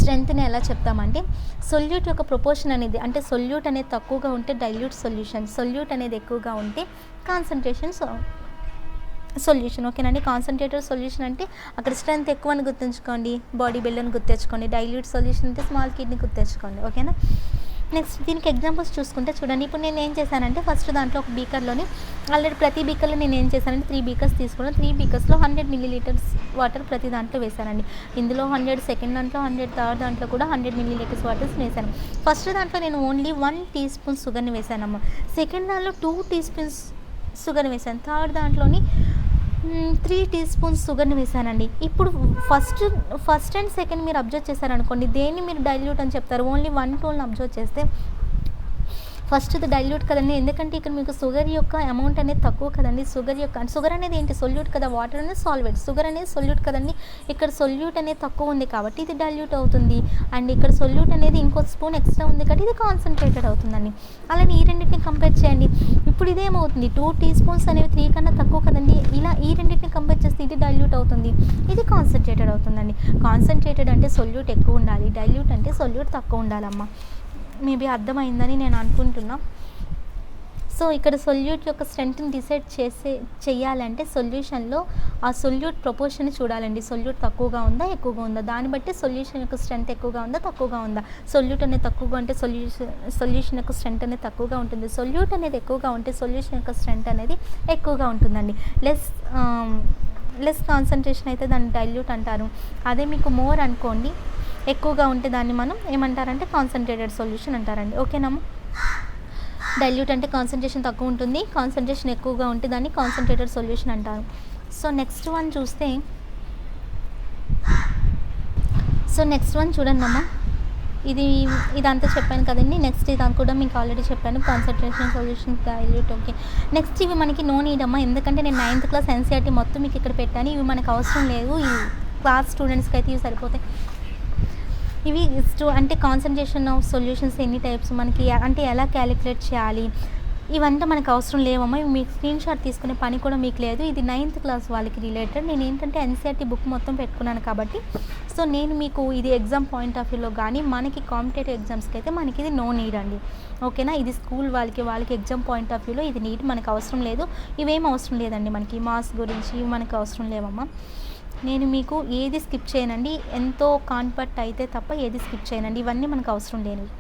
స్ట్రెంత్ని ఎలా చెప్తామంటే సొల్యూట్ యొక్క ప్రపోర్షన్ అనేది, అంటే సొల్యూట్ అనేది తక్కువగా ఉంటే డైల్యూట్ సొల్యూషన్, సొల్యూట్ అనేది ఎక్కువగా ఉంటే కాన్సన్ట్రేషన్ సొల్యూషన్. ఓకేనండి? కాన్సన్ట్రేటెడ్ సొల్యూషన్ అంటే అక్కడ స్ట్రెంత్ ఎక్కువ అని గుర్తుంచుకోండి, బాడీ బిల్డర్ని గుర్తెచ్చుకోండి. డైల్యూట్ సొల్యూషన్ అంటే స్మాల్ కిడ్ని గుర్తెచ్చుకోండి. ఓకేనా? నెక్స్ట్ దీనికి ఎగ్జాంపుల్స్ చూసుకుంటే చూడండి, ఇప్పుడు నేను ఏం చేశానంటే ఫస్ట్ దాంట్లో ఒక బీకర్లోని ఆల్రెడీ ప్రతి బీకర్లో నేను ఏం చేశానంటే 3 బీకర్స్ తీసుకున్నాను. 3 బీకర్స్లో 100 ml వాటర్ ప్రతి దాంట్లో వేశానండి. ఇందులో 100, సెకండ్ దాంట్లో 100, థర్డ్ దాంట్లో కూడా 100 ml వాటర్స్ వేశాను. ఫస్ట్ దాంట్లో నేను ఓన్లీ 1 టీ స్పూన్ షుగర్ని వేశానమ్మా. సెకండ్ దాంట్లో 2 టీ స్పూన్స్ షుగర్ని వేశాను. థర్డ్ దాంట్లోని 3 టీ స్పూన్స్ షుగర్ని వేసానండి. ఇప్పుడు ఫస్ట్ అండ్ సెకండ్ మీరు అబ్జర్వ్ చేశారనుకోండి, దేన్ని మీరు డైల్యూట్ అని చెప్తారు? ఓన్లీ 1 టోల్ని అబ్జర్వ్ చేస్తే ఫస్ట్ది డైల్యూట్ కదండి. ఎందుకంటే ఇక్కడ మీకు షుగర్ యొక్క అమౌంట్ అనేది తక్కువ కదండి. షుగర్ అనేది ఏంటి? సొల్యూట్ కదా. వాటర్ అనేది సాల్వెంట్, షుగర్ అనేది సొల్యూట్ కదండి. ఇక్కడ సొల్యూట్ అనేది తక్కువ ఉంది కాబట్టి ఇది డైల్యూట్ అవుతుంది. అండ్ ఇక్కడ సొల్యూట్ అనేది ఇంకో స్పూన్ ఎక్స్ట్రా ఉంది కాబట్టి ఇది కాన్సన్ట్రేటెడ్ అవుతుందండి. అలానే ఈ రెండింటిని కంపేర్ చేయండి. ఇప్పుడు ఇదేమవుతుంది? 2 టీ స్పూన్స్ అనేవి 3 కన్నా తక్కువ కదండి. ఇలా ఈ రెండింటిని కంపేర్ చేస్తే ఇది డైల్యూట్ అవుతుంది, ఇది కాన్సన్ట్రేటెడ్ అవుతుందండి. కాన్సన్ట్రేటెడ్ అంటే సొల్యూట్ ఎక్కువ ఉండాలి, డైల్యూట్ అంటే సొల్యూట్ తక్కువ ఉండాలమ్మా. మేబీ అర్థమైందని నేను అనుకుంటున్నా. సో ఇక్కడ సొల్యూట్ యొక్క స్ట్రెంత్ని డిసైడ్ చేయాలంటే సొల్యూషన్లో ఆ సొల్యూట్ ప్రపోర్షన్ చూడాలండి. సొల్యూట్ తక్కువగా ఉందా ఎక్కువగా ఉందా, దాన్ని బట్టి సొల్యూషన్ యొక్క స్ట్రెంత్ ఎక్కువగా ఉందా తక్కువగా ఉందా. సొల్యూట్ అనేది తక్కువగా ఉంటే సొల్యూషన్ యొక్క స్ట్రెంత్ అనేది తక్కువగా ఉంటుంది. సొల్యూట్ అనేది ఎక్కువగా ఉంటే సొల్యూషన్ యొక్క స్ట్రెంత్ అనేది ఎక్కువగా ఉంటుందండి. లెస్ కాన్సన్ట్రేషన్ అయితే దాన్ని డైల్యూట్ అంటారు. అదే మీకు మోర్ అనుకోండి, ఎక్కువగా ఉంటే దాన్ని మనం ఏమంటారంటే కాన్సన్ట్రేటెడ్ సొల్యూషన్ అంటారండి. ఓకేనమ్మా. డైల్యూట్ అంటే కాన్సన్ట్రేషన్ తక్కువ ఉంటుంది, కాన్సన్ట్రేషన్ ఎక్కువగా ఉంటే దాన్ని కాన్సన్ట్రేటెడ్ సొల్యూషన్ అంటారు. సో నెక్స్ట్ వన్ చూడండి అమ్మా. ఇదంతా చెప్పాను కదండి. నెక్స్ట్ ఇదంతా కూడా మీకు ఆల్రెడీ చెప్పాను, concentration solution dilute. Okay. Next ఇవి మనకి నో నీడ్ అమ్మా, ఎందుకంటే నేను 9th క్లాస్ NCERT మొత్తం మీకు ఇక్కడ పెట్టాను. ఇవి మనకు అవసరం లేదు, ఈ క్లాస్ స్టూడెంట్స్కి అయితే ఇవి సరిపోతాయి. ఇవి అంటే కాన్సన్ట్రేషన్ ఆఫ్ సొల్యూషన్స్ ఎన్ని టైప్స్ మనకి అంటే ఎలా క్యాలిక్యులేట్ చేయాలి, ఇవంతా మనకు అవసరం లేవమ్మా. ఇవి మీకు స్క్రీన్ షాట్ తీసుకునే పని కూడా మీకు లేదు. ఇది 9th క్లాస్ వాళ్ళకి రిలేటెడ్. నేను ఏంటంటే NCERT బుక్ మొత్తం పెట్టుకున్నాను కాబట్టి సో నేను మీకు ఇది ఎగ్జామ్ పాయింట్ ఆఫ్ వ్యూలో కానీ మనకి కాంపిటేటివ్ ఎగ్జామ్స్కి అయితే మనకి ఇది నో నీడ్ అండి. ఓకేనా. ఇది స్కూల్ వాళ్ళకి ఎగ్జామ్ పాయింట్ ఆఫ్ వ్యూలో ఇది నీడ్, మనకు అవసరం లేదు. ఇవేం అవసరం లేదండి మనకి. మార్క్స్ గురించి ఇవి మనకు అవసరం లేవమ్మా. నేను మీకు ఏది స్కిప్ చేయనండి, ఎంతో కాన్ఫర్ట్ అయితే తప్ప ఏది స్కిప్ చేయనండి. ఇవన్నీ మనకు అవసరం లేనివి.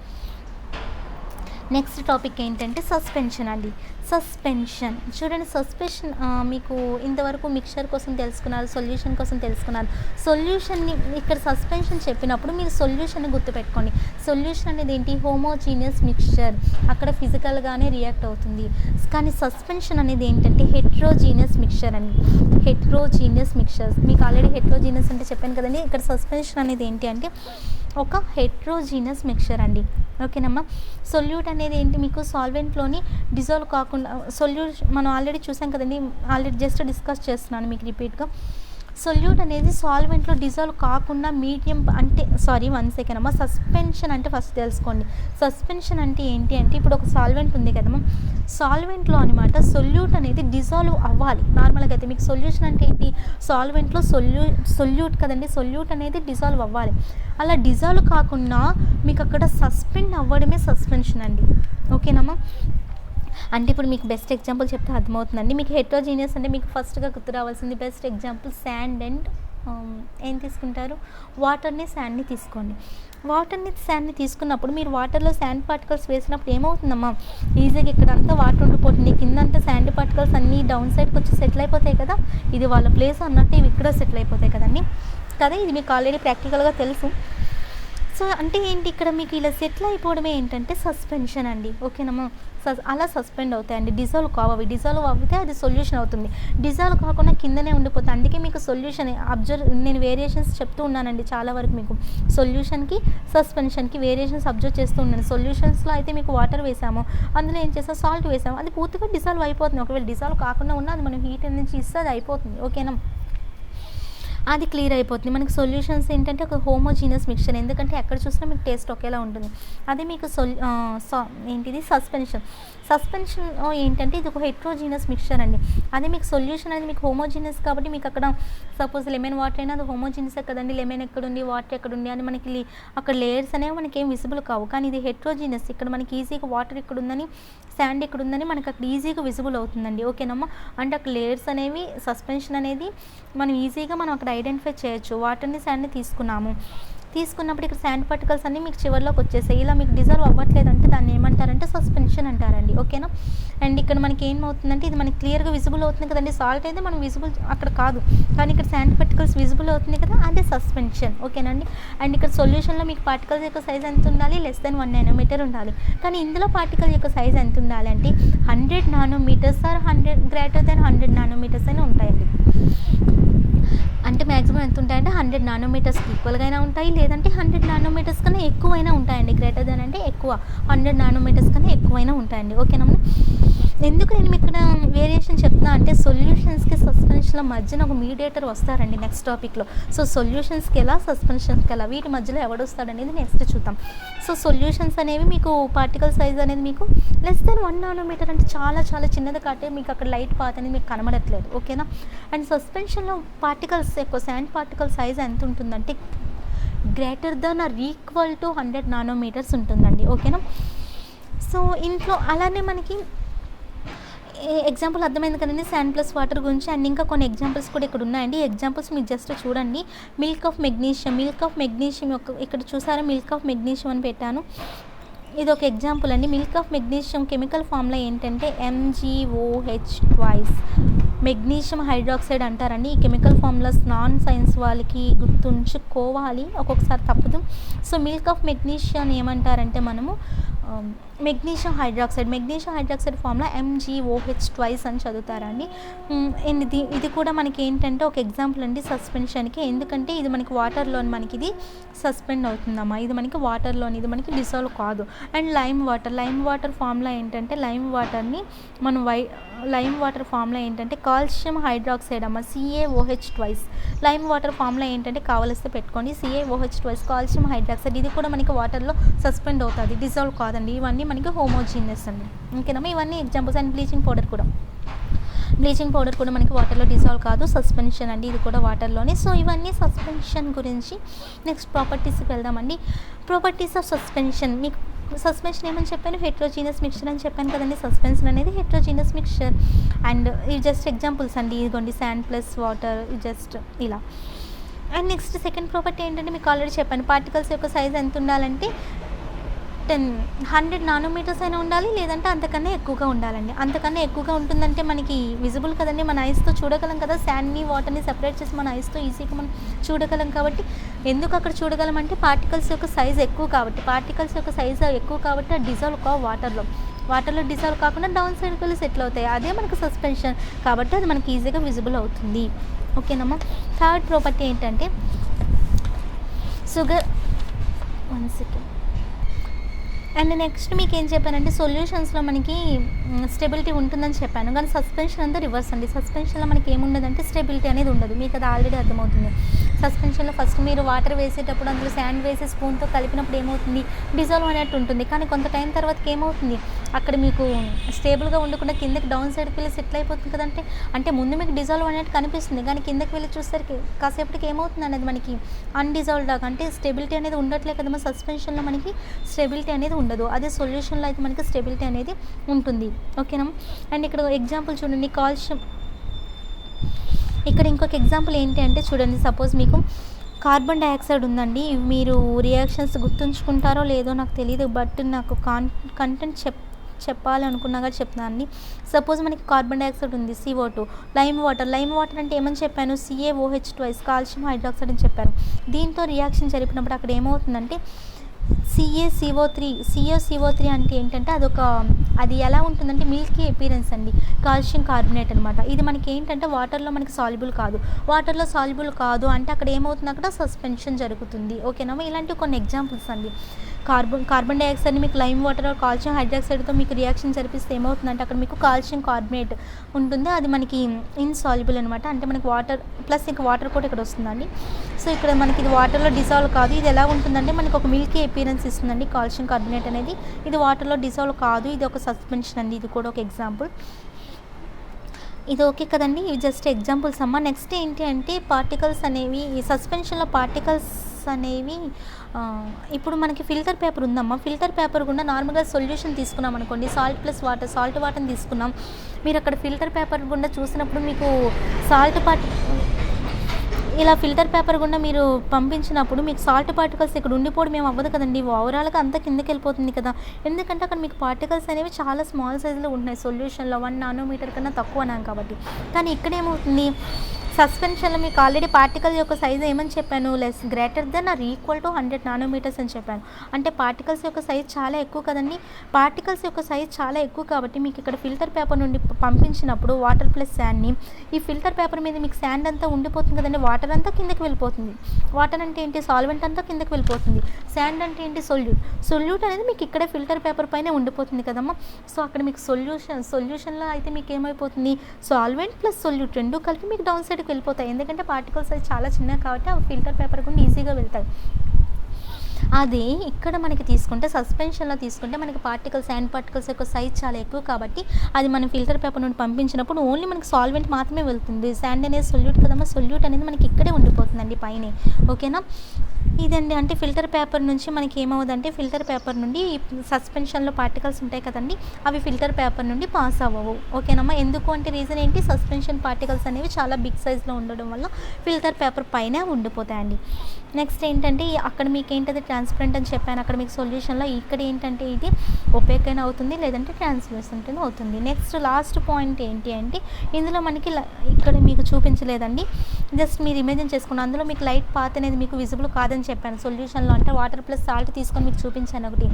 నెక్స్ట్ టాపిక్ ఏంటంటే సస్పెన్షన్ అండి. సస్పెన్షన్ చూడండి. సస్పెన్షన్ మీకు ఇంతవరకు మిక్చర్ కోసం తెలుసుకున్నారు, సొల్యూషన్ కోసం తెలుసుకున్నారు. సొల్యూషన్ని ఇక్కడ సస్పెన్షన్ చెప్పినప్పుడు మీరు సొల్యూషన్ని గుర్తుపెట్టుకోండి. సొల్యూషన్ అనేది ఏంటి? హోమోజీనియస్ మిక్చర్, అక్కడ ఫిజికల్గానే రియాక్ట్ అవుతుంది. కానీ సస్పెన్షన్ అనేది ఏంటంటే హెట్రోజీనియస్ మిక్చర్ అండి. హెట్రోజీనియస్ మిక్చర్స్ మీకు ఆల్రెడీ హెట్రోజీనియస్ అంటే చెప్పాను కదండి. ఇక్కడ సస్పెన్షన్ అనేది ఏంటి అంటే ఒక హెట్రోజీనియస్ మిక్చర్ అండి. ఓకేనమ్మా. సొల్యూట్ అనేది ఏంటి? మీకు సాల్వెంట్లోని డిజాల్వ్ కాకుండా మనం ఆల్రెడీ చూసాం కదండి, ఆల్రెడీ జస్ట్ డిస్కస్ చేస్తున్నాను మీకు రిపీట్గా. సొల్యూట్ అనేది సాల్వెంట్లో డిజాల్వ్ కాకుండా మీడియం అంటే వన్ సెకండ్ అమ్మా. సస్పెన్షన్ అంటే ఫస్ట్ తెలుసుకోండి. సస్పెన్షన్ అంటే ఏంటి అంటే ఇప్పుడు ఒక సాల్వెంట్ ఉంది కదమ్మా, సాల్వెంట్లో అనమాట సొల్యూట్ అనేది డిజాల్వ్ అవ్వాలి. నార్మల్గా అయితే మీకు సొల్యూషన్ అంటే ఏంటి? సాల్వెంట్లో సొల్యూట్ కదండి, సొల్యూట్ అనేది డిజాల్వ్ అవ్వాలి. అలా డిజాల్వ్ కాకుండా మీకు అక్కడ సస్పెండ్ అవ్వడమే సస్పెన్షన్ అండి. ఓకేనమ్మా. అంటే ఇప్పుడు మీకు బెస్ట్ ఎగ్జాంపుల్ చెప్తే అర్థమవుతుందండి. మీకు హెట్రోజీనియస్ అంటే మీకు ఫస్ట్గా గుర్తు రావాల్సింది బెస్ట్ ఎగ్జాంపుల్ శాండ్ అండ్ ఏం తీసుకుంటారు? వాటర్ని శాండ్ని తీసుకోండి. శాండ్ని తీసుకున్నప్పుడు మీరు వాటర్లో శాండ్ పార్టికల్స్ వేసినప్పుడు ఏమవుతుందమ్మా? ఈజీగా ఇక్కడ అంతా వాటర్ ఉండిపోతుంది, కిందంతా శాండ్ పార్టికల్స్ అన్నీ డౌన్ సైడ్కి వచ్చి సెటిల్ అయిపోతాయి కదా. ఇది వాళ్ళ ప్లేస్ అన్నట్టు ఇవి ఇక్కడ సెటిల్ అయిపోతాయి కదండి కదా. ఇది మీకు ఆల్రెడీ ప్రాక్టికల్గా తెలుసు. సో అంటే ఏంటి? ఇక్కడ మీకు ఇలా సెటిల్ అయిపోవడమే ఏంటంటే సస్పెన్షన్ అండి. ఓకేనమ్మా. అలా సస్పెండ్ అవుతాయండి. డిజాల్వ్ కావు. డిజాల్వ్ అవుతే అది సొల్యూషన్ అవుతుంది. డిజాల్వ్ కాకుండా కిందనే ఉండిపోతుంది. అందుకే మీకు సొల్యూషన్ నేను వేరియేషన్స్ చెప్తూ ఉన్నానండి చాలా వరకు. మీకు సొల్యూషన్కి సస్పెన్షన్కి వేరియేషన్స్ అబ్జర్వ్ చేస్తూ ఉన్నాను. సొల్యూషన్స్లో అయితే మీకు వాటర్ వేసాము, అందులో ఏం చేసాము? సాల్ట్ వేసాము, అది పూర్తిగా డిజాల్వ్ అయిపోతుంది. ఒకవేళ డిజాల్వ్ కాకుండా ఉన్నా అది మనం హీట్ నుంచి ఇస్తే అది అయిపోతుంది. ఓకేనా. అది క్లియర్ అయిపోతుంది. మనకి సొల్యూషన్స్ ఏంటంటే ఒక హోమోజీనియస్ మిక్చర్, ఎందుకంటే ఎక్కడ చూసినా మీకు టేస్ట్ ఒకేలా ఉంటుంది. అదే మీకు ఏంటిది? సస్పెన్షన్ ఏంటంటే ఇది ఒక హెట్రోజీనియస్ మిక్చర్ అండి. అదే మీకు సొల్యూషన్ అనేది మీకు హోమోజీనియస్ కాబట్టి మీకు అక్కడ సపోజ్ లెమన్ వాటర్ అయినా అది హోమోజీనియస్ కదండి. లెమన్ ఎక్కడుంది, వాటర్ ఎక్కడుంది అని మనకి అక్కడ లేయర్స్ అనేవి మనకి ఏం విజిబుల్ కావు. కానీ ఇది హెట్రోజీనియస్, ఇక్కడ మనకి ఈజీగా వాటర్ ఇక్కడ ఉందని, శాండ్ ఇక్కడ ఉందని మనకి అక్కడ ఈజీగా విజిబుల్ అవుతుందండి. ఓకేనమ్మా. అంటే అక్కడ లేయర్స్ అనేవి సస్పెన్షన్ అనేది మనం ఈజీగా అక్కడ ఐడెంటిఫై చేయొచ్చు. వాటర్ని శాండ్ని తీసుకున్నాము. తీసుకున్నప్పుడు ఇక్కడ శాండ్ పార్టికల్స్ అన్నీ మీకు చివరిలోకి వచ్చేసాయి. ఇలా మీకు డిజాల్వ్ అవ్వట్లేదంటే దాన్ని ఏమంటారంటే సస్పెన్షన్ అంటారండి. ఓకేనా. అండ్ ఇక్కడ మనకి ఏమవుతుందంటే ఇది మనకి క్లియర్గా విజిబుల్ అవుతుంది కదండి. సాల్ట్ అయితే మనం విజిబుల్ అక్కడ కాదు, కానీ ఇక్కడ శాండ్ పార్టికల్స్ విజిబుల్ అవుతుంది కదా, అదే సస్పెన్షన్. ఓకేనండి. అండ్ ఇక్కడ సొల్యూషన్లో మీకు పార్టికల్స్ యొక్క సైజ్ ఎంత ఉండాలి, లెస్ దెన్ 1 నానోమీటర్ ఉండాలి. కానీ ఇందులో పార్టికల్ యొక్క సైజ్ ఎంత ఉండాలి అంటే 100 నానోమీటర్స్ ఆర్ 100 నానోమీటర్స్ అయినా ఉంటాయండి. అంటే మ్యాక్సిమం ఎంత ఉంటాయంటే 100 నానోమీటర్స్కి ఈక్వల్గా అయినా ఉంటాయి, లేదంటే 100 నానోమీటర్స్ కన్నా ఎక్కువైనా ఉంటాయండి. గ్రేటర్ దెన్ అంటే ఎక్కువ, 100 నానోమీటర్స్ కన్నా ఎక్కువైనా ఉంటాయండి. ఓకేనా. ఎందుకు నేను ఇక్కడ వేరియేషన్ చెప్తున్నా అంటే సొల్యూషన్స్కి సస్పెన్షన్ల మధ్యన ఒక మీడియేటర్ వస్తారండి నెక్స్ట్ టాపిక్లో. సో సొల్యూషన్స్కి ఎలా, సస్పెన్షన్స్కి ఎలా, వీటి మధ్యలో ఎవడు వస్తాడనేది నెక్స్ట్ చూద్దాం. సో సొల్యూషన్స్ అనేవి మీకు పార్టికల్ సైజ్ అనేది మీకు లెస్ దెన్ 1 నానోమీటర్ అంటే చాలా చాలా చిన్నది కాబట్టి మీకు అక్కడ లైట్ పాత్ అనేది మీకు కనబడట్లేదు. ఓకేనా. అండ్ సస్పెన్షన్లో పార్టికల్స్ యొక్క శాండ్ పార్టికల్ సైజ్ ఎంత ఉంటుందంటే greater than or equal to 100 nanometres ఉంటుందండి. ఓకేనా. సో ఇంట్లో అలానే మనకి ఎగ్జాంపుల్ అర్థమైంది కదండి శాండ్ ప్లస్ వాటర్ గురించి. అండ్ ఇంకా కొన్ని ఎగ్జాంపుల్స్ కూడా ఇక్కడ ఉన్నాయండి. ఎగ్జాంపుల్స్ మీరు జస్ట్ చూడండి. మిల్క్ ఆఫ్ మెగ్నీషియం యొక్క ఇక్కడ చూసారా మిల్క్ ఆఫ్ మెగ్నీషియం అని పెట్టాను. ఇది ఒక ఎగ్జాంపుల్ అండి. Milk of magnesium chemical formula ఏంటంటే MgOH2 మెగ్నీషియం హైడ్రాక్సైడ్ అంటారండి. ఈ కెమికల్ ఫార్ములాస్ నాన్ సైన్స్ వాళ్ళకి గుర్తుంచుకోవాలి, ఒక్కొక్కసారి తప్పదు. సో మిల్క్ ఆఫ్ మెగ్నీషియం ఏమంటారంటే మనము మెగ్నీషియం హైడ్రాక్సైడ్ ఫార్ములా MgOH2 అని చదువుతారండి. ఇది కూడా మనకి ఏంటంటే ఒక ఎగ్జాంపుల్ అండి సస్పెన్షన్కి. ఎందుకంటే ఇది మనకి వాటర్లోని మనకి ఇది సస్పెండ్ అవుతుందమ్మా. ఇది మనకి వాటర్లోని ఇది మనకి డిసాల్వ్ కాదు. అండ్ లైమ్ వాటర్ ఫార్ములా ఏంటంటే లైమ్ వాటర్ ఫార్ములా ఏంటంటే కాల్షియం హైడ్రాక్సైడ్ అమ్మ, CaOH2. లైమ్ వాటర్ ఫార్ములా ఏంటంటే కావలిస్తే పెట్టుకోండి, CaOH2 కాల్షియం హైడ్రాక్సైడ్. ఇది కూడా మనకి వాటర్లో సస్పెండ్ అవుతుంది, డిజాల్వ్ కాదండి. ఇవన్నీ మనకి హోమోజీనియస్ అండి. ఓకేనమ్మా. ఇవన్నీ ఎగ్జాంపుల్స్. అండ్ బ్లీచింగ్ పౌడర్ కూడా మనకి వాటర్లో డిజాల్వ్ కాదు, సస్పెన్షన్ అండి. ఇది కూడా వాటర్లోనే. సో ఇవన్నీ సస్పెన్షన్ గురించి. నెక్స్ట్ ప్రాపర్టీస్కి వెళ్దామండి. Properties of suspension. మీకు సస్పెన్షన్ ఏమని చెప్పాను, హెట్రోజీనియస్ మిక్చర్ అని చెప్పాను కదండి. సస్పెన్షన్ అనేది హెట్రోజీనియస్ మిక్చర్. అండ్ ఇవి జస్ట్ ఎగ్జాంపుల్స్ అండి. ఇదిగోండి శాండ్ ప్లస్ వాటర్, జస్ట్ ఇలా. అండ్ నెక్స్ట్ సెకండ్ ప్రాపర్టీ ఏంటంటే మీకు ఆల్రెడీ చెప్పాను, పార్టికల్స్ యొక్క సైజ్ ఎంత ఉండాలంటే 100 నానోమీటర్స్ అయినా ఉండాలి, లేదంటే అంతకన్నా ఎక్కువగా ఉండాలండి. అంతకన్నా ఎక్కువగా ఉంటుందంటే మనకి విజిబుల్ కదండి, మన ఐస్తో చూడగలం కదా. శాండ్ని వాటర్ని సెపరేట్ చేసి మన ఐస్తో ఈజీగా మనం చూడగలం. కాబట్టి ఎందుకు అక్కడ చూడగలం అంటే పార్టికల్స్ యొక్క సైజ్ ఎక్కువ కాబట్టి అది డిజాల్వ్ కావు వాటర్లో డిజాల్వ్ కాకుండా డౌన్ సైడ్కి వెళ్ళి సెటిల్ అవుతాయి. అదే మనకు సస్పెన్షన్ కాబట్టి అది మనకి ఈజీగా విజిబుల్ అవుతుంది. ఓకేనమ్మా. థర్డ్ ప్రాపర్టీ ఏంటంటే షుగర్. 1 సెకండ్. అండ్ నెక్స్ట్ మీకు ఏం చెప్పానంటే సొల్యూషన్స్లో మనకి స్టెబిలిటీ ఉంటుందని చెప్పాను, కానీ సస్పెన్షన్ అంతా రివర్స్ అండి. సస్పెన్షన్లో మనకి ఏముండదంటే స్టెబిలిటీ అనేది ఉండదు. మీకు అది ఆల్రెడీ అర్థమవుతుంది. సస్పెన్షన్లో ఫస్ట్ మీరు వాటర్ వేసేటప్పుడు అందులో శాండ్ వేసి స్పూన్తో కలిపినప్పుడు ఏమవుతుంది, డిజాల్వ్ అనేట్టు ఉంటుంది. కానీ కొంత టైం తర్వాతకి ఏమవుతుంది, అక్కడ మీకు స్టేబుల్గా ఉండకుండా కిందకి డౌన్ సైడ్కి వెళ్ళి సెటిల్ అయిపోతుంది కదంటే. అంటే ముందు మీకు డిజాల్వ్ అనేట్టు కనిపిస్తుంది, కానీ కిందకి వెళ్ళి చూసేసరికి కాసేపటికి ఏమవుతుంది అనేది మనకి అన్డిజాల్వ్డ్ దాకా, అంటే స్టెబిలిటీ అనేది ఉండట్లే కదమ్మా. సస్పెన్షన్లో మనకి స్టెబిలిటీ అనేది ఉండదు, అదే సొల్యూషన్లో అయితే మనకి స్టెబిలిటీ అనేది ఉంటుంది. ఓకేనా. అండ్ ఇక్కడ ఎగ్జాంపుల్ చూడండి, కాల్షియం. ఇక్కడ ఇంకొక ఎగ్జాంపుల్ ఏంటి అంటే చూడండి, సపోజ్ మీకు కార్బన్ డైఆక్సైడ్ ఉందండి. మీరు రియాక్షన్స్ గుర్తుంచుకుంటారో లేదో నాకు తెలియదు, బట్ నాకు కంటెంట్ చెప్పాలనుకున్నాగా చెప్తున్నాను అండి. సపోజ్ మనకి కార్బన్ డైఆక్సైడ్ ఉంది, CO2. లైమ్ వాటర్ అంటే ఏమని చెప్పాను, CaOH2 కాల్షియం హైడ్రాక్సైడ్ అని చెప్పాను. దీంతో రియాక్షన్ జరిపినప్పుడు అక్కడ ఏమవుతుందంటే CaCO3 అంటే ఏంటంటే అది ఎలా ఉంటుందంటే మిల్కీ అపీరెన్స్ అండి, కాల్షియం కార్బోనేట్ అనమాట. ఇది మనకి ఏంటంటే వాటర్లో మనకి సాల్యుబుల్ కాదు అంటే అక్కడ ఏమవుతుంది, అక్కడ సస్పెన్షన్ జరుగుతుంది. ఓకేనా. ఇలాంటివి కొన్ని ఎగ్జాంపుల్స్ అండి. కార్బన్ డైఆక్సైడ్ని మీకు లైమ్ వాటర్ కాల్షియం హైడ్రాక్సైడ్తో మీకు రియాక్షన్ జరిపిస్తే ఏమవుతుందంటే అక్కడ మీకు కాల్షియం కార్బోనేట్ ఉంటుంది, అది మనకి ఇన్సాల్యుబుల్ అనమాట. అంటే మనకి వాటర్ ప్లస్ ఇంకా వాటర్ కూడా ఇక్కడ వస్తుందండి. సో ఇక్కడ మనకి ఇది వాటర్లో డిజాల్వ్ కాదు. ఇది ఎలా ఉంటుందంటే మనకి ఒక మిల్కీ అపీరెన్స్ ఇస్తుందండి కాల్షియం కార్బోనేట్ అనేది. ఇది వాటర్లో డిజాల్వ్ కాదు, ఇది ఒక సస్పెన్షన్ అండి. ఇది కూడా ఒక ఎగ్జాంపుల్. ఇది ఓకే కదండి. ఇవి జస్ట్ ఎగ్జాంపుల్స్ అమ్మ. నెక్స్ట్ ఏంటి అంటే పార్టికల్స్ అనేవి, ఈ సస్పెన్షన్లో పార్టికల్స్ అనేవి ఇప్పుడు మనకి ఫిల్టర్ పేపర్ ఉందమ్మా. ఫిల్టర్ పేపర్ గుండా నార్మల్గా సొల్యూషన్ తీసుకున్నాం అనుకోండి, సాల్ట్ ప్లస్ వాటర్, సాల్ట్ వాటర్ని తీసుకున్నాం. మీరు అక్కడ ఫిల్టర్ పేపర్ గుండా చూసినప్పుడు మీకు సాల్ట్ ఇలా ఫిల్టర్ పేపర్ గుండా మీరు పంపించినప్పుడు మీకు సాల్ట్ పార్టికల్స్ ఇక్కడ ఉండిపోవడం ఏమి అవ్వదు కదండి, ఓవరాల్గా అంతా కిందకి వెళ్ళిపోతుంది కదా. ఎందుకంటే అక్కడ మీకు పార్టికల్స్ అనేవి చాలా స్మాల్ సైజులో ఉంటున్నాయి సొల్యూషన్లో, 1 నానోమీటర్ కన్నా తక్కువ అన్నాను కాబట్టి. కానీ ఇక్కడ ఏమవుతుంది, సస్పెన్షన్లో మీకు ఆల్రెడీ పార్టికల్ యొక్క సైజు ఏమని చెప్పాను, less greater than or equal to 100 nanometres అని చెప్పాను. అంటే పార్టికల్స్ యొక్క సైజ్ చాలా ఎక్కువ కదండి. పార్టికల్స్ యొక్క సైజ్ చాలా ఎక్కువ కాబట్టి మీకు ఇక్కడ ఫిల్టర్ పేపర్ నుండి పంపించినప్పుడు వాటర్ ప్లస్ శాండ్ని, ఈ ఫిల్టర్ పేపర్ మీద మీకు శాండ్ అంతా ఉండిపోతుంది కదండి, వాటర్ అంతా కిందకి వెళ్ళిపోతుంది. వాటర్ అంటే ఏంటి, సాల్వెంట్ అంతా కిందకి వెళ్ళిపోతుంది. శాండ్ అంటే ఏంటి, సొల్యూట్ అనేది మీకు ఇక్కడే ఫిల్టర్ పేపర్ పైన ఉండిపోతుంది కదమ్మా. సో అక్కడ మీకు సొల్యూషన్లో అయితే మీకు ఏమైపోతుంది, సాల్వెంట్ ప్లస్ సొల్యూట్ రెండు కలిపి మీకు డౌన్ సైడ్కి వెళ్ళిపోతాయి. ఎందుకంటే పార్టికల్స్ అయితే చాలా చిన్నవి కాబట్టి ఆ ఫిల్టర్ పేపర్ కూడా ఈజీగా వెళ్తాయి. అది ఇక్కడ మనకి తీసుకుంటే సస్పెన్షన్లో తీసుకుంటే మనకి శాండ్ పార్టికల్స్ యొక్క సైజ్ చాలా ఎక్కువ కాబట్టి అది మనం ఫిల్టర్ పేపర్ నుండి పంపించినప్పుడు ఓన్లీ మనకి సాల్వెంట్ మాత్రమే వెళ్తుంది. శాండ్ అనేది సొల్యూట్ కదమ్మా, సొల్యూట్ అనేది మనకి ఇక్కడే ఉండిపోతుందండి పైన. ఓకేనా, ఇదండి. అంటే ఫిల్టర్ పేపర్ నుంచి మనకి ఏమవుతుందంటే ఫిల్టర్ పేపర్ నుండి సస్పెన్షన్లో పార్టికల్స్ ఉంటాయి కదండి, అవి ఫిల్టర్ పేపర్ నుండి పాస్ అవ్వవు. ఓకేనమ్మా, ఎందుకు అంటే రీజన్ ఏంటి, సస్పెన్షన్ పార్టికల్స్ అనేవి చాలా బిగ్ సైజ్లో ఉండడం వల్ల ఫిల్టర్ పేపర్ పైన ఉండిపోతాయండి. నెక్స్ట్ ఏంటంటే అక్కడ మీకు ఏంటది ట్రాన్స్పరెంట్ అని చెప్పాను, అక్కడ మీకు సొల్యూషన్లో ఇక్కడ ఏంటంటే ఇది ఒపేక్ అయినా అవుతుంది, లేదంటే ట్రాన్స్లూసెంట్ అయినా అవుతుంది. నెక్స్ట్ లాస్ట్ పాయింట్ ఏంటి అంటే ఇందులో మనకి ఇక్కడ మీకు చూపించలేదండి, జస్ట్ మీరు ఇమేజిన్ చేసుకున్న అందులో మీకు లైట్ పాత్ అనేది మీకు విజిబుల్ కాదని చెప్పాను. సొల్యూషన్లో అంటే వాటర్ ప్లస్ సాల్ట్ తీసుకొని మీకు చూపించాను ఒకటి,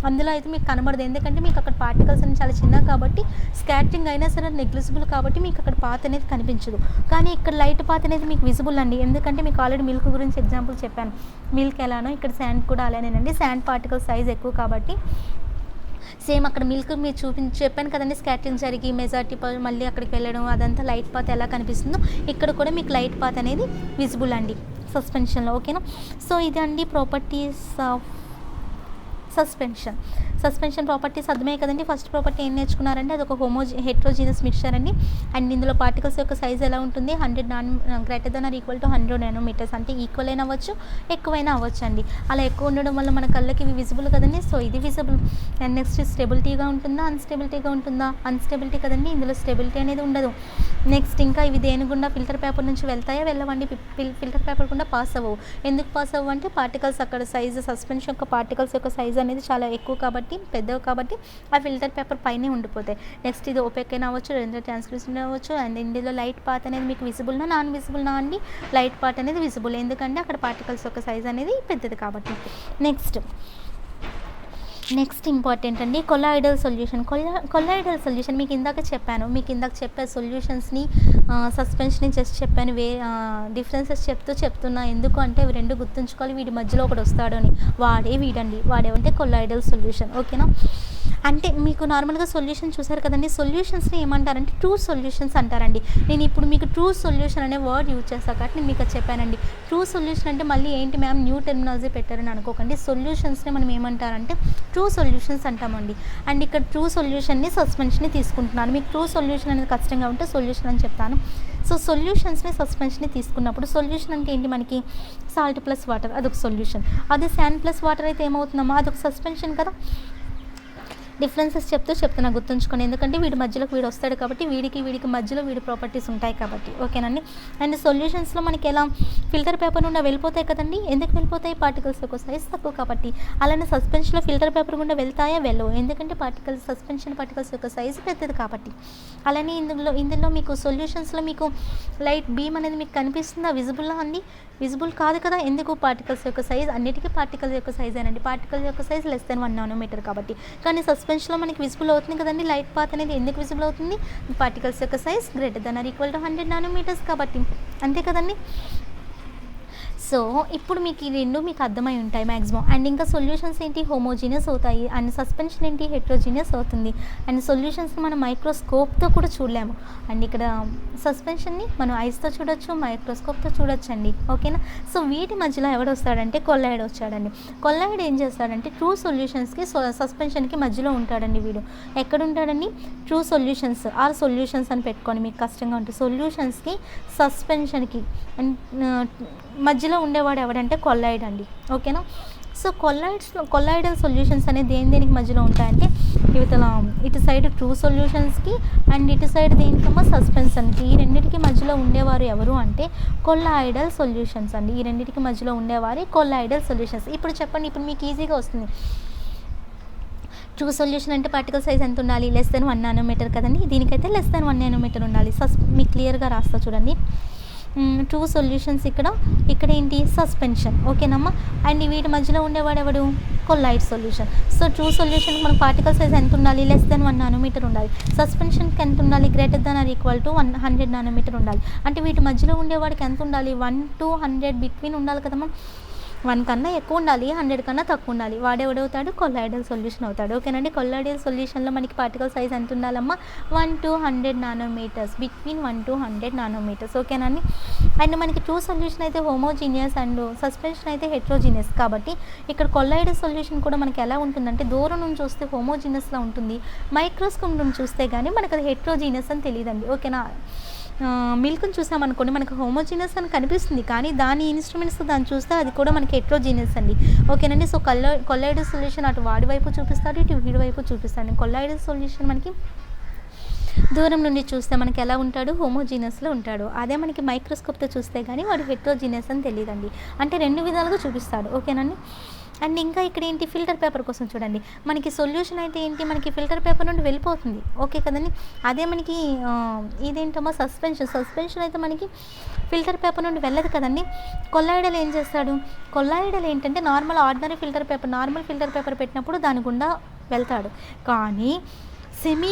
అందులో అయితే మీకు కనబడదు. ఎందుకంటే మీకు అక్కడ పార్టికల్స్ అనేది చాలా చిన్నవి కాబట్టి స్కాటరింగ్ అయినా సరే నెగ్లిజిబుల్ కాబట్టి మీకు అక్కడ పాత్ అనేది కనిపించదు. కానీ ఇక్కడ లైట్ పాత్ అనేది మీకు విజిబుల్ అండి, ఎందుకంటే మీకు ఆల్రెడీ మిల్క్ గురించి ఎగ్జాంపుల్ చెప్పాను. మిల్క్ ఎలానో ఇక్కడ శాండ్ కూడా అలానేనండి, శాండ్ పార్టికల్ సైజ్ ఎక్కువ కాబట్టి సేమ్ అక్కడ మిల్క్ మీరు చెప్పాను కదండి, స్కాటరింగ్ జరిగి మెజారిటీ మళ్ళీ అక్కడికి వెళ్ళడం అదంతా లైట్ పాత్ ఎలా కనిపిస్తుందో ఇక్కడ కూడా మీకు లైట్ పాత్ అనేది విజిబుల్ అండి సస్పెన్షన్లో. ఓకేనా, సో ఇదండి ప్రాపర్టీస్ ఆఫ్ సస్పెన్షన్ ప్రాపర్టీస్ అర్థమే కదండి. ఫస్ట్ ప్రాపర్టీ ఏం నేర్చుకున్నారంటే అది ఒక హెట్రోజీనస్ మిక్చర్ అండి. అండ్ ఇందులో పార్టికల్స్ యొక్క సైజ్ ఎలా ఉంటుంది, 100 greater than or equal to 100 nanometres, అంటే ఈక్వల్ అయినా అవ్వచ్చు ఎక్కువైనా అవ్వచ్చు అండి. అలా ఎక్కువ ఉండడం వల్ల మన కళ్ళకి ఇవి విజిబుల్ కదండి, సో ఇది విజిబుల్. అండ్ నెక్స్ట్ స్టెబిలిటీగా ఉంటుందా అన్స్టెబిలిటీగా ఉంటుందా, అన్స్టెబిలిటీ కదండి, ఇందులో స్టెబిలిటీ అనేది ఉండదు. నెక్స్ట్ ఇంకా ఇవి దేని గుండా ఫిల్టర్ పేపర్ నుంచి వెళ్తాయా వెళ్ళవండి, ఫిల్టర్ పేపర్ గుండా పాస్ అవ్వవు. ఎందుకు పాస్ అవ్వు అంటే పార్టికల్స్ అక్కడ సైజు సస్పెన్షన్ యొక్క పార్టికల్స్ యొక్క సైజ్ అనేది చాలా ఎక్కువ కాబట్టి పెద్దవి కాబట్టి ఆ ఫిల్టర్ పేపర్ పైనే ఉండిపోతాయి. నెక్స్ట్ ఇది ఓపెక్ అయినా అవ్వచ్చు, రెండు ట్రాన్స్లూసెంట్ అవ్వచ్చు. అండ్ ఇందులో లైట్ పాత్ అనేది మీకు విజిబుల్నా నాన్ విజిబుల్నా అండి, లైట్ పార్ట్ అనేది విజిబుల్, ఎందుకంటే అక్కడ పార్టికల్స్ యొక్క సైజ్ అనేది పెద్దది కాబట్టి. నెక్స్ట్ ఇంపార్టెంట్ అండి కొలాయిడల్ సొల్యూషన్. మీకు ఇందాక చెప్పే సొల్యూషన్స్ని సస్పెన్షన్ని జస్ట్ చెప్పాను, డిఫరెన్సెస్ చెప్తున్నా. ఎందుకు అంటే ఇవి రెండు గుర్తుంచుకోవాలి, వీడి మధ్యలో ఒకటి వస్తాడు అని, వాడేమంటే కొలాయిడల్ సొల్యూషన్. ఓకేనా, అంటే మీకు నార్మల్గా సొల్యూషన్ చూసారు కదండి, సొల్యూషన్స్ని ఏమంటారంటే ట్రూ సొల్యూషన్స్ అంటారండి. నేను ఇప్పుడు మీకు ట్రూ సొల్యూషన్ అనే వర్డ్ యూజ్ చేస్తాను కాబట్టి నేను మీకు చెప్పానండి. ట్రూ సొల్యూషన్ అంటే మళ్ళీ ఏంటి మ్యామ్ న్యూ టెర్మినాలజీ పెట్టారని అనుకోకండి, సొల్యూషన్స్ని మనం ఏమంటారంటే ట్రూ సొల్యూషన్స్ అంటామండి. అండ్ ఇక్కడ ట్రూ సొల్యూషన్ని సస్పెన్షన్ని తీసుకుంటున్నాను, మీకు ట్రూ సొల్యూషన్ అనేది కష్టంగా ఉంటే సొల్యూషన్ అని చెప్తాను. సో సొల్యూషన్స్ని సస్పెన్షన్ని తీసుకున్నప్పుడు సొల్యూషన్ అంటే ఏంటి, మనకి సాల్ట్ ప్లస్ వాటర్ అదొక సొల్యూషన్, అదే శాండ్ ప్లస్ వాటర్ అయితే ఏమవుతుందమ్మా అదొక సస్పెన్షన్ కదా. డిఫరెన్సెస్ చెప్తున్నా గుర్తుంచుకోండి, ఎందుకంటే వీడి మధ్యలోకి వీడు వస్తాడు కాబట్టి వీడికి మధ్యలో వీడి ప్రాపర్టీస్ ఉంటాయి కాబట్టి. ఓకేనండి, అండ్ సొల్యూషన్స్లో మనకి ఎలా ఫిల్టర్ పేపర్ నుండి వెళ్ళిపోతాయి కదండి, ఎందుకు వెళ్ళిపోతాయి, పార్టికల్స్ యొక్క సైజ్ తక్కువ కాబట్టి. అలానే సస్పెన్షన్లో ఫిల్టర్ పేపర్ గుండా వెళ్తాయా వెళ్ళవు, ఎందుకంటే సస్పెన్షన్ పార్టికల్స్ యొక్క సైజ్ పెద్దది కాబట్టి. అలానే ఇందులో మీకు సొల్యూషన్స్లో మీకు లైట్ బీమ్ అనేది మీకు కనిపిస్తుందా, విజిబుల్లా అండి, విజిబుల్ కాదు కదా, ఎందుకు పార్టికల్స్ యొక్క సైజ్ అన్నిటికీ పార్టికల్స్ యొక్క సైజ్ అనండి, పార్టికల్స్ యొక్క సైజ్ లెస్ దెన్ 1 నానోమీటర్ కాబట్టి. కానీ సస్పెన్షన్లో మనకి విజిబుల్ అవుతుంది కదండి, లైట్ పాత్ అనేది ఎందుకు విజిబుల్ అవుతుంది, పార్టికల్స్ యొక్క size greater than or equal to 100 nanometres కాబట్టి, అంతే కదండి. సో ఇప్పుడు మీకు ఈ రెండు మీకు అర్థమై ఉంటాయి మ్యాక్సిమం. అండ్ ఇంకా సొల్యూషన్స్ ఏంటి హోమోజీనియస్ అవుతాయి, అండ్ సస్పెన్షన్ ఏంటి హెట్రోజీనియస్ అవుతుంది. అండ్ సొల్యూషన్స్ని మనం మైక్రోస్కోప్తో కూడా చూడలేము, అండ్ ఇక్కడ సస్పెన్షన్ని మనం ఐస్తో చూడొచ్చు, మైక్రోస్కోప్తో చూడొచ్చు అండి. ఓకేనా, సో వీటి మధ్యలో ఎవడు వస్తాడంటే కొల్లాయిడ్ వచ్చాడండి. కొల్లాయిడ్ ఏం చేస్తాడంటే ట్రూ సొల్యూషన్స్కి సస్పెన్షన్కి మధ్యలో ఉంటాడండి. వీడు ఎక్కడ ఉంటాడండి, ట్రూ సొల్యూషన్స్ ఆర్ సొల్యూషన్స్ అని పెట్టుకొని మీకు కష్టంగా ఉంటుంది, సొల్యూషన్స్కి సస్పెన్షన్కి అండ్ మధ్యలో ఉండేవాడు ఎవడంటే కొల్లాయిడ్ అండి. ఓకేనా, సో కొల్లాయిడల్ సొల్యూషన్స్ అనేది దేనికి మధ్యలో ఉంటాయంటే ఇటు సైడ్ ట్రూ సొల్యూషన్స్కి అండ్ ఇటు సైడ్ దేనికమ్మా సస్పెన్షన్కి, ఈ రెండింటికి మధ్యలో ఉండేవారు ఎవరు అంటే కొల్లాయిడల్ సొల్యూషన్స్ అండి. ఈ రెండింటికి మధ్యలో ఉండేవారు కొల్లాయిడల్ సొల్యూషన్స్. ఇప్పుడు చెప్పండి, ఇప్పుడు మీకు ఈజీగా వస్తుంది. ట్రూ సొల్యూషన్ అంటే పార్టికల్ సైజ్ ఎంత ఉండాలి? లెస్ దెన్ 1 నానోమీటర్ కదండి. దీనికైతే లెస్ దెన్ 1 నానోమీటర్ ఉండాలి. మీకు క్లియర్గా రాస్తా చూడండి. ట్రూ సొల్యూషన్స్ ఇక్కడ ఏంటి? సస్పెన్షన్. ఓకేనమ్మా. అండ్ వీటి మధ్యలో ఉండేవాడు ఎవడు? Colloid solution. సో ట్రూ సొల్యూషన్కి మనకు పార్టికల్ సైజ్ ఎంత ఉండాలి? లెస్ దెన్ 1 నానోమీటర్ ఉండాలి. సస్పెన్షన్కి ఎంత ఉండాలి? Greater than or equal to 100 nanometre ఉండాలి. అంటే వీటి మధ్యలో ఉండేవాడికి ఎంత ఉండాలి? 1 to 100 బిట్వీన్ ఉండాలి కదమ్మా. 1 కన్నా ఎక్కువ ఉండాలి, 100 కన్నా తక్కువ ఉండాలి. వాడెవడవుతాడు? కొల్లాయిడల్ సొల్యూషన్ అవుతాడు. ఓకేనండి. కొల్లాయిడల్ సొల్యూషన్లో మనకి పార్టికల్ సైజ్ ఎంత ఉండాలమ్మా? 1 to 100 nanometres, between 1 to 100 nanometres. ఓకేనండి. అండ్ మనకి ట్రూ సొల్యూషన్ అయితే హోమోజీనియస్ అండ్ సస్పెన్షన్ అయితే హెట్రోజీనియస్. కాబట్టి ఇక్కడ కొల్లాయిడల్ సొల్యూషన్ కూడా మనకి ఎలా ఉంటుందంటే దూరం నుంచి చూస్తే హోమోజీనియస్లా ఉంటుంది, మైక్రోస్కోప్ నుంచి చూస్తే కానీ మనకు అది హెట్రోజీనియస్ అని తెలియదండి. ఓకేనా. మిల్క్ని చూసామనుకోండి మనకు హోమోజీనియస్ అని కనిపిస్తుంది, కానీ దాని ఇన్స్ట్రుమెంట్స్ దాన్ని చూస్తే అది కూడా మనకి హెట్రోజీనియస్ అండి. ఓకేనండి. సో కొల్లాయిడల్ సొల్యూషన్ అటు వాడి వైపు చూపిస్తాడు, ఇటు వీడి వైపు చూపిస్తాడు. కొల్లాయిడల్ సొల్యూషన్ మనకి దూరం నుండి చూస్తే మనకి ఎలా ఉంటాడు? హోమోజీనియస్లో ఉంటాడు. అదే మనకి మైక్రోస్కోప్తో చూస్తే కానీ వాడు హెట్రోజీనియస్ అని తెలియదండి. అంటే 2 విధాలుగా చూపిస్తాడు. ఓకేనండి. అండ్ ఇంకా ఇక్కడ ఏంటి? ఫిల్టర్ పేపర్ కోసం చూడండి. మనకి సొల్యూషన్ అయితే ఏంటి? మనకి ఫిల్టర్ పేపర్ నుండి వెళ్ళిపోతుంది. ఓకే కదండి. అదే మనకి ఇదేంటమ్మా? సస్పెన్షన్ అయితే మనకి ఫిల్టర్ పేపర్ నుండి వెళ్ళదు కదండి. కొల్లాయిడల్ ఏం చేస్తాడు? కొల్లాయిడల్ ఏంటంటే ఆర్డినరీ ఫిల్టర్ పేపర్ పెట్టినప్పుడు దాని గుండా వెళ్తాడు. కానీ సెమీ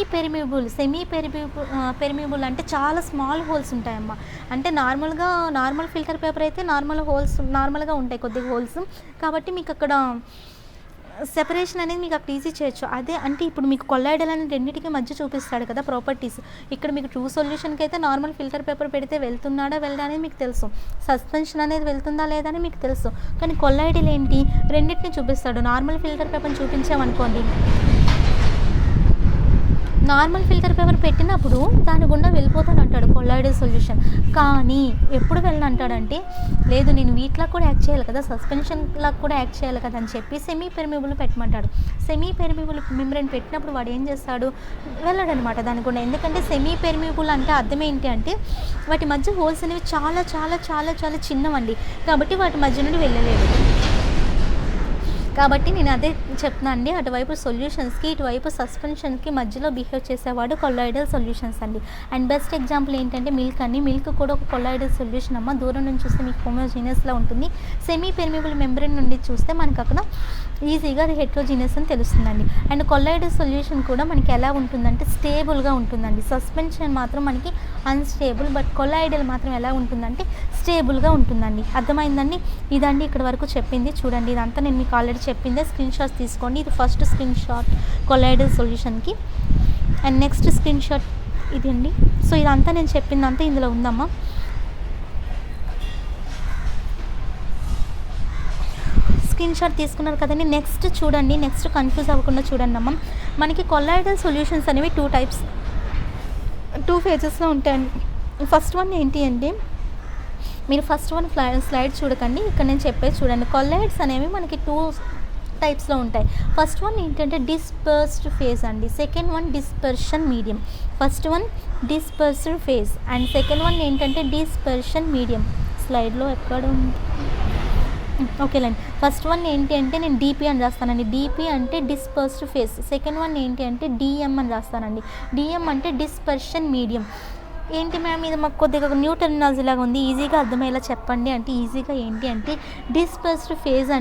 పెర్మిబుల్ అంటే చాలా స్మాల్ హోల్స్ ఉంటాయమ్మా. అంటే నార్మల్ ఫిల్టర్ పేపర్ అయితే నార్మల్గా ఉంటాయి కొద్దిగా హోల్స్. కాబట్టి మీకు అక్కడ సెపరేషన్ అనేది మీకు అక్కడ ఈజీ చేయొచ్చు. అదే అంటే ఇప్పుడు మీకు కొల్లాయిడల్ అనేది రెండింటికి మధ్య చూపిస్తాడు కదా ప్రాపర్టీస్. ఇక్కడ మీకు ట్రూ సొల్యూషన్కి అయితే నార్మల్ ఫిల్టర్ పేపర్ పెడితే వెళ్తున్నాడా వెళ్ళడా అనేది మీకు తెలుసు, సస్పెన్షన్ అనేది వెళ్తుందా లేదా అని మీకు తెలుసు. కానీ కొల్లాయిడల్ ఏంటి? రెండింటిని చూపిస్తాడు. నార్మల్ ఫిల్టర్ పేపర్ని చూపించామనుకోండి, నార్మల్ ఫిల్టర్ పేపర్ పెట్టినప్పుడు దాని గుండా వెళ్ళిపోతాను అంటాడు కొల్లాయిడల్ సొల్యూషన్. కానీ ఎప్పుడు వెళ్ళనంటాడంటే లేదు, నేను వీటిలా కూడా యాక్ట్ చేయాలి కదా, సస్పెన్షన్లా కూడా యాక్ట్ చేయాలి కదా అని చెప్పి సెమీ పెర్మిబుల్ పెట్టమంటాడు. సెమీ పెర్మిబుల్ మెంబ్రేన్ పెట్టినప్పుడు వాడు ఏం చేస్తాడు? వెళ్ళాడనమాట దాని గుండా. ఎందుకంటే సెమీ పెర్మిబుల్ అంటే అర్థం ఏంటి అంటే వాటి మధ్య హోల్స్ అనేవి చాలా చాలా చాలా చాలా చిన్నవండి. కాబట్టి వాటి మధ్య నుండి వెళ్ళలేదు. కాబట్టి నేను అదే చెప్తున్నా అండి, అటువైపు సొల్యూషన్స్కి ఇటువైపు సస్పెన్షన్కి మధ్యలో బిహేవ్ చేసేవాడు కొల్లాయిడల్ సొల్యూషన్స్ అండి. అండ్ బెస్ట్ ఎగ్జాంపుల్ ఏంటంటే మిల్క్ కూడా ఒక కొల్లాయిడల్ సొల్యూషన్ అమ్మ. దూరం నుంచి చూస్తే మీకు హోమోజీనియస్లో ఉంటుంది. సెమీ పెర్మిబుల్ మెంబ్రేన్ నుండి చూస్తే మనకు అక్కడ ఈజీగా అది హెట్రోజీనియస్ అని తెలుస్తుందండి. అండ్ కొల్లాయిడల్ సొల్యూషన్ కూడా మనకి ఎలా ఉంటుందంటే స్టేబుల్గా ఉంటుందండి. సస్పెన్షన్ మాత్రం మనకి అన్స్టేబుల్, బట్ కొల్లాయిడల్ మాత్రం ఎలా ఉంటుందంటే స్టేబుల్గా ఉంటుందండి. అర్థమైందండి? ఇదండి ఇక్కడ వరకు చెప్పింది. చూడండి, ఇదంతా నేను మీకు ఆల్రెడీ చెప్పిందే. స్క్రీన్ షాట్స్ తీసుకోండి. ఇది ఫస్ట్ స్క్రీన్ షాట్ కొల్లాయిడల్ సొల్యూషన్కి. అండ్ నెక్స్ట్ స్క్రీన్ షాట్ ఇది అండి. సో ఇదంతా నేను చెప్పిందంతా ఇందులో ఉందమ్మా. స్క్రీన్ షాట్ తీసుకున్నారు కదండి. నెక్స్ట్ చూడండి, నెక్స్ట్ కన్ఫ్యూజ్ అవ్వకుండా చూడండి అమ్మ. మనకి కొల్లాయిడల్ సొల్యూషన్స్ అనేవి 2 ఫేజెస్లో ఉంటాయండి. ఫస్ట్ వన్ ఏంటి అంటే మీరు ఫస్ట్ వన్ స్లైడ్ చూడకండి, ఇక్కడ నేను చెప్పేది చూడండి. కొల్లాయిడ్స్ అనేవి మనకి 2 టైప్స్లో ఉంటాయి. ఫస్ట్ వన్ ఏంటంటే డిస్పర్స్డ్ ఫేజ్ అండి. Second one dispersion medium. First one dispersed phase and second one ఏంటంటే డిస్పర్షన్ మీడియం. స్లైడ్లో ఎక్కడ ఉంది? ఓకేలేండి. ఫస్ట్ వన్ ఏంటి అంటే నేను డిపి అని రాస్తానండి. డిపి అంటే డిస్పర్స్డ్ ఫేజ్. సెకండ్ వన్ ఏంటి అంటే డిఎం అని రాస్తానండి. డిఎం అంటే డిస్పర్షన్ మీడియం. ఏంటి మ్యామ్ ఇది మాకు కొద్దిగా న్యూ టెర్మినాలజీ లాగా ఉంది, ఈజీగా అర్థమయ్యేలా చెప్పండి అంటే ఈజీగా ఏంటి అంటే డిస్పర్స్డ్ ఫేజ్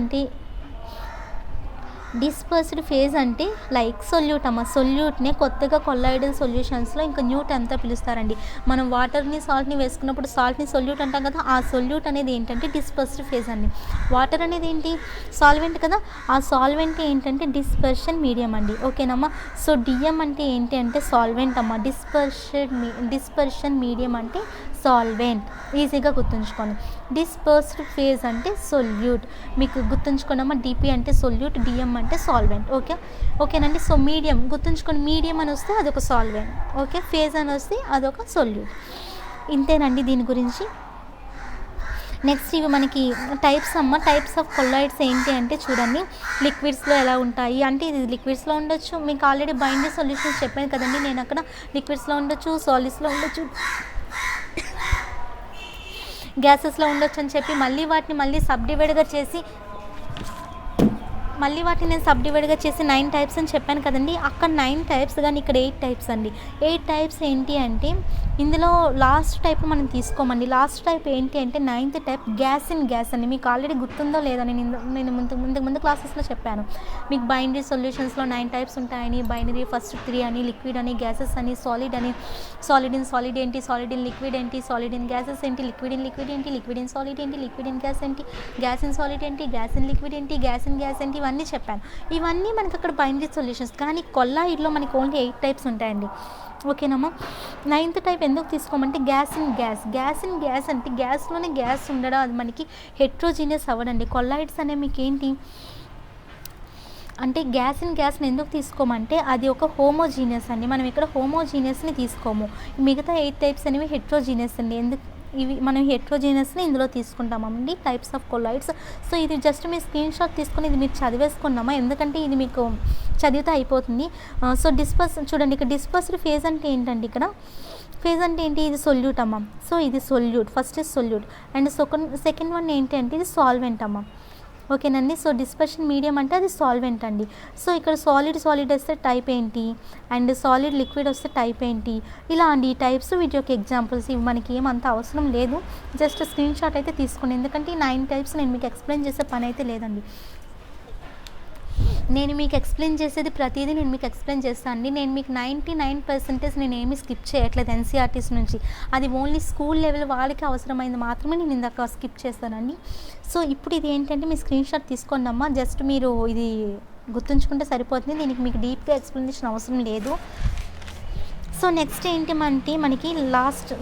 అంటే లైక్ సొల్యూట్ అమ్మ. సొల్యూట్నే కొత్తగా కొల్లాయిడల్ సొల్యూషన్స్లో ఇంకా న్యూట్ అంతా పిలుస్తారండి. మనం వాటర్ని సాల్ట్ని వేసుకున్నప్పుడు సాల్ట్ని సొల్యూట్ అంటాం కదా, ఆ సొల్యూట్ అనేది ఏంటంటే డిస్పర్స్డ్ ఫేజ్ అండి. వాటర్ అనేది ఏంటి? సాల్వెంట్ కదా, ఆ సాల్వెంట్ ఏంటంటే డిస్పర్షన్ మీడియం అండి. ఓకేనమ్మా. సో డిఎం అంటే ఏంటి అంటే సాల్వెంట్ అమ్మ. డిస్పర్షన్ మీడియం అంటే సాల్వెంట్. ఈజీగా గుర్తుంచుకోండి. డిస్పర్స్డ్ ఫేజ్ అంటే సొల్యూట్. మీకు గుర్తుంచుకోండమ్మా. డిపి అంటే సొల్యూట్, డిఎం అంటే సాల్వెంట్. ఓకేనండి. సో మీడియం గుర్తుంచుకోండి. మీడియం అని వస్తే అదొక సాల్వెంట్. ఓకే. ఫేజ్ అని వస్తే అదొక సొల్యూట్. ఇంతేనండి దీని గురించి. నెక్స్ట్ ఇవి మనకి టైప్స్ టైప్స్ ఆఫ్ కొల్లాయిడ్స్ ఏంటి అంటే చూడండి, లిక్విడ్స్లో ఎలా ఉంటాయి అంటే ఇది లిక్విడ్స్లో ఉండొచ్చు. మీకు ఆల్రెడీ బైండరీ సొల్యూషన్స్ చెప్పాను కదండి, నేను అక్కడ లిక్విడ్స్లో ఉండొచ్చు, సాలిడ్స్లో ఉండొచ్చు, గ్యాసెస్లో ఉండొచ్చు అని చెప్పి వాటిని సబ్ డివైడ్గా చేసి నేను సబ్ డివైడ్గా చేసి 9 టైప్స్ అని చెప్పాను కదండి. అక్కడ 9 టైప్స్ కానీ ఇక్కడ 8 టైప్స్ అండి. 8 టైప్స్ ఏంటి అంటే ఇందులో లాస్ట్ టైప్ మనం తీసుకోమండి. లాస్ట్ టైప్ ఏంటి అంటే 9th type gas in gas అండి. మీకు ఆల్రెడీ గుర్తుందో లేదో నేను ముందు క్లాసెస్లో చెప్పాను మీకు బైనరీ సొల్యూషన్స్లో 9 టైప్స్ ఉంటాయని. బైనరీ ఫస్ట్ 3 అని, లిక్విడ్ అని, గ్యాసెస్ అని, సాలిడ్ అని. సాలిడ్ ఇన్ సాలిడ్ ఏంటి, సాలిడ్ ఇన్ లిక్విడ్ ఏంటి, సాలిడ్ ఇన్ గ్యాసెస్ ఏంటి, లిక్విడ్ ఇన్ లిక్విడ్ ఏంటి, లిక్విడ్ ఇన్ సాలిడ్ ఏంటి, లిక్విడ్ ఇన్ గ్యాస్ ఏంటి, గ్యాస్ ఇన్ సాలిడ్ ఏంటి, గ్యాస్ ఇన్ లిక్విడ్ ఏంటి, గ్యాస్ ఇన్ గ్యాస్ ఏంటి, ఇవన్నీ చెప్పాను. ఇవన్నీ మనకి అక్కడ బైనరీ సొల్యూషన్స్. కానీ కొల్లాయిడ్లో మనకి ఓన్లీ 8 టైప్స్ ఉంటాయండి. ఓకేనమ్మా. 9th టైప్ ఎందుకు తీసుకోమంటే gas in gas. Gas in gas అంటే గ్యాస్లోనే గ్యాస్ ఉండడం, అది మనకి హెట్రోజీనియస్ అవ్వడండి. కొల్లాయిడ్స్ అనేవి మీకు ఏంటి అంటే గ్యాస్ ఇన్ గ్యాస్ని ఎందుకు తీసుకోమంటే అది ఒక హోమోజీనియస్ అండి. మనం ఇక్కడ హోమోజీనియస్ని తీసుకోము. మిగతా 8 టైప్స్ అనేవి హెట్రోజీనియస్ అండి. ఇవి మనం హెట్రోజీనియస్ని ఇందులో తీసుకుంటామండి టైప్స్ ఆఫ్ కొల్లాయిడ్స్. సో ఇది జస్ట్ మీ స్క్రీన్ షాట్ తీసుకొని ఇది మీరు చదివేసుకున్నామా, ఎందుకంటే ఇది మీకు చదివితే అయిపోతుంది. సో చూడండి ఇక్కడ డిస్పర్స్డ్ ఫేజ్ అంటే ఏంటండి, ఇక్కడ ఫేజ్ అంటే ఏంటి, ఇది సొల్యూట్ అమ్మ. సో ఇది solute, first is solute. And second one ఏంటి అంటే ఇది సాల్వెంట్ అమ్మ. ఓకేనండి. సో డిస్పర్షన్ మీడియం అంటే అది సాల్వెంట్ అండి. సో ఇక్కడ సాలిడ్ వస్తే టైప్ ఏంటి, అండ్ సాలిడ్ లిక్విడ్ వస్తే టైప్ ఏంటి, ఇలా అండి ఈ టైప్స్. వీటి యొక్క ఎగ్జాంపుల్స్ ఇవి మనకి ఏమంత అవసరం లేదు, జస్ట్ స్క్రీన్ షాట్ అయితే తీసుకోండి. ఎందుకంటే ఈ 9 టైప్స్ నేను మీకు ఎక్స్ప్లెయిన్ చేసే పని అయితే లేదండి. నేను మీకు ఎక్స్ప్లెయిన్ చేసేది ప్రతిదీ నేను మీకు ఎక్స్ప్లెయిన్ చేస్తాను అండి. నేను మీకు 99% నేను ఏమీ స్కిప్ చేయట్లేదు ఎన్సీఆర్టీస్ నుంచి. అది ఓన్లీ స్కూల్ లెవెల్ వాళ్ళకి అవసరమైంది మాత్రమే నేను ఇందాక స్కిప్ చేస్తానండి. సో ఇప్పుడు ఇది ఏంటంటే మీ స్క్రీన్ షాట్ తీసుకోండి అమ్మా. జస్ట్ మీరు ఇది గుర్తుంచుకుంటే సరిపోతుంది, దీనికి మీకు డీప్గా ఎక్స్ప్లెనేషన్ అవసరం లేదు. సో నెక్స్ట్ ఏంటి అంటే మనకి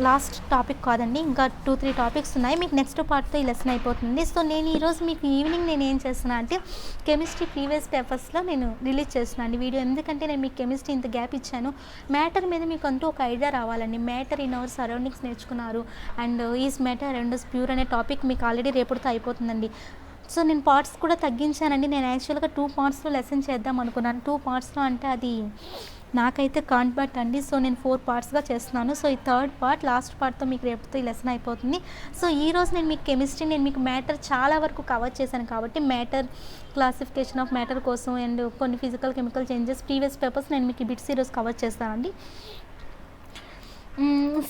లాస్ట్ టాపిక్ కాదండి, ఇంకా 2-3 టాపిక్స్ ఉన్నాయి. మీకు నెక్స్ట్ పార్ట్తో ఈ లెసన్ అయిపోతుంది. సో నేను ఈరోజు మీకు ఈవినింగ్ నేను ఏం చేస్తున్నా అంటే కెమిస్ట్రీ ప్రీవియస్ పేపర్స్లో నేను రిలీజ్ చేస్తున్నాను అండి వీడియో. ఎందుకంటే నేను మీకు కెమిస్ట్రీ ఇంత గ్యాప్ ఇచ్చాను. మ్యాటర్ మీద మీకు అంటూ ఒక ఐడియా రావాలండి. మ్యాటర్ ఇన్ అవర్ సరౌండింగ్స్ నేర్చుకున్నారు, and is matter and is pure అనే టాపిక్ మీకు ఆల్రెడీ రేపటితో అయిపోతుందండి. సో నేను పార్ట్స్ కూడా తగ్గించానండి. నేను యాక్చువల్గా 2 పార్ట్స్లో లెసన్ చేద్దాం అనుకున్నాను. 2 పార్ట్స్లో అంటే అది నాకైతే కాంట్ బట్ అండి. సో నేను 4 పార్ట్స్గా చేస్తున్నాను. సో ఈ 3rd పార్ట్ లాస్ట్ పార్ట్తో మీకు రేపుతో ఈ లెసన్ అయిపోతుంది. సో ఈరోజు నేను మీకు కెమిస్ట్రీ నేను మీకు మ్యాటర్ చాలా వరకు కవర్ చేశాను కాబట్టి మ్యాటర్ క్లాసిఫికేషన్ ఆఫ్ మ్యాటర్ కోసం అండ్ కొన్ని physical chemical changes previous papers నేను మీకు బిట్స్ ఈరోజు కవర్ చేస్తానండి.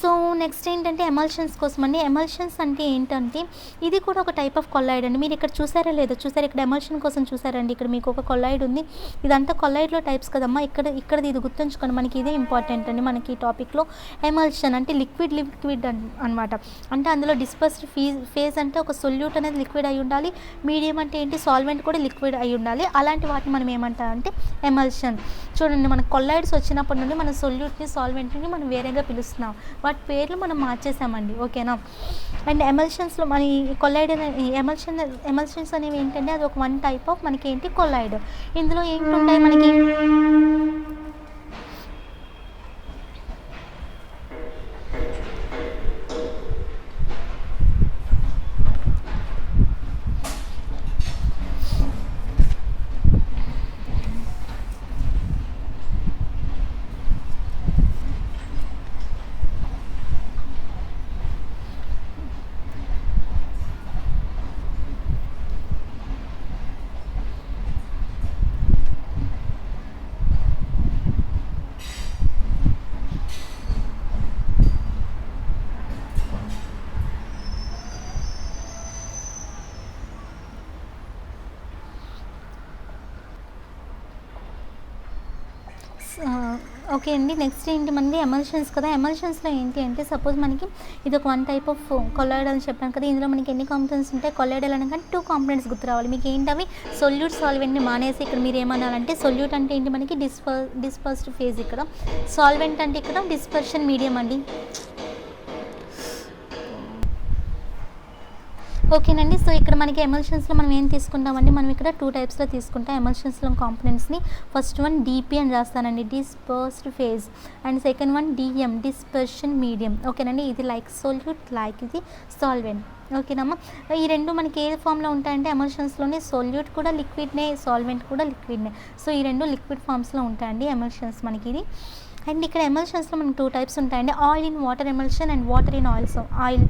సో నెక్స్ట్ ఏంటంటే ఎమల్షన్స్ కోసం అండి. ఎమల్షన్స్ అంటే ఏంటంటే ఇది కూడా ఒక టైప్ ఆఫ్ కొల్లాయిడ్ అండి. మీరు ఇక్కడ చూసారా లేదో, చూసారు ఇక్కడ ఎమల్షన్ కోసం చూసారండి. ఇక్కడ మీకు ఒక కొల్లాయిడ్ ఉంది. ఇదంతా కొల్లాయిడ్లో టైప్స్ కదమ్మా. ఇక్కడ ఇది గుర్తుంచుకోండి, మనకి ఇదే ఇంపార్టెంట్ అండి. మనకి ఈ టాపిక్లో ఎమల్షన్ అంటే లిక్విడ్ అనమాట. అంటే అందులో డిస్పర్స్డ్ ఫేజ్ అంటే ఒక సొల్యూట్ అనేది లిక్విడ్ అయి ఉండాలి, మీడియం అంటే ఏంటి సాల్వెంట్ కూడా లిక్విడ్ అయి ఉండాలి. అలాంటి వాటిని మనం ఏమంటామంటే ఎమల్షన్. చూడండి మనకు కొల్లాయిడ్స్ వచ్చినప్పటి నుండి మన సొల్యూట్ని సాల్వెంట్ని మనం వేరేగా పిలుస్తున్నాం, వాటి పేర్లు మనం మార్చేసామండి. ఓకేనా. అండ్ ఎమల్షన్స్లో మన కొల్లాయిడ్ ఎమల్షన్స్ అనేవి ఏంటంటే అది ఒక 1 టైప్ ఆఫ్ మనకి ఏంటి కొల్లాయిడ్. ఇందులో ఏంటుంటాయి మనకి ఓకే అండి. నెక్స్ట్ ఏంటి మనది ఎమల్షన్స్ కదా. ఎమల్షన్స్లో ఏంటి అంటే సపోజ్ మనకి ఇది ఒక 1 టైప్ ఆఫ్ కొల్లాయిడ్ అని చెప్పాను కదా. ఇందులో మనకి ఎన్ని కాంపోనెంట్స్ ఉంటాయి, కొల్లాయిడ్ అనగానే 2 కాంపోనెంట్స్ గుర్తు రావాలి మీకు. ఏంటవి సొల్యూట్ సాల్వెంట్ని మానేసి ఇక్కడ మీరు ఏమన్నారంటే సొల్యూట్ అంటే ఏంటి మనకి డిస్పర్స్డ్ ఫేజ్, ఇక్కడ సాల్వెంట్ అంటే ఇక్కడ డిస్పర్షన్ మీడియం అండి. ఓకేనండి. సో ఇక్కడ మనకి ఎమల్షన్స్లో మనం ఏం తీసుకుంటామండి, మనం ఇక్కడ 2 టైప్స్లో తీసుకుంటాం ఎమల్షన్స్లో కాంపోనెంట్స్ని. ఫస్ట్ వన్ డిపి అని రాస్తానండి, dispersed phase. And second one DM, dispersion medium. ఓకేనండి. ఇది లైక్ సొల్యూట్, లైక్ ఇది సాల్వెంట్. ఓకేనమ్మా. ఈ 2 మనకి ఏ ఫామ్‌లో ఉంటాయంటే ఎమల్షన్స్‌లోనే సొల్యూట్ కూడా లిక్విడ్‌నే, సాల్వెంట్ కూడా లిక్విడ్‌నే. సో, ఈ 2 లిక్విడ్ ఫామ్స్‌లో ఉంటాయండి ఎమల్షన్స్ మనకిది. అండ్ ఇక్కడ ఎమల్షన్స్‌లో మనకి 2 టైప్స్ ఉంటాయండి. Oil in water emulsion and water in oil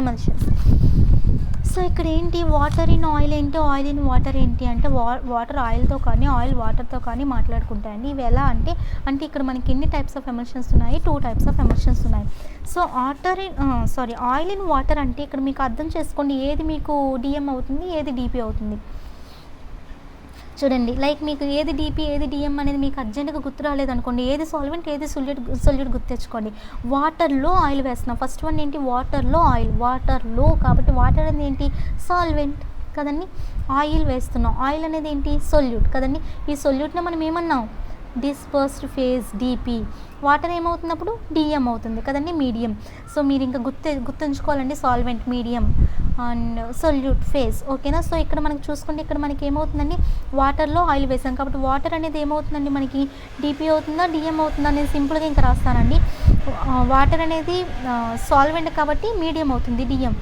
emulsions. So, ఇక్కడ ఏంటి వాటర్ ఇన్ ఆయిల్ ఏంటి, ఆయిల్ ఇన్ వాటర్ ఏంటి అంటే వాటర్ ఆయిల్‌తో కానీ, ఆయిల్ వాటర్‌తో కానీ మాట్లాడుకుంటాయండి. ఇవి ఎలా అంటే ఇక్కడ మనకి ఎన్ని టైప్స్ ఆఫ్ ఎమల్షన్స్ ఉన్నాయి? 2 టైప్స్ ఆఫ్ ఎమల్షన్స్ ఉన్నాయి. సో, ఆయిల్ ఇన్ వాటర్ అంటే ఇక్కడ మీకు అర్థం చేసుకోండి, ఏది మీకు డీఎం అవుతుంది, ఏది డీపీ అవుతుంది. చూడండి, లైక్ మీకు ఏది డీపీ ఏది డిఎం అనేది మీకు అర్జెంట్గా గుర్తు రాలేదనుకోండి, ఏది సాల్వెంట్ ఏది సొల్యూట్ గుర్తు తెచ్చుకోండి. వాటర్లో ఆయిల్ వేస్తున్నాం. ఫస్ట్ వన్ ఏంటి, వాటర్లో ఆయిల్, వాటర్లో కాబట్టి వాటర్ అనేది ఏంటి, సాల్వెంట్ కదండి. ఆయిల్ వేస్తున్నాం, ఆయిల్ అనేది ఏంటి, సొల్యూట్ కదండి. ఈ సొల్యూట్ని మనం ఏమన్నాం, డిస్పర్స్డ్ ఫేజ్ డిపి. వాటర్ ఏమవుతున్నప్పుడు డిఎం అవుతుంది కదండి, మీడియం. సో, మీరు ఇంకా గుర్తుంచుకోవాలండి, solvent medium and solute phase. ఓకేనా. సో, ఇక్కడ మనకి చూసుకుంటే ఇక్కడ మనకి ఏమవుతుందండి, వాటర్లో ఆయిల్ వేసాం కాబట్టి వాటర్ అనేది ఏమవుతుందండి మనకి, డిపి అవుతుందా డిఎం అవుతుందా అనేది సింపుల్గా ఇంకా రాస్తానండి. వాటర్ అనేది సాల్వెంట్ కాబట్టి మీడియం అవుతుంది డిఎం.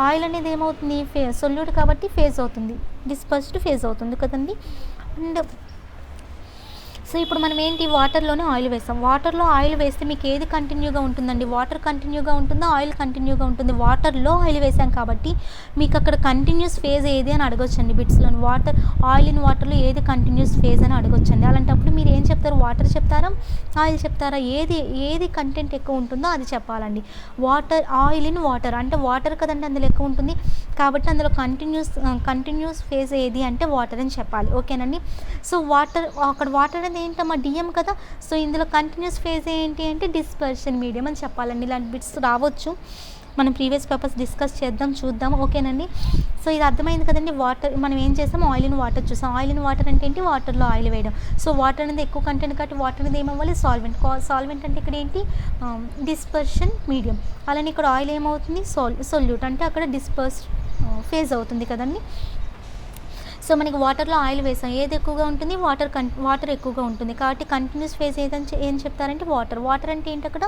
ఆయిల్ అనేది ఏమవుతుంది, సొల్యూట్ కాబట్టి ఫేజ్ అవుతుంది, డిస్పర్స్డ్ ఫేజ్ అవుతుంది కదండి. అండ్ సో, ఇప్పుడు మనం ఏంటి, వాటర్లోనే ఆయిల్ వేస్తాం. వాటర్లో ఆయిల్ వేస్తే మీకు ఏది కంటిన్యూగా ఉంటుందండి, వాటర్ కంటిన్యూగా ఉంటుందా, ఆయిల్ కంటిన్యూగా ఉంటుంది. వాటర్లో ఆయిల్ వేసాం కాబట్టి మీకు అక్కడ కంటిన్యూస్ ఫేజ్ ఏది అని అడగొచ్చండి బిట్స్లోని. ఆయిల్ ఇన్ వాటర్లో ఏది కంటిన్యూస్ ఫేజ్ అని అడగొచ్చండి. అలాంటప్పుడు మీరు ఏం చెప్తారు, వాటర్ చెప్తారా, ఆయిల్ చెప్తారా, ఏది కంటెంట్ ఎక్కువ ఉంటుందో అది చెప్పాలండి. ఆయిల్ ఇన్ వాటర్ అంటే వాటర్ కదండి అందులో ఎక్కువ ఉంటుంది కాబట్టి అందులో కంటిన్యూస్ ఫేజ్ ఏది అంటే వాటర్ అని చెప్పాలి. ఓకేనండి. సో, అక్కడ వాటర్ అనేది ఏంటమ్మా, డిఎం కదా. సో, ఇందులో కంటిన్యూస్ ఫేజ్ ఏంటి అంటే డిస్పర్షన్ మీడియం అని చెప్పాలండి. ఇలాంటి బిట్స్ రావచ్చు, మనం ప్రీవియస్ పేపర్స్ డిస్కస్ చూద్దాం. ఓకేనండి. సో, ఇది అర్థమైంది కదండి. మనం ఏం చేసాం, ఆయిల్ ఇన్ వాటర్ చూసాం. ఆయిల్ ఇన్ వాటర్ అంటే ఏంటి, వాటర్లో ఆయిల్ వేయడం. సో, వాటర్ అనేది ఎక్కువ కంటెంట్ కాబట్టి వాటర్ అనేది ఏమవ్వాలి, సాల్వెంట్ అంటే ఇక్కడ ఏంటి, డిస్పర్షన్ మీడియం. అలానే ఇక్కడ ఆయిల్ ఏమవుతుంది, సొల్యూట్ అంటే అక్కడ డిస్పర్స్డ్ ఫేజ్ అవుతుంది కదండి. సో, మనకి వాటర్లో ఆయిల్ వేసాం, ఏది ఎక్కువగా ఉంటుంది, వాటర్ ఎక్కువగా ఉంటుంది కాబట్టి కంటిన్యూస్ ఫేజ్ ఏం చెప్తారంటే వాటర్ అంటే ఏంటి, అక్కడ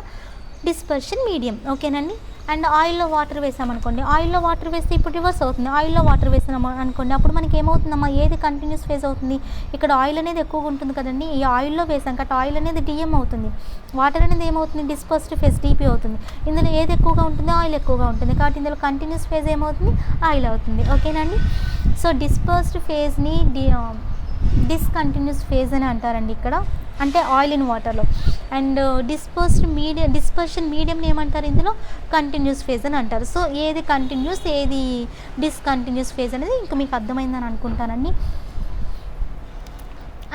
డిస్పర్షన్ మీడియం. ఓకేనండి. అండ్ ఆయిల్లో వాటర్ వేసామనుకోండి, ఆయిల్లో వాటర్ వేస్తే ఇప్పుడు రివర్స్ అవుతుంది. ఆయిల్లో వాటర్ వేసాము అనుకోండి, అప్పుడు మనకి ఏమవుతుందమ్మా, ఏది కంటిన్యూస్ ఫేజ్ అవుతుంది, ఇక్కడ ఆయిల్ అనేది ఎక్కువగా ఉంటుంది కదండి. ఈ ఆయిల్లో వేసాం కాబట్టి ఆయిల్ అనేది డిఎం అవుతుంది, వాటర్ అనేది ఏమవుతుంది, డిస్పర్స్డ్ ఫేజ్ డిపి అవుతుంది. ఇందులో ఏది ఎక్కువగా ఉంటుంది, ఆయిల్ ఎక్కువగా ఉంటుంది కాబట్టి ఇందులో కంటిన్యూస్ ఫేజ్ ఏమవుతుంది, ఆయిల్ అవుతుంది. ఓకేనండి. సో, డిస్పర్స్డ్ ఫేజ్ని డిస్కంటిన్యూస్ ఫేజ్ అని అంటారండి ఇక్కడ, అంటే ఆయిల్ ఇన్ వాటర్లో. అండ్ డిస్పర్షన్ మీడియంని ఏమంటారు, ఇందులో కంటిన్యూస్ ఫేజ్ అని అంటారు. సో, ఏది కంటిన్యూస్ ఏది డిస్కంటిన్యూస్ ఫేజ్ అనేది ఇంకా మీకు అర్థమైందని అనుకుంటానండి.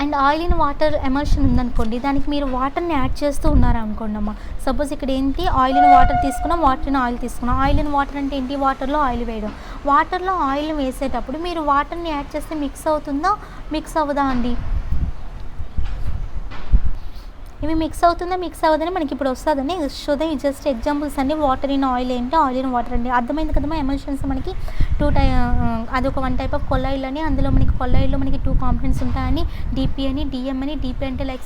And oil in water emulsion ఉందనుకోండి, దానికి మీరు వాటర్ని యాడ్ చేస్తూ ఉన్నారనుకోండి అమ్మ. సపోజ్ ఇక్కడ ఏంటి, ఆయిల్ ఇన్ వాటర్ తీసుకున్నాం, వాటర్ ఇన్ ఆయిల్ తీసుకున్నాం. ఆయిల్ ఇన్ వాటర్ అంటే ఏంటి, వాటర్లో ఆయిల్ వేయడం. వాటర్లో ఆయిల్ వేసేటప్పుడు మీరు వాటర్ని యాడ్ చేస్తే మిక్స్ అవుతుందా, మిక్స్ అవ్వదా అండి, ఇవి మిక్స్ అవ్వదని మనకి ఇప్పుడు వస్తుందని షోదే. జస్ట్ ఎగ్జాంపుల్స్ అండి. వాటర్ ఇన్ ఆయిల్ ఏంటి, ఆయిల్ ఇన్ వాటర్ అండి. అర్థమైంది కదమ్మా. ఎమల్షన్స్ మనకి అదొక 1 టైప్ ఆఫ్ కొల్లాయిల్ అని, అందులో మనకి కొల్లాయిల్లో మనకి 2 కాంపోనెంట్స్ ఉంటాయని, డిపి అని, డిఎం అని. డిపి అంటే లైక్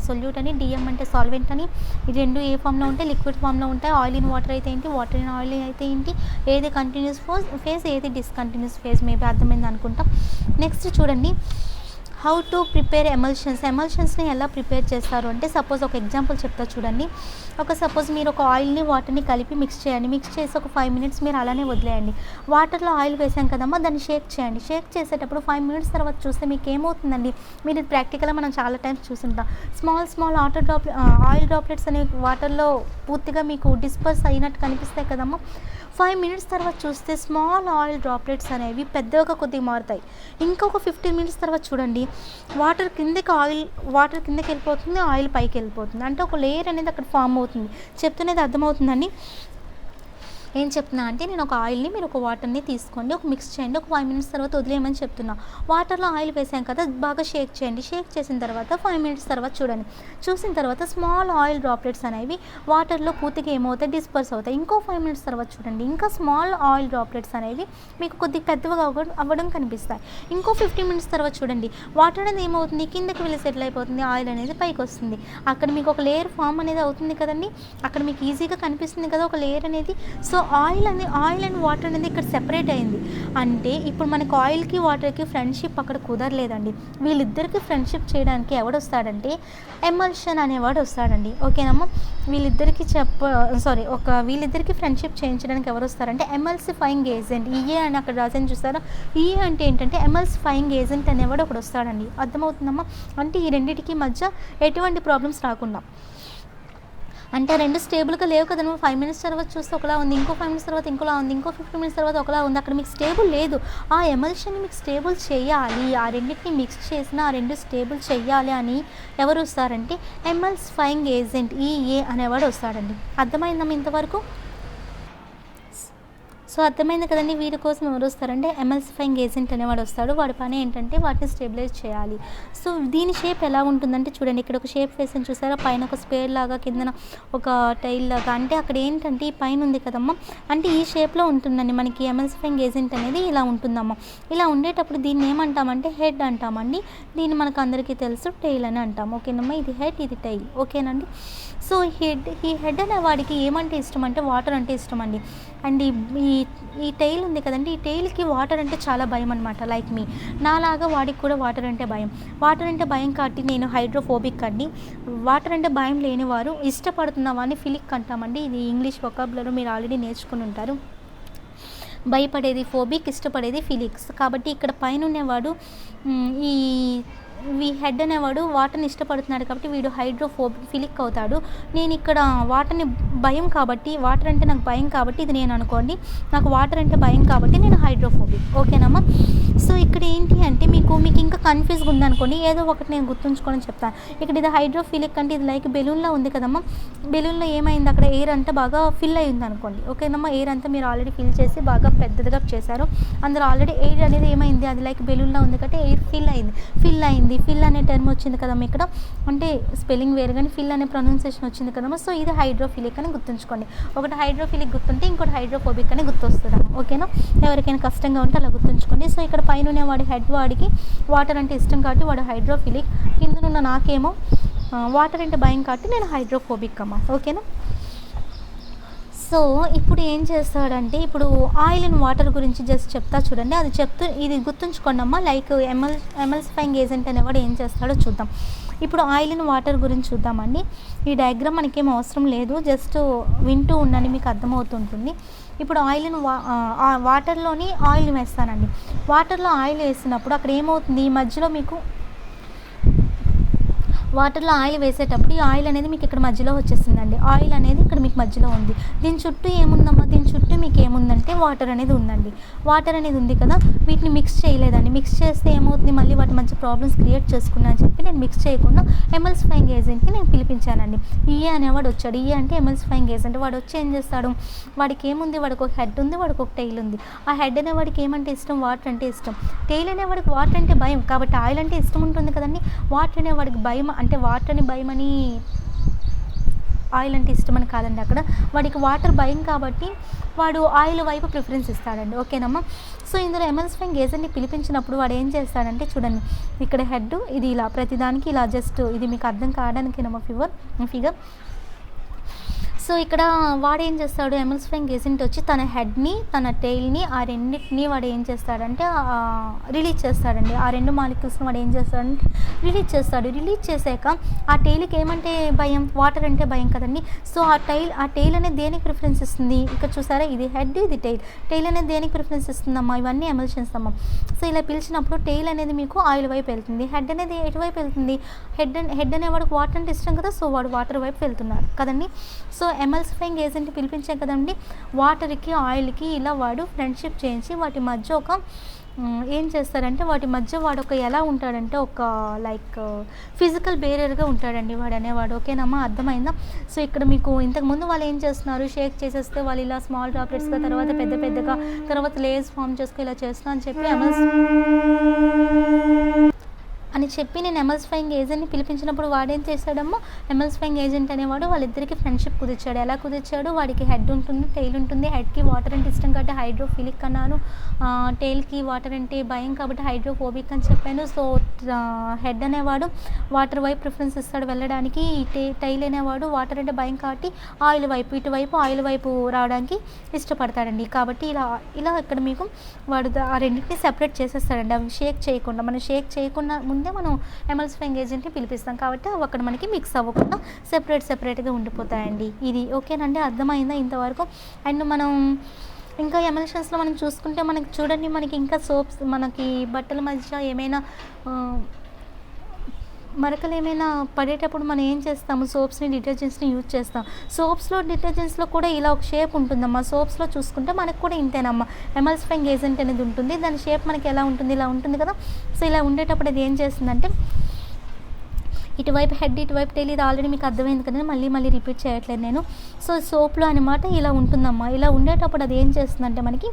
సొల్యూట్ అని, డిఎం అంటే సాల్వెంట్ అని. ఈ 2 ఏ ఫామ్లో ఉంటాయి, లిక్విడ్ ఫామ్లో ఉంటాయి. ఆయిల్ ఇన్ వాటర్ అయితే ఏంటి, వాటర్ ఇన్ ఆయిల్ అయితే ఏంటి, ఏది కంటిన్యూస్ ఫేజ్ ఏది డిస్కంటిన్యూస్ ఫేజ్. మేబీ అర్థమైంది అనుకుంటాం. నెక్స్ట్ చూడండి, హౌ టు ప్రిపేర్ ఎమల్షన్స్ని ఎలా ప్రిపేర్ చేస్తారు అంటే, సపోజ్ ఒక ఎగ్జాంపుల్ చెప్తా చూడండి. సపోజ్ మీరు ఒక ఆయిల్ని వాటర్ని కలిపి మిక్స్ చేయండి. మిక్స్ చేసి ఒక 5 మినిట్స్ మీరు అలానే వదిలేయండి. వాటర్లో ఆయిల్ వేసాం కదమ్మా, దాన్ని షేక్ చేయండి. షేక్ చేసేటప్పుడు 5 మినిట్స్ తర్వాత చూస్తే మీకు ఏమవుతుందండి, మీరు ఇది ప్రాక్టికల్గా మనం చాలా టైమ్స్ చూసుంటాం. స్మాల్ ఆయిల్ డ్రాప్లెట్స్ అనేవి వాటర్లో పూర్తిగా మీకు డిస్పర్స్ అయినట్టు కనిపిస్తాయి కదమ్మా. 5 మినిట్స్ తర్వాత చూస్తే స్మాల్ ఆయిల్ డ్రాప్లెట్స్ అనేవి పెద్దగా కొద్దిగా మారుతాయి. ఇంకొక 15 మినిట్స్ తర్వాత చూడండి, వాటర్ కిందకి వెళ్ళిపోతుంది, ఆయిల్ పైకి వెళ్ళిపోతుంది. అంటే ఒక లేయర్ అనేది అక్కడ ఫామ్ అవుతుంది. చెప్తున్నది అర్థమవుతుందండి. ఏం చెప్తున్నా అంటే, నేను ఒక ఆయిల్ని, మీరు ఒక వాటర్ని తీసుకోండి, ఒక మిక్స్ చేయండి, ఒక 5 మినిట్స్ తర్వాత వదిలేయమని చెప్తున్నా. వాటర్లో ఆయిల్ వేసాం కదా, బాగా షేక్ చేయండి. షేక్ చేసిన తర్వాత 5 మినిట్స్ తర్వాత చూడండి. చూసిన తర్వాత స్మాల్ ఆయిల్ డ్రాప్లెట్స్ అనేవి వాటర్లో పూర్తిగా ఏమవుతాయి, డిస్పర్స్ అవుతాయి. ఇంకో 5 మినిట్స్ తర్వాత చూడండి, ఇంకా స్మాల్ ఆయిల్ డ్రాప్లెట్స్ అనేవి మీకు కొద్దిగా పెద్దగా అవ్వడం కనిపిస్తాయి. ఇంకో 15 మినిట్స్ తర్వాత చూడండి, వాటర్ అనేది ఏమవుతుంది, కిందకి వెళ్ళి సెటిల్ అయిపోతుంది, ఆయిల్ అనేది పైకి వస్తుంది. అక్కడ మీకు ఒక లేయర్ ఫామ్ అనేది అవుతుంది కదండి, అక్కడ మీకు ఈజీగా కనిపిస్తుంది కదా ఒక లేయర్ అనేది. సో, ఆయిల్ అండ్ వాటర్ అనేది ఇక్కడ సెపరేట్ అయింది. అంటే ఇప్పుడు మనకు ఆయిల్కి వాటర్కి ఫ్రెండ్షిప్ అక్కడ కుదరలేదండి. వీళ్ళిద్దరికి ఫ్రెండ్షిప్ చేయడానికి ఎవడొస్తాడంటే ఎమల్షన్ అనేవాడు వస్తాడండి. ఓకేనమ్మా, వీళ్ళిద్దరికి ఫ్రెండ్షిప్ చేయించడానికి ఎవరు వస్తారంటే ఎమల్సిఫైయింగ్ ఏజెంట్, ఈఏ అని అక్కడ రాసిన చూస్తారా. ఈఏ అంటే ఏంటంటే ఎమల్సిఫైయింగ్ ఏజెంట్ అనేవాడు ఒకడు వస్తాడండి. అర్థమవుతుందమ్మా? అంటే ఈ రెండింటికి మధ్య ఎటువంటి ప్రాబ్లమ్స్ రాకుండా. అంటే రెండు స్టేబుల్గా లేవు కదా, నువ్వు 5 minutes తర్వాత చూస్తే ఒకలా ఉంది, ఇంకో 5 minutes తర్వాత ఇంకోలా ఉంది, ఇంకో 15 minutes తర్వాత ఒకలా ఉంది. అక్కడ మీకు స్టేబుల్ లేదు. ఆ ఎమల్షన్ని మీకు స్టేబుల్ చేయాలి, ఆ రెండింటిని మిక్స్ చేసిన ఆ రెండు స్టేబుల్ చేయాలి అని ఎవరు వస్తారంటే ఎమల్సిఫైయింగ్ ఏజెంట్ ఈఏ అనేవాడు వస్తాడండి. అర్థమైందమ్మా ఇంతవరకు? సో అర్థమైంది కదండి. వీడి కోసం ఎవరు వస్తారంటే ఎమల్సిఫైయింగ్ ఏజెంట్ అనేవాడు వస్తాడు. వాడి పని ఏంటంటే వాటిని స్టెబిలైజ్ చేయాలి. సో దీని షేప్ ఎలా ఉంటుందంటే చూడండి, ఇక్కడ ఒక షేప్ వేసిన చూసారా, పైన ఒక స్క్వేర్ లాగా, కిందన ఒక టైల్ లాగా. అంటే అక్కడ ఏంటంటే ఈ పైన ఉంది కదమ్మా, అంటే ఈ షేప్లో ఉంటుందండి మనకి ఎమల్సిఫైయింగ్ ఏజెంట్ అనేది. ఇలా ఉంటుందమ్మా. ఇలా ఉండేటప్పుడు దీన్ని ఏమంటామంటే హెడ్ అంటామండి. దీన్ని మనకు అందరికీ తెలుసు టైల్ అని అంటాం. ఓకేనమ్మా, ఇది హెడ్, ఇది టైల్. ఓకేనండి. సో ఈ హెడ్ అనే వాడికి ఏమంటే ఇష్టం అంటే వాటర్ అంటే ఇష్టం అండి. అండ్ ఈ టైల్ ఉంది కదండి, ఈ టైల్కి వాటర్ అంటే చాలా భయం అనమాట. లైక్ మీ నాలాగా వాడికి కూడా వాటర్ అంటే భయం. వాటర్ అంటే భయం కాబట్టి నేను హైడ్రోఫోబిక్ అండి. వాటర్ అంటే భయం లేని వారు ఇష్టపడుతున్న వాడిని ఫిలిక్ అంటామండి. ఇది ఇంగ్లీష్ వొకాబులరీ మీరు ఆల్రెడీ నేర్చుకుని ఉంటారు. భయపడేది ఫోబిక్, ఇష్టపడేది ఫిలిక్స్. కాబట్టి ఇక్కడ పైన ఉండేవాడు ఈ హెడ్ అనేవాడు వాటర్ని ఇష్టపడుతున్నాడు కాబట్టి వీడు ఫిలిక్ అవుతాడు. నేను ఇక్కడ వాటర్ని భయం కాబట్టి, వాటర్ అంటే నాకు భయం కాబట్టి ఇది నేను అనుకోండి, నాకు వాటర్ అంటే భయం కాబట్టి నేను హైడ్రోఫోబిక్. ఓకేనమ్మా. సో ఇక్కడ ఏంటి అంటే మీకు ఇంకా కన్ఫ్యూజ్గా ఉందనుకోండి, ఏదో ఒకటి నేను గుర్తుంచుకోని చెప్తాను. ఇక్కడ ఇది హైడ్రోఫిలిక్ అంటే ఇది లైక్ బెలూన్లో ఉంది కదమ్మా. బెలూన్లో ఏమైంది, అక్కడ ఎయిర్ అంతా బాగా ఫిల్ అయ్యింది అనుకోండి. ఓకేనమ్మా, ఎయిర్ అంతా మీరు ఆల్రెడీ ఫిల్ చేసి బాగా పెద్దదిగా చేశారు. అందులో ఆల్రెడీ ఎయిర్ అనేది ఏమైంది, అది లైక్ బెలూన్లో ఉంది కాబట్టి ఎయిర్ ఫిల్ అయింది. ఫిల్ అనే టర్మ్ వచ్చింది కదమ్మా ఇక్కడ. అంటే స్పెల్లింగ్ వేరు కానీ ఫిల్ అనే ప్రొనౌన్సియేషన్ వచ్చింది కదమ్మా. సో ఇది హైడ్రోఫిలిక్ అని గుర్తుంచుకోండి. ఒకటి హైడ్రోఫిలిక్ గుర్తుంటే ఇంకోటి హైడ్రోఫోబిక్ అని గుర్తొస్తుందమ్మా. ఓకేనా, ఎవరికైనా కష్టంగా ఉంటే అలా గుర్తుంచుకోండి. సో ఇక్కడ పైన వాడి హెడ్ వాడికి వాటర్ అంటే ఇష్టం కాబట్టి వాడు హైడ్రోఫిలిక్, కిందనున్న నాకేమో వాటర్ అంటే భయం కాబట్టి నేను హైడ్రోఫోబిక్ అమ్మా. ఓకేనా. సో ఇప్పుడు ఏం చేస్తాడంటే ఇప్పుడు ఆయిల్ అండ్ వాటర్ గురించి జస్ట్ చెప్తా చూడండి. అది ఇది గుర్తుంచుకోండి అమ్మా. లైక్ ఎమల్సిఫైయింగ్ ఏజెంట్ అనేవాడు ఏం చేస్తాడో చూద్దాం. ఇప్పుడు ఆయిల్ అండ్ వాటర్ గురించి చూద్దామండి. ఈ డయాగ్రామ్ మనకేం అవసరం లేదు, జస్ట్ వింటూ ఉండండి, మీకు అర్థమవుతుంటుంది. ఇప్పుడు వాటర్లోని ఆయిల్ వేస్తానండి. వాటర్లో ఆయిల్ వేసినప్పుడు అక్కడ ఏమవుతుంది, ఈ మధ్యలో మీకు వాటర్లో ఆయిల్ వేసేటప్పుడు ఈ ఆయిల్ అనేది మీకు ఇక్కడ మధ్యలో వచ్చేసిందండి. ఆయిల్ అనేది ఇక్కడ మీకు మధ్యలో ఉంది. దీని చుట్టూ ఏముందమ్మా, దీని చుట్టూ మీకు ఏముందంటే వాటర్ అనేది ఉందండి. వాటర్ అనేది ఉంది కదా, వీటిని మిక్స్ చేయలేదండి. మిక్స్ చేస్తే ఏమవుతుంది, మళ్ళీ వాటి మధ్య ప్రాబ్లమ్స్ క్రియేట్ చేసుకున్నా అని చెప్పి నేను మిక్స్ చేయకుండా ఎమల్సిఫైయింగ్ ఏజెంట్ని నేను పిలిపించానండి. ఈఏ అనేవాడు వచ్చాడు. ఈఏ అంటే ఎమల్సిఫైయింగ్ ఏజెంట్. వాడు వచ్చి ఏం చేస్తాడు, వాడికి ఏముంది, వాడికి ఒక హెడ్ ఉంది, వాడికి ఒక టైల్ ఉంది. ఆ హెడ్ అనేవాడికి ఏమంటే ఇష్టం, వాటర్ అంటే ఇష్టం. టైల్ అనేవాడికి వాటర్ అంటే భయం కాబట్టి ఆయిల్ అంటే ఇష్టం ఉంటుంది కదండి. వాటర్ అనేవాడికి భయం అంటే వాటర్ని భయమని ఆయిల్ అంటే ఇష్టమని కాదండి. అక్కడ వాడికి వాటర్ భయం కాబట్టి వాడు ఆయిల్ వైపు ప్రిఫరెన్స్ ఇస్తాడండి. ఓకేనమ్మా. సో ఇందులో ఎమల్సిఫైయింగ్ ఏజెంట్ని పిలిపించినప్పుడు వాడు ఏం చేస్తాడంటే చూడండి, ఇక్కడ హెడ్ ఇది ఇలా ప్రతిదానికి ఇలా జస్ట్ ఇది మీకు అర్థం కావడానికి ఫిగర్. సో ఇక్కడ వాడు ఏం చేస్తాడు, ఎమల్సిఫైయింగ్ ఏజెంట్ వచ్చి తన హెడ్ని తన టెయిల్ని ఆ రెండింటిని వాడు ఏం చేస్తాడంటే రిలీజ్ చేస్తాడండి. ఆ రెండు మాలిక్యూల్స్ని వాడు ఏం చేస్తాడంటే రిలీజ్ చేస్తాడు. రిలీజ్ చేశాక ఆ టెయిల్కి ఏమంటే భయం, వాటర్ అంటే భయం కదండి. సో ఆ టెయిల్ అనేది దేనికి ప్రిఫరెన్స్ ఇస్తుంది, ఇక్కడ చూసారా, ఇది హెడ్, ఇది టెయిల్ అనేది దేనికి ప్రిఫరెన్స్ ఇస్తుందమ్మా, ఇవన్నీ ఎమల్షన్స్ అమ్మా. సో ఇలా పిలిచినప్పుడు టెయిల్ అనేది మీకు ఆయిల్ వైపు వెళ్తుంది, హెడ్ అనేది ఎటువైపు వెళ్తుంది, హెడ్ అనేవాడికి వాటర్ అంటే ఇష్టం కదా, సో వాడు వాటర్ వైపు వెళ్తున్నారు కదండి. సో ఎమల్సిఫైయింగ్ ఏజెంట్ పిలిపించాం కదండి, వాటర్కి ఆయిల్కి ఇలా వాడు ఫ్రెండ్షిప్ చేయించి వాటి మధ్య ఒక ఏం చేస్తారంటే వాటి మధ్య వాడు ఒక ఎలా ఉంటాడంటే ఒక లైక్ ఫిజికల్ బేరియర్గా ఉంటాడండి వాడు అనేవాడు. ఓకేనమ్మా, అర్థమైందా. సో ఇక్కడ మీకు ఇంతకుముందు వాళ్ళు ఏం చేస్తున్నారు, షేక్ చేసేస్తే వాళ్ళు ఇలా స్మాల్ డ్రాప్లెట్స్గా, తర్వాత పెద్దగా, తర్వాత లేయర్స్ ఫామ్ చేసుకుని ఇలా చేస్తున్నా అని చెప్పి అని చెప్పి నేను ఎమల్సిఫైయింగ్ ఏజెంట్ని పిలిపించినప్పుడు వాడేం చేశాడమ్మో, ఎమల్సిఫైయింగ్ ఏజెంట్ అనేవాడు వాళ్ళిద్దరికి ఫ్రెండ్షిప్ కుదిర్చాడు. ఎలా కుదిర్చాడు, వాడికి హెడ్ ఉంటుంది, టెయిల్ ఉంటుంది. హెడ్కి వాటర్ అంటే ఇష్టం కాబట్టి హైడ్రోఫిలిక్ అన్నాను, టెయిల్కి వాటర్ అంటే భయం కాబట్టి హైడ్రోఫోబిక్ అని చెప్పాను. సో హెడ్ అనేవాడు వాటర్ వైపు ప్రిఫరెన్స్ ఇస్తాడు వెళ్ళడానికి, టెయిల్ అనేవాడు వాటర్ అంటే భయం కాబట్టి ఆయిల్ వైపు, ఇటువైపు ఆయిల్ వైపు రావడానికి ఇష్టపడతాడండి. కాబట్టి ఇలా ఇక్కడ మీకు వాడు ఆ రెండింటిని సెపరేట్ చేసేస్తాడండి. అవి షేక్ చేయకుండా, మనం షేక్ చేయకుండా ముందే మనం ఎమల్సిఫైయింగ్ ఏజెంట్ని పిలిపిస్తాం కాబట్టి అవి అక్కడ మనకి మిక్స్ అవ్వకుండా సెపరేట్గా ఉండిపోతాయండి. ఇది ఓకేనండి, అర్థమైందా ఇంతవరకు? అండ్ మనం ఇంకా ఎమల్షన్స్లో మనం చూసుకుంటే మనకి చూడండి, మనకి ఇంకా సోప్స్, మనకి బట్టల మధ్య ఏమైనా మరకలు ఏమైనా పడేటప్పుడు మనం ఏం చేస్తాము, సోప్స్ని డిటర్జెంట్స్ని యూజ్ చేస్తాం. సోప్స్లో డిటర్జెంట్స్లో కూడా ఇలా ఒక షేప్ ఉంటుందమ్మా. సోప్స్లో చూసుకుంటే మనకు కూడా ఇంతేనమ్మా, ఎమల్సిఫైయింగ్ ఏజెంట్ అనేది ఉంటుంది. దాని షేప్ మనకి ఎలా ఉంటుంది, ఇలా ఉంటుంది కదా. సో ఇలా ఉండేటప్పుడు అది ఏం చేస్తుందంటే ఇటువైపు హెడ్, ఇటువైపు టెయిల్, ఇది ఆల్రెడీ మీకు అర్థమైంది కదా, మళ్ళీ రిపీట్ చేయట్లేదు నేను. సో సోప్లో అనమాట ఇలా ఉంటుందమ్మా. ఇలా ఉండేటప్పుడు అది ఏం చేస్తుందంటే మనకి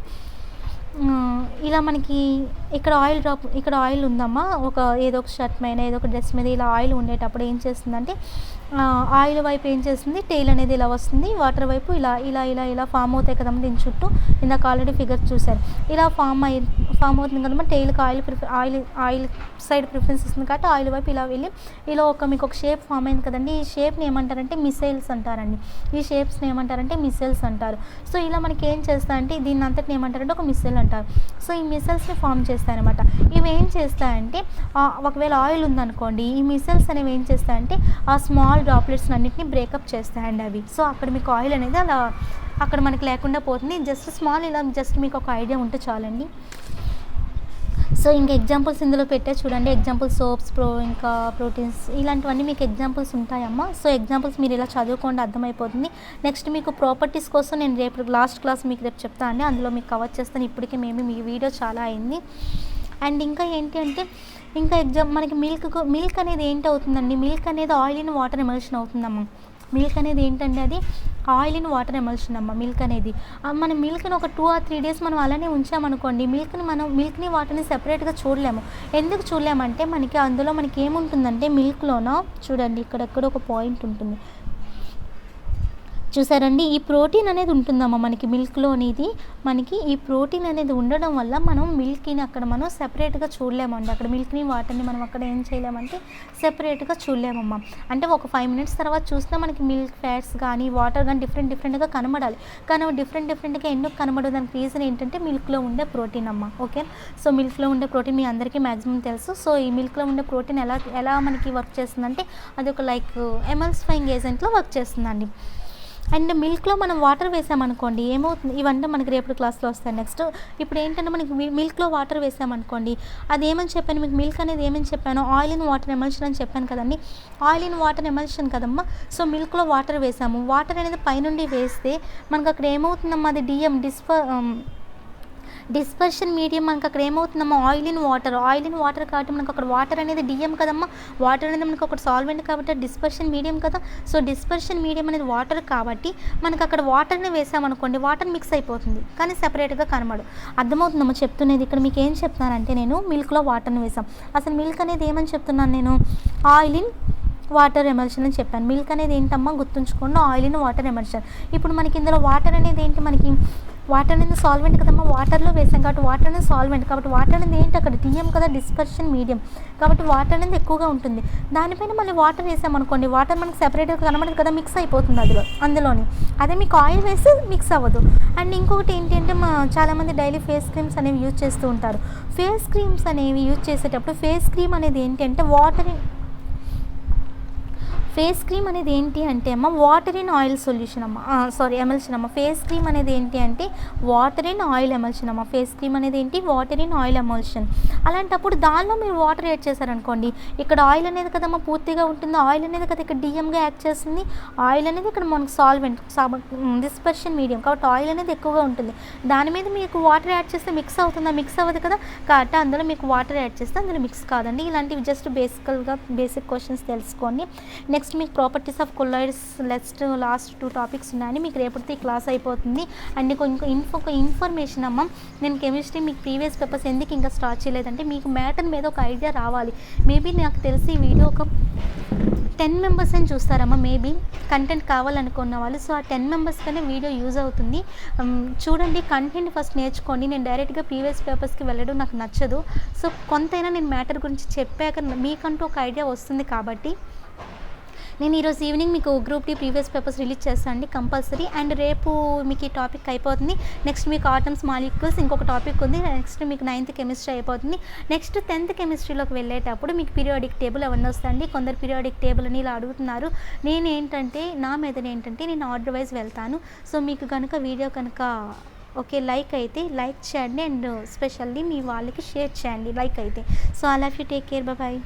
ఇలా మనకి ఇక్కడ ఆయిల్ డ్రాప్, ఇక్కడ ఆయిల్ ఉందమ్మా, ఏదో ఒక షర్ట్ మీద, ఏదో ఒక డ్రెస్ మీద ఇలా ఆయిల్ ఉండేటప్పుడు ఏం చేస్తుందంటే ఆయిల్ వైపు ఏం చేస్తుంది, టెయిల్ అనేది ఇలా వస్తుంది, వాటర్ వైపు ఇలా ఫామ్ అవుతాయి కదమ్మా దీని చుట్టూ. ఇందాక ఆల్రెడీ ఫిగర్ చూశారు, ఇలా ఫామ్ అవుతుంది కదమ్మా. టెయిల్కి ఆయిల్ సైడ్ ప్రిఫరెన్స్ ఇస్తుంది కాబట్టి ఆయిల్ వైపు ఇలా వెళ్ళి ఇలా మీకు ఒక షేప్ ఫామ్ అయింది కదండి. ఈ షేప్ని ఏమంటారంటే మిసైల్స్ అంటారండి. ఈ షేప్స్ని ఏమంటారంటే మిసైల్స్ అంటారు. సో ఇలా మనకి ఏం చేస్తాయంటే దీన్ని అంతటిని ఏమంటారంటే ఒక మిసైల్ అంటారు. సో ఈ మిసైల్స్ని ఫామ్ చేస్తాయన్నమాట. ఇవి ఏం చేస్తాయంటే ఒకవేళ ఆయిల్ ఉందనుకోండి, ఈ మిసైల్స్ అనేవి ఏం చేస్తాయంటే ఆ స్మాల్ డ్రాప్లెట్స్ అన్నింటినీ బ్రేకప్ చేస్తాయండి అవి. సో అక్కడ మీకు ఆయిల్ అనేది అలా అక్కడ మనకి లేకుండా పోతుంది. జస్ట్ స్మాల్ ఇలా జస్ట్ మీకు ఒక ఐడియా ఉంటే చాలండి. సో ఇంకా ఎగ్జాంపుల్స్ ఇందులో పెట్టే చూడండి. ఎగ్జాంపుల్ సోప్స్, ఇంకా ప్రోటీన్స్, ఇలాంటివన్నీ మీకు ఎగ్జాంపుల్స్ ఉంటాయమ్మా. సో ఎగ్జాంపుల్స్ మీరు ఇలా చదువుకోండి, అర్థమైపోతుంది. నెక్స్ట్ మీకు ప్రాపర్టీస్ కోసం నేను రేపు లాస్ట్ క్లాస్ మీకు రేపు చెప్తాను అండి, అందులో మీకు కవర్ చేస్తాను. ఇప్పటికే మీ వీడియో చాలా అయింది. అండ్ ఇంకా ఏంటి అంటే ఇంకా మనకి మిల్క్ అనేది ఏంటి అవుతుందండి, మిల్క్ అనేది ఆయిల్ ఇన్ వాటర్ ఎమల్షన్ అవుతుందమ్మా. మిల్క్ అనేది ఏంటంటే అది ఆయిల్ ఇన్ వాటర్ ఎమల్షన్ అమ్మ. మిల్క్ అనేది మనం మిల్క్ని ఒక 2 or 3 days మనం అలానే ఉంచామనుకోండి, మిల్క్ని వాటర్ని సెపరేట్గా చూడలేము. ఎందుకు చూడలేమంటే మనకి అందులో మనకి ఏముంటుందంటే మిల్క్లోన చూడండి, ఇక్కడెక్కడ ఒక పాయింట్ ఉంటుంది చూసారండి, ఈ ప్రోటీన్ అనేది ఉంటుందమ్మా మనకి మిల్క్లోనిది. మనకి ఈ ప్రోటీన్ అనేది ఉండడం వల్ల మనం మిల్క్ని అక్కడ మనం సెపరేట్గా చూడలేమండి. అక్కడ మిల్క్ని వాటర్ని మనం అక్కడ ఏం చేయలేమంటే సెపరేట్గా చూడలేమమ్మా. అంటే ఒక 5 minutes తర్వాత చూస్తే మనకి మిల్క్ ఫ్యాట్స్ కానీ వాటర్ కానీ డిఫరెంట్గా కనబడాలి. కానీ డిఫరెంట్గా ఎందుకు కనబడదు, దానికి రీజన్ ఏంటంటే మిల్క్లో ఉండే ప్రోటీన్ అమ్మ. ఓకే, సో మిల్క్లో ఉండే ప్రోటీన్ మీ అందరికీ మ్యాక్సిమం తెలుసు. సో ఈ మిల్క్లో ఉండే ప్రోటీన్ ఎలా మనకి వర్క్ చేస్తుందంటే అది ఒక ఎమల్సిఫైయింగ్ ఏజెంట్లో వర్క్ చేస్తుందండి. అండ్ మిల్క్లో మనం వాటర్ వేసామనుకోండి ఏమవుతుంది, ఇవన్నీ మనకి రేపటి క్లాస్లో వస్తాయి. నెక్స్ట్ ఇప్పుడు ఏంటంటే మనకి మిల్క్లో వాటర్ వేసామనుకోండి, అది ఏమని చెప్పాను మీకు, మిల్క్ అనేది ఏమని చెప్పాను, ఆయిల్ ఇన్ వాటర్ ఎమల్షన్ అని చెప్పాను కదండి. ఆయిల్ ఇన్ వాటర్ ఎమల్షన్ కదమ్మా. సో మిల్క్లో వాటర్ వేసాము, వాటర్ అనేది పైనుండి వేస్తే మనకు అక్కడ ఏమవుతుందమ్మా, అది డిస్పర్షన్ మీడియం మనకు అక్కడ ఏమవుతుందమ్మా, ఆయిల్ ఇన్ వాటర్ కాబట్టి మనకు అక్కడ వాటర్ అనేది డిఎం కదమ్మా. వాటర్ అనేది మనకు ఒక సాల్వెంట్ కాబట్టి డిస్పర్షన్ మీడియం కదా. సో డిస్పర్షన్ మీడియం అనేది వాటర్ కాబట్టి మనకు అక్కడ వాటర్ని వేసామనుకోండి, వాటర్ మిక్స్ అయిపోతుంది కానీ సెపరేట్గా కనబడు. అర్థమవుతుందమ్మా చెప్తున్నది. ఇక్కడ మీకు ఏం చెప్తానంటే నేను మిల్క్లో వాటర్ని వేసాం, అసలు మిల్క్ అనేది ఏమని చెప్తున్నాను నేను, ఆయిల్ ఇన్ వాటర్ ఎమల్షన్ అని చెప్పాను. మిల్క్ అనేది ఏంటమ్మా గుర్తుంచుకోండి, ఆయిల్ ఇన్ వాటర్ ఎమల్షన్. ఇప్పుడు మనకి ఇందులో వాటర్ అనేది ఏంటి, మనకి వాటర్ అనేది సాల్వెంట్ కదమ్మా, వాటర్లో వేసాం కాబట్టి వాటర్ అనేది సాల్వెంట్ కాబట్టి వాటర్ అనేది ఏంటి అక్కడ డిఎం కదా, డిస్పర్షన్ మీడియం కాబట్టి వాటర్ అనేది ఎక్కువగా ఉంటుంది. దానిపైన మళ్ళీ వాటర్ వేసామనుకోండి, వాటర్ మనకి సెపరేట్గా కనబడదు కదా, మిక్స్ అయిపోతుంది అందులోని. అదే మీకు ఆయిల్ వేస్తే మిక్స్ అవ్వదు. అండ్ ఇంకొకటి ఏంటి అంటే చాలామంది డైలీ ఫేస్ క్రీమ్స్ అనేవి యూజ్ చేస్తూ ఉంటారు. ఫేస్ క్రీమ్స్ అనేవి యూజ్ చేసేటప్పుడు ఫేస్ క్రీమ్ అనేది ఏంటి అంటే ఫేస్ క్రీమ్ అనేది ఏంటి అంటే అమ్మ వాటర్ ఇన్ ఆయిల్ సొల్యూషన్ అమ్మ, ఎమల్షన్ అమ్మ. ఫేస్ క్రీమ్ అనేది ఏంటి అంటే వాటర్ ఇన్ ఆయిల్ ఎమల్షన్ అమ్మ. ఫేస్ క్రీమ్ అనేది ఏంటి, వాటర్ ఇన్ ఆయిల్ ఎమల్షన్. అలాంటప్పుడు దానిలో మీరు వాటర్ యాడ్ చేశారనుకోండి, ఇక్కడ ఆయిల్ అనేది కదమ్మా పూర్తిగా ఉంటుంది, ఆయిల్ అనేది కదా ఇక్కడ డిఎంగా యాడ్ చేస్తుంది, ఆయిల్ అనేది ఇక్కడ మనకు సాల్వెంట్ డిస్పర్షన్ మీడియం కాబట్టి ఆయిల్ అనేది ఎక్కువగా ఉంటుంది. దాని మీద మీకు వాటర్ యాడ్ చేస్తే మిక్స్ అవుతుందా, మిక్స్ అవ్వదు కదా. కాబట్టి అందులో మీకు వాటర్ యాడ్ చేస్తే అందులో మిక్స్ కాదండి. ఇలాంటివి జస్ట్ బేసిక్ క్వశ్చన్స్ తెలుసుకోండి. నెక్స్ట్ నెక్స్ట్ మీకు properties of colloids last 2 topics ఉన్నాయని మీకు రేపటితో ఈ క్లాస్ అయిపోతుంది. అండ్ ఇంకొక ఇన్ఫర్మేషన్ అమ్మ, నేను కెమిస్ట్రీ మీకు ప్రీవియస్ పేపర్స్ ఎందుకు ఇంకా స్టార్ట్ చేయలేదంటే మీకు మ్యాటర్ మీద ఒక ఐడియా రావాలి. మేబీ నాకు తెలిసి ఈ వీడియో ఒక 10 మెంబర్స్ అని చూస్తారమ్మా మేబీ కంటెంట్ కావాలనుకున్న వాళ్ళు. సో ఆ 10 మెంబర్స్ కనే వీడియో యూజ్ అవుతుంది. చూడండి, కంటెంట్ ఫస్ట్ నేర్చుకోండి. నేను డైరెక్ట్గా ప్రీవియస్ పేపర్స్కి వెళ్ళడం నాకు నచ్చదు. సో కొంతైనా నేను మ్యాటర్ గురించి చెప్పాక మీకంటూ ఒక ఐడియా వస్తుంది. కాబట్టి నేను ఈరోజు ఈవినింగ్ మీకు group D previous papers release చేస్తాను అండి కంపల్సరీ. అండ్ రేపు మీకు ఈ టాపిక్ అయిపోతుంది. నెక్స్ట్ మీకు ఆటమ్స్ మాలిక్యూల్స్ ఇంకొక టాపిక్ ఉంది. నెక్స్ట్ మీకు 9th కెమిస్ట్రీ అయిపోతుంది. నెక్స్ట్ 10th కెమిస్ట్రీలోకి వెళ్ళేటప్పుడు మీకు పీరియాడిక్ టేబుల్ అవన్నీ వస్తాయండి. కొందరు పీరియాడిక్ టేబుల్ అని ఇలా అడుగుతున్నారు. నా మీద ఏంటంటే నేను ఆర్డర్ వైజ్ వెళ్తాను. సో మీకు కనుక వీడియో కనుక ఓకే లైక్ అయితే లైక్ చేయండి. అండ్ స్పెషల్లీ మీ వాళ్ళకి షేర్ చేయండి లైక్ అయితే. So I love you, take care, bye.